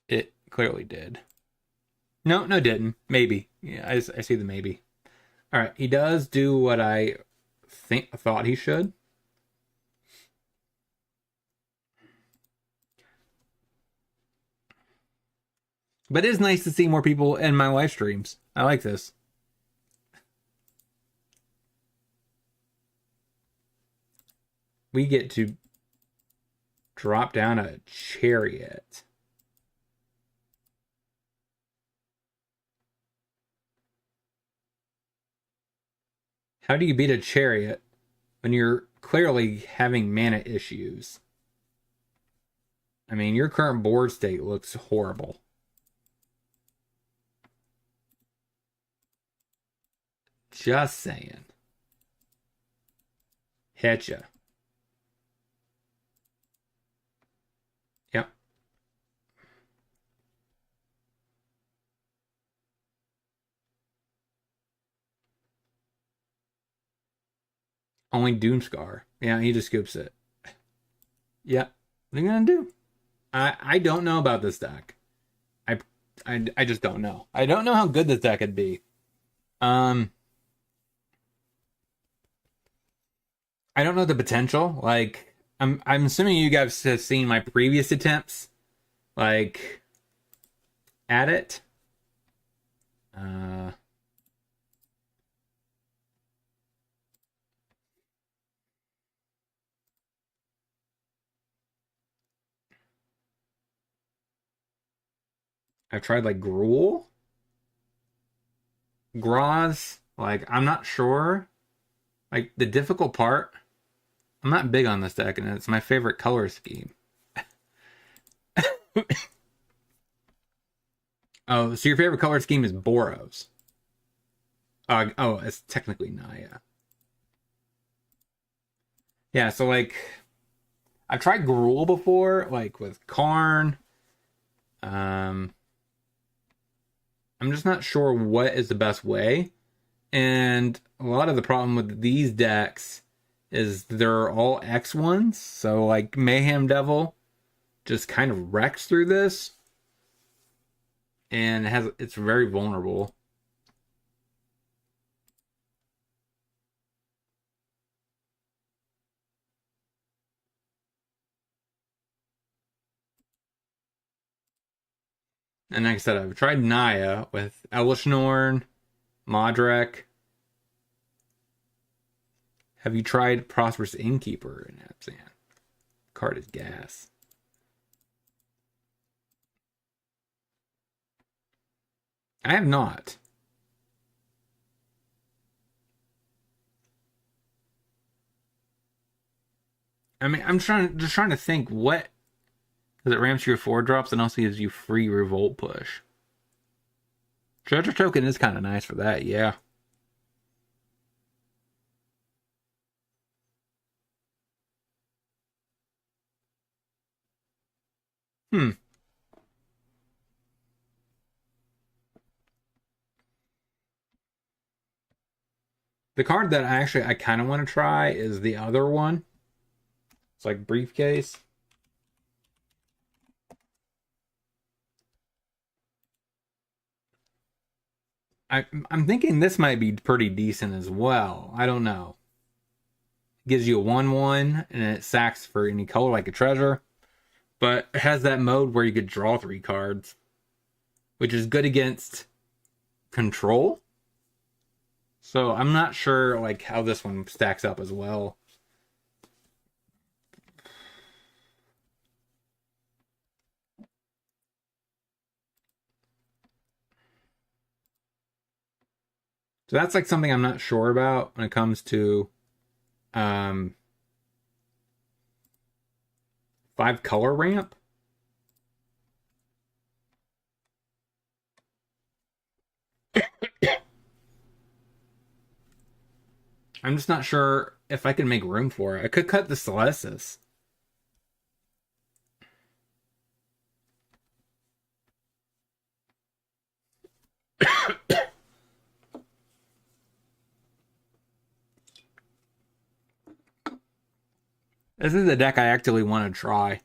It clearly did. No, didn't. Maybe. Yeah, I see the maybe. All right, he does do what I thought he should. But it is nice to see more people in my live streams. I like this. We get to drop down a chariot. How do you beat a chariot when you're clearly having mana issues? I mean, your current board state looks horrible. Just saying. Hitcha. Yep. Only Doomscar. Yeah, he just scoops it. Yeah. What are you gonna do? I don't know about this deck. I I just don't know. I don't know how good this deck could be. I don't know the potential. Like I'm assuming you guys have seen my previous attempts, like at it. Uh, I've tried like Gruul, Graz. Like I'm not sure. Like the difficult part, I'm not big on this deck, and it's my favorite color scheme. Oh, so your favorite color scheme is Boros. Oh, it's technically Naya. Yeah, so like I've tried Gruul before, like with Karn. Um, I'm just not sure what is the best way. And a lot of the problem with these decks is they're all X ones. So like Mayhem Devil just kind of wrecks through this and it's very vulnerable. And like I said, I've tried Naya with Elishnorn, Modrek. Have you tried Prosperous Innkeeper in Abzan? Card is gas. I have not. I mean, I'm just trying to think what because it ramps your 4 drops and also gives you free Revolt Push. Treasure Token is kind of nice for that, yeah. Hmm. The card that I kind of want to try is the other one. It's like Briefcase. I'm thinking this might be pretty decent as well. I don't know. It gives you a 1/1 and it sacks for any color like a treasure. But it has that mode where you could draw 3 cards, which is good against control. So I'm not sure like how this one stacks up as well. So that's like something I'm not sure about when it comes to um 5 color ramp. I'm just not sure if I can make room for it. I could cut the Celestis. This is the deck I actually want to try.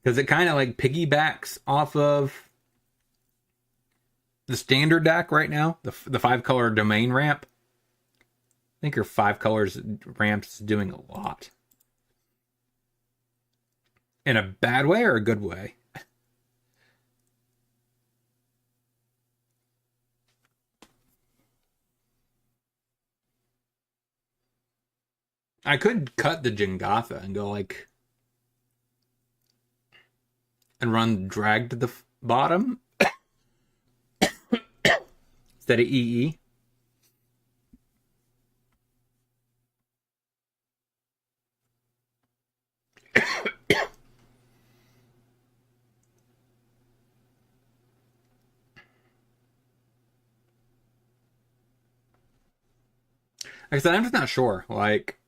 Because it kind of like piggybacks off of the standard deck right now, the 5 color domain ramp. I think your 5 colors ramp's doing a lot. In a bad way or a good way? I could cut the Jengatha and go like and run drag to the bottom instead of EE. Like I said, I'm just not sure. Like,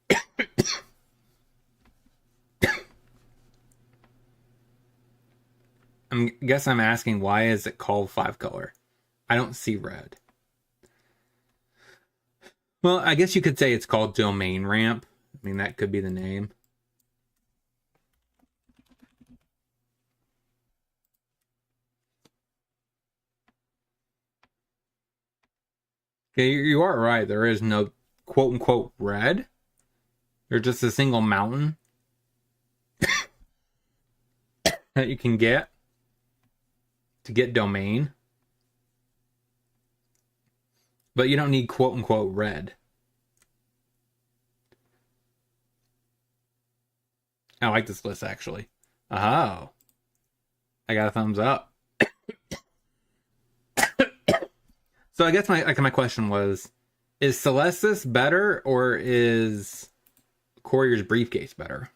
I guess I'm asking why is it called 5-color? I don't see red. Well, I guess you could say it's called domain ramp. I mean, that could be the name. Okay, you are right. There is no quote unquote red. There's just a single mountain that you can get to get domain. But you don't need quote unquote red. I like this list actually. Oh. I got a thumbs up. So I guess my question was, is Celestis better or is Courier's Briefcase better?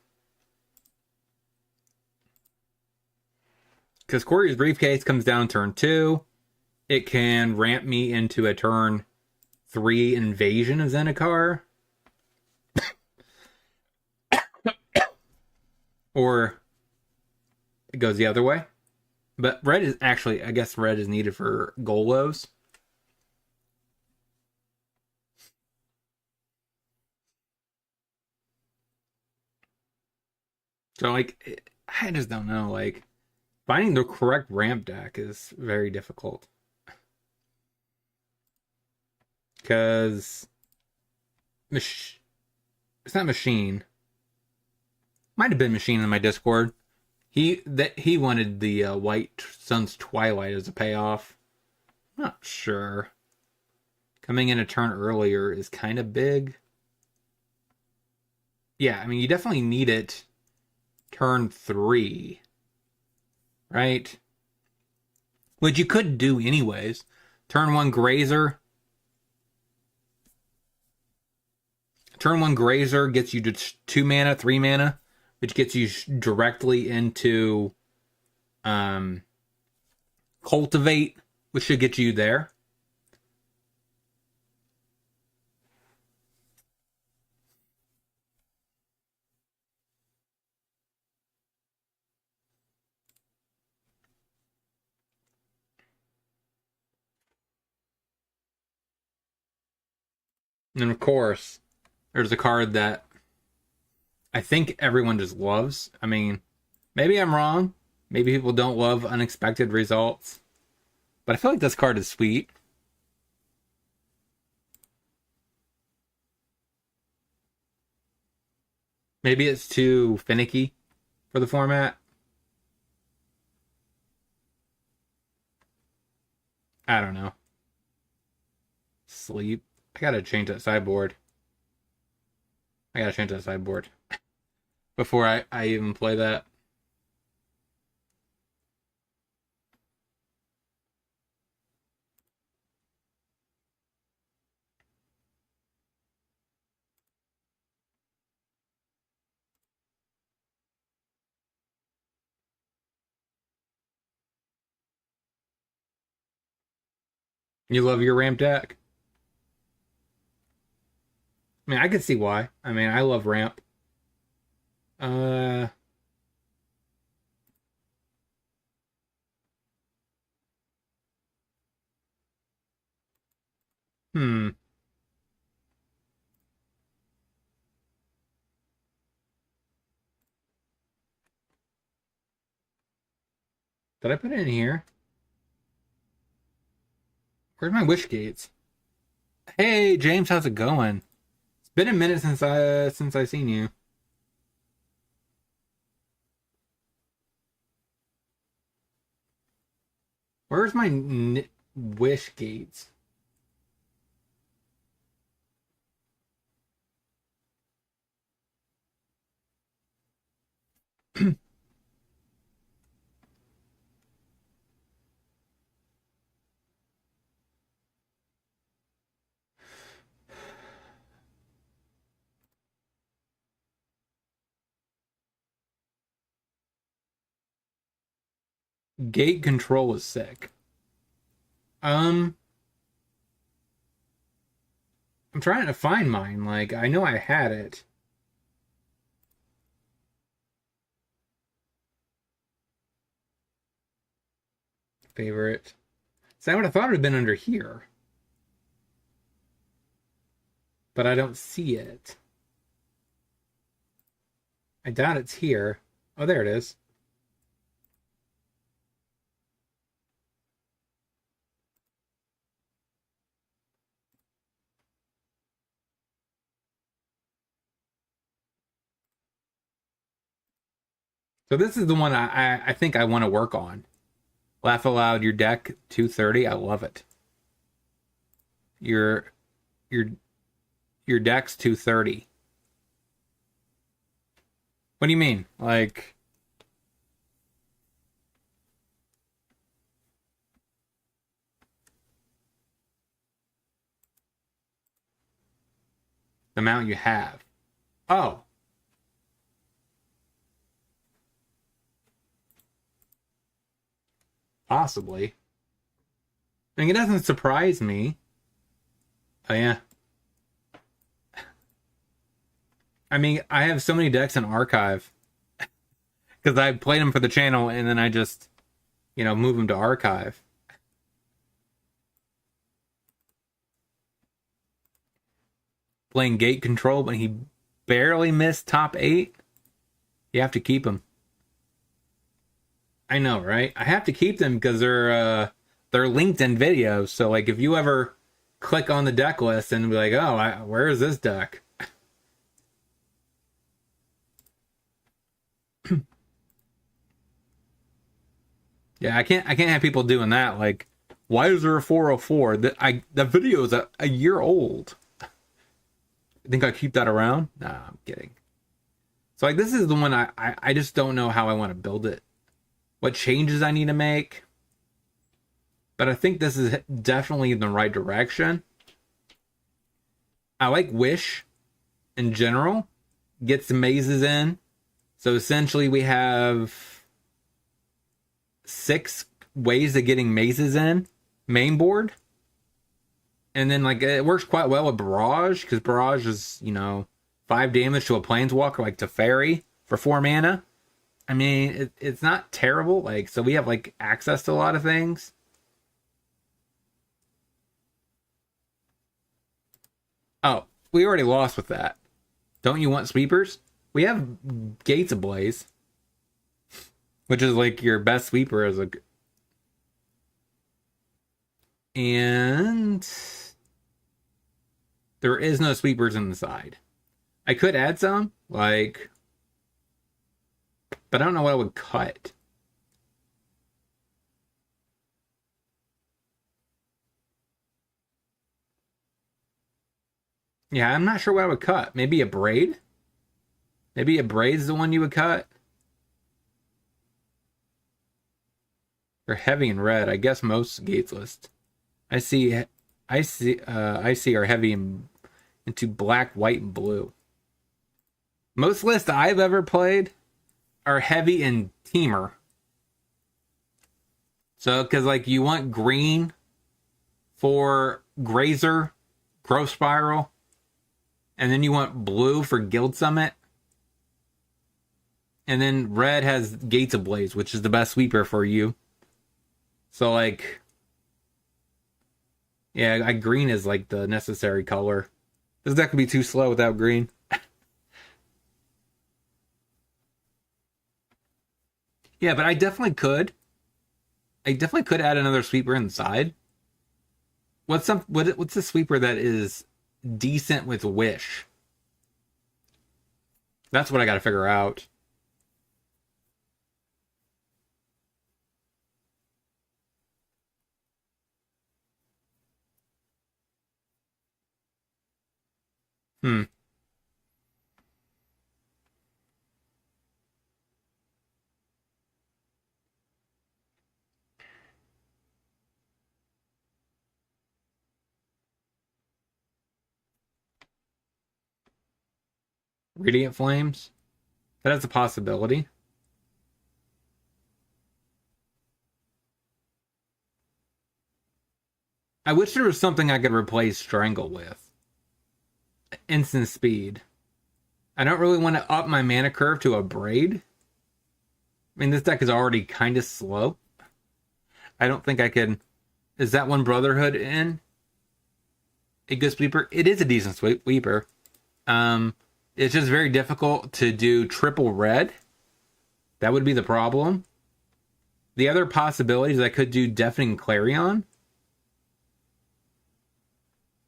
Because Courier's Briefcase comes down turn 2. It can ramp me into a turn 3 invasion of Zendikar. Or it goes the other way. But red is actually, I guess red is needed for Golos. So, like, I just don't know. Like, finding the correct ramp deck is very difficult. Because it's not Machine. Might have been Machine in my Discord. He wanted the White Sun's Twilight as a payoff. Not sure. Coming in a turn earlier is kind of big. Yeah, I mean, you definitely need it turn 3. Right? Which you could do anyways. Turn 1 Grazer. Turn 1 Grazer gets you to 2 mana, 3 mana, which gets you directly into Cultivate, which should get you there. And of course, there's a card that I think everyone just loves. I mean, maybe I'm wrong. Maybe people don't love Unexpected Results. But I feel like this card is sweet. Maybe it's too finicky for the format. I don't know. Sleep. I gotta change that sideboard. Before I even play that. You love your ramp deck? I mean, I can see why. I mean, I love ramp. Uh, hmm. Did I put it in here? Where's my wish gates? Hey, James, how's it going? It's been a minute since I seen you. Where's my wish gates? Gate control is sick. Um, I'm trying to find mine. Like, I know I had it. Favorite. So I would have thought it would have been under here. But I don't see it. I doubt it's here. Oh, there it is. So this is the one I think I want to work on. Laugh aloud. Your deck 230. I love it. Your your your deck's 230. What do you mean? Like the amount you have? Oh, possibly. I mean, it doesn't surprise me. Oh yeah. I mean, I have so many decks in archive because I played them for the channel and then I just, move them to archive. Playing gate control when he barely missed top 8. You have to keep him. I know, right? I have to keep them because they're linked in videos. So like, if you ever click on the deck list and be like, oh, where is this deck? Yeah, I can't have people doing that. Like, why is there a 404? The video is a year old. You think I keep that around? Nah, I'm kidding. So like, this is the one I just don't know how I want to build it. What changes I need to make. But I think this is definitely in the right direction. I like Wish in general. Get some mazes in. So essentially we have 6 ways of getting mazes in. Main board. And then like it works quite well with Barrage, because Barrage is, 5 damage to a Planeswalker, like Teferi for 4 mana. I mean, it's not terrible. Like, so we have like access to a lot of things. Oh, we already lost with that. Don't you want sweepers? We have Gates Ablaze, which is like your best sweeper as a. And there is no sweepers in the side. I could add some, like, but I don't know what I would cut. Yeah, I'm not sure what I would cut. Maybe a braid? Maybe a braid's the one you would cut? They're heavy in red. I guess most gates list. I see are heavy into black, white, and blue. Most lists I've ever played are heavy in Teamer. So, because like you want green for Grazer, Growth Spiral, and then you want blue for Guild Summit, and then red has Gates Ablaze, which is the best sweeper for you. So like, yeah, green is like the necessary color. This deck could be too slow without green. Yeah, but I definitely could. I definitely could add another sweeper inside. What's the sweeper that is decent with Wish? That's what I got to figure out. Hmm. Radiant Flames. That is a possibility. I wish there was something I could replace Strangle with. Instant speed. I don't really want to up my mana curve to a Braid. I mean, this deck is already kind of slow. I don't think I can. Is that one Brotherhood in? A good sweeper? It is a decent sweeper. It's just very difficult to do triple red. That would be the problem. The other possibilities, I could do Deafening Clarion.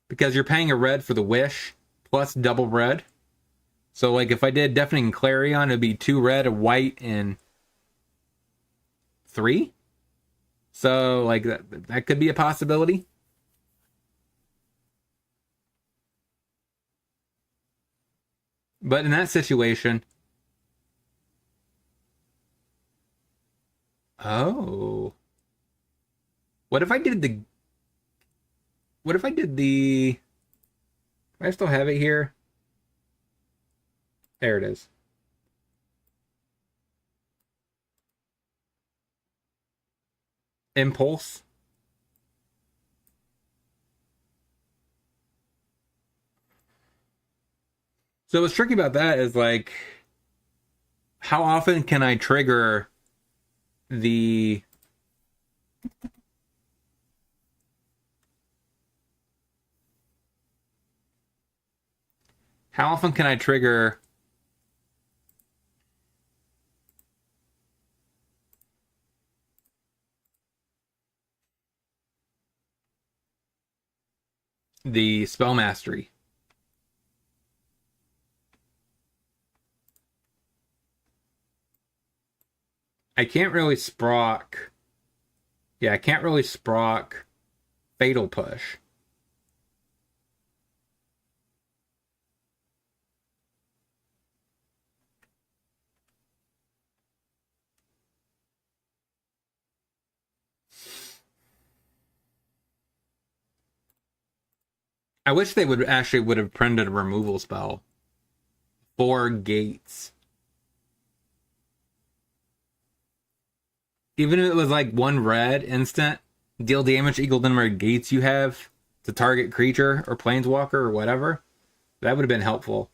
Because you're paying a red for the Wish, plus double red. So, like, if I did Deafening Clarion, it'd be 2 red, a white, and 3. So, like, that could be a possibility. But in that situation... Oh. What if I did the... What if I did the... Do I still have it here? There it is. Impulse. So what's tricky about that is, like, how often can I trigger the... How often can I trigger the spell mastery? I can't really sprock. Yeah, I can't really sprock Fatal Push. I wish they would have printed a removal spell. 4 gates. Even if it was like 1 red instant, deal damage equal to the number of gates you have to target creature or planeswalker or whatever, that would have been helpful.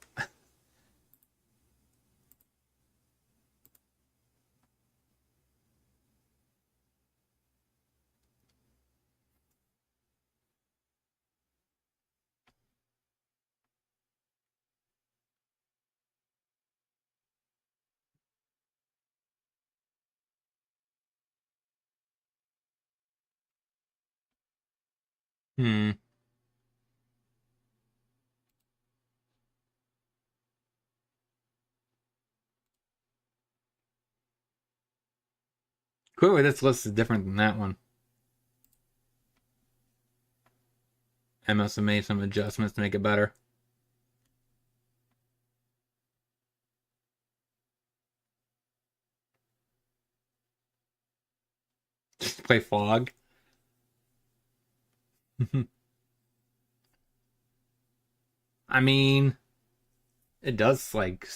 Hmm. Clearly, this list is different than that one. I must have made some adjustments to make it better. Just play Fog. I mean, it does like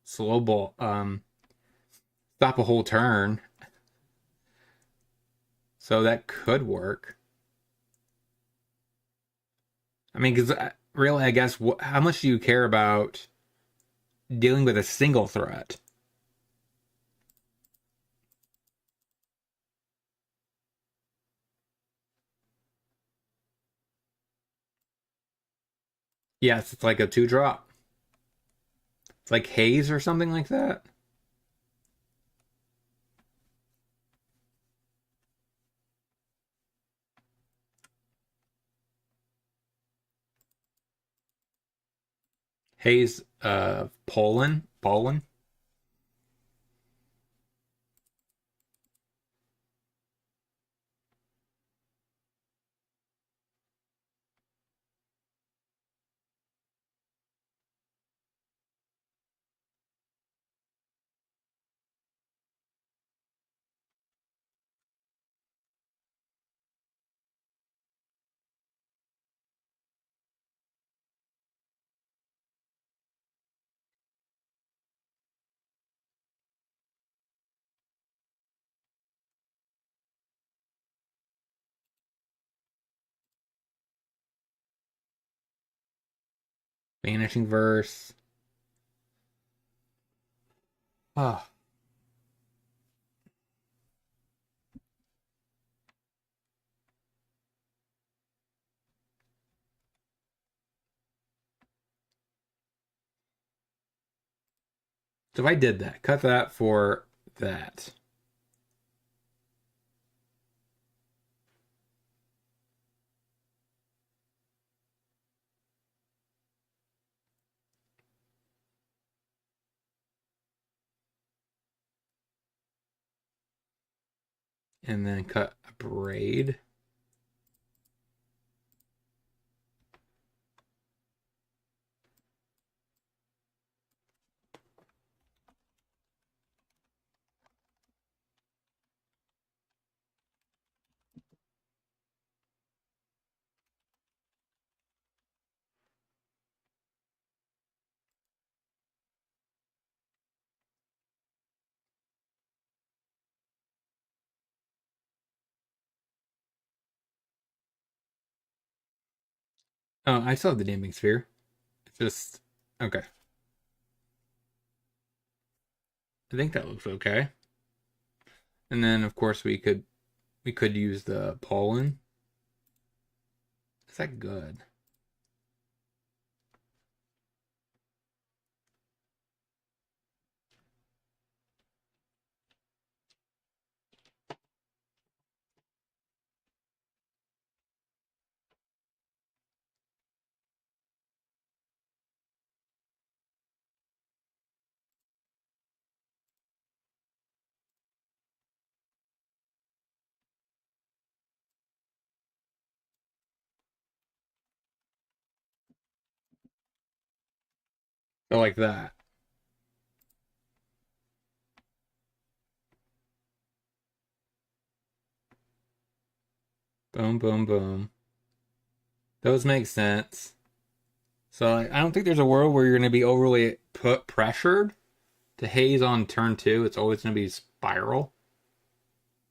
slow ball, stop a whole turn, so that could work. I mean, because really, I guess, how much do you care about dealing with a single threat? Yes, it's like a 2-drop. It's like Haze or something like that. Haze, Poland. Vanishing Verse. Oh. So if I did that, cut that for that. And then cut a braid. Oh, I still have the damping sphere. It's just okay. I think that looks okay. And then of course we could use the pollen. Is that good? So like that. Boom, boom, boom. Those make sense. So I don't think there's a world where you're going to be overly pressured to haze on turn two. It's always going to be spiral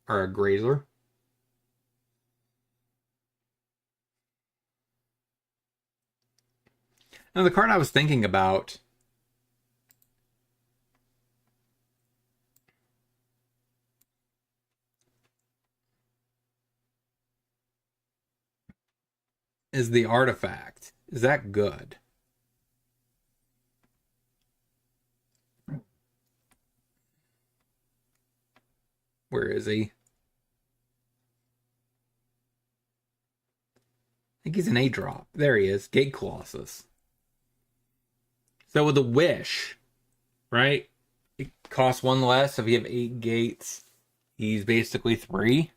or a grazer. Now the card I was thinking about is the artifact. Is that good? Where is he? I think he's an 8-drop. There he is. Gate Colossus. So with a wish, right? It costs one less. If you have 8 gates, he's basically 3.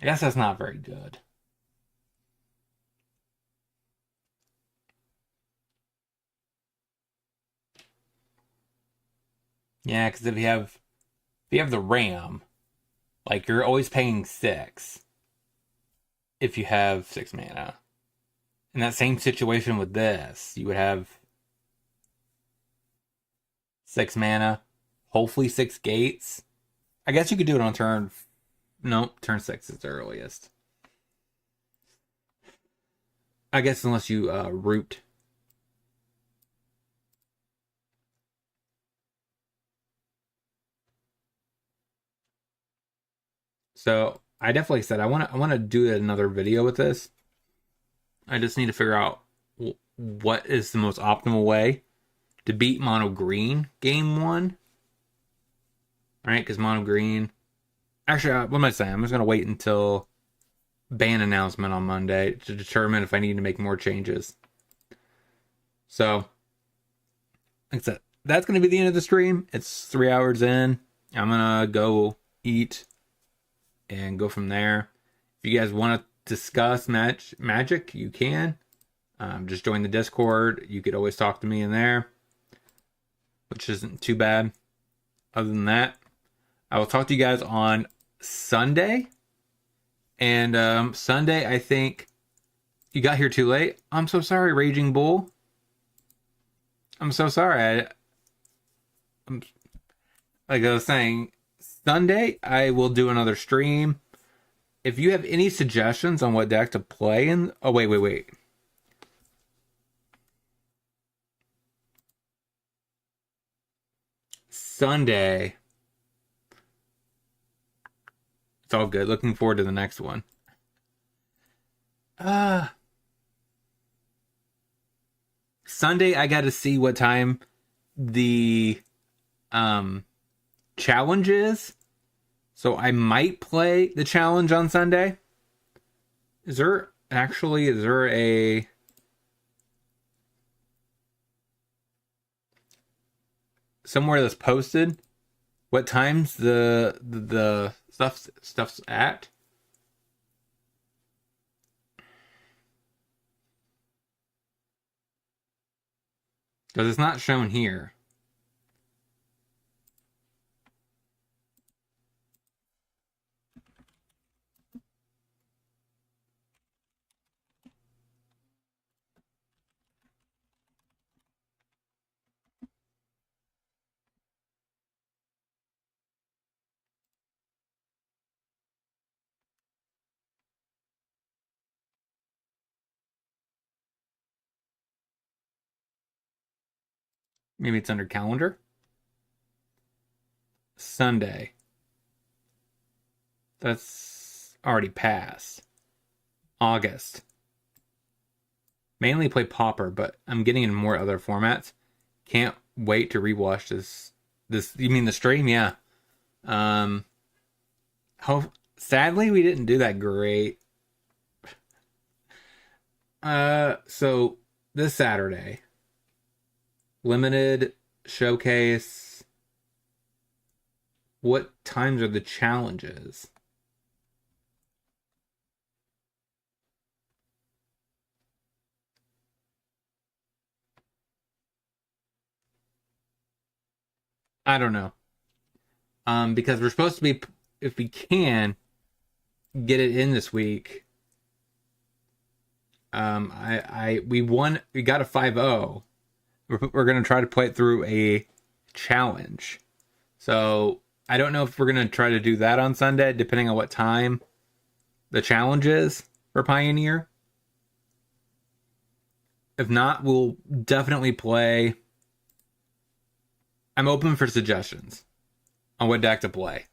I guess that's not very good. Yeah, because if you have the RAM, like you're always paying 6 if you have 6 mana. In that same situation with this, you would have 6 mana, hopefully 6 gates. I guess you could do it on turn. Nope, turn 6 is the earliest. I guess unless you root. So I definitely said I want to do another video with this. I just need to figure out what is the most optimal way to beat mono green game 1. All right, because mono green. Actually, what am I saying? I'm just gonna wait until ban announcement on Monday to determine if I need to make more changes. So, like I said, that's gonna be the end of the stream. It's 3 hours in. I'm gonna go eat and go from there. If you guys want to discuss magic, you can. Just join the Discord. You could always talk to me in there, which isn't too bad. Other than that, I will talk to you guys on Sunday. And Sunday, I think you got here too late. I'm so sorry, Raging Bull. I'm so sorry. Like I was saying, Sunday, I will do another stream. If you have any suggestions on what deck to play in... Oh, wait. Sunday. It's all good. Looking forward to the next one. Sunday, I got to see what time the challenge is. So I might play the challenge on Sunday. Is there a somewhere that's posted what times the stuff's at? Because it's not shown here. Maybe it's under calendar. Sunday. That's already passed. August. Mainly play Pauper, but I'm getting in more other formats. Can't wait to rewatch this. You mean the stream? Yeah. Sadly we didn't do that great. So this Saturday, limited showcase. What times are the challenges? I don't know. Because we're supposed to be, if we can get it in this week. We got a 5-0. We're gonna try to play it through a challenge. So I don't know if we're gonna try to do that on Sunday, depending on what time the challenge is for Pioneer. If not, we'll definitely play. I'm open for suggestions on what deck to play.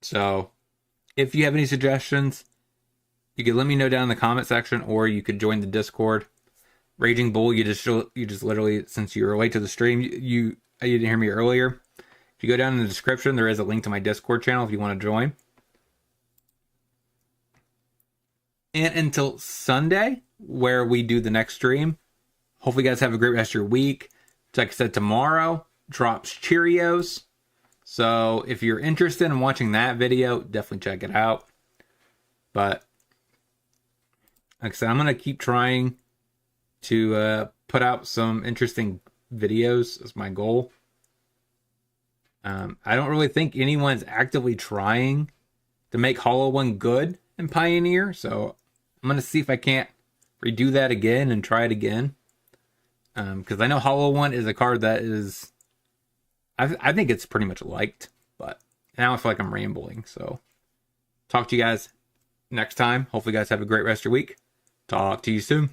So if you have any suggestions, you could let me know down in the comment section, or you could join the Discord. Raging Bull, you just literally, since you were late to the stream, you didn't hear me earlier. If you go down in the description, there is a link to my Discord channel if you want to join. And until Sunday, where we do the next stream, hopefully you guys have a great rest of your week. Like I said, tomorrow drops Cheerios. So if you're interested in watching that video, definitely check it out. But like I said, I'm going to keep trying to put out some interesting videos as my goal. I don't really think anyone's actively trying to make Hollow One good in Pioneer. So I'm going to see if I can't redo that again and try it again. Because I know Hollow One is a card that is... I think it's pretty much liked, but now I feel like I'm rambling. So talk to you guys next time. Hopefully you guys have a great rest of your week. Talk to you soon.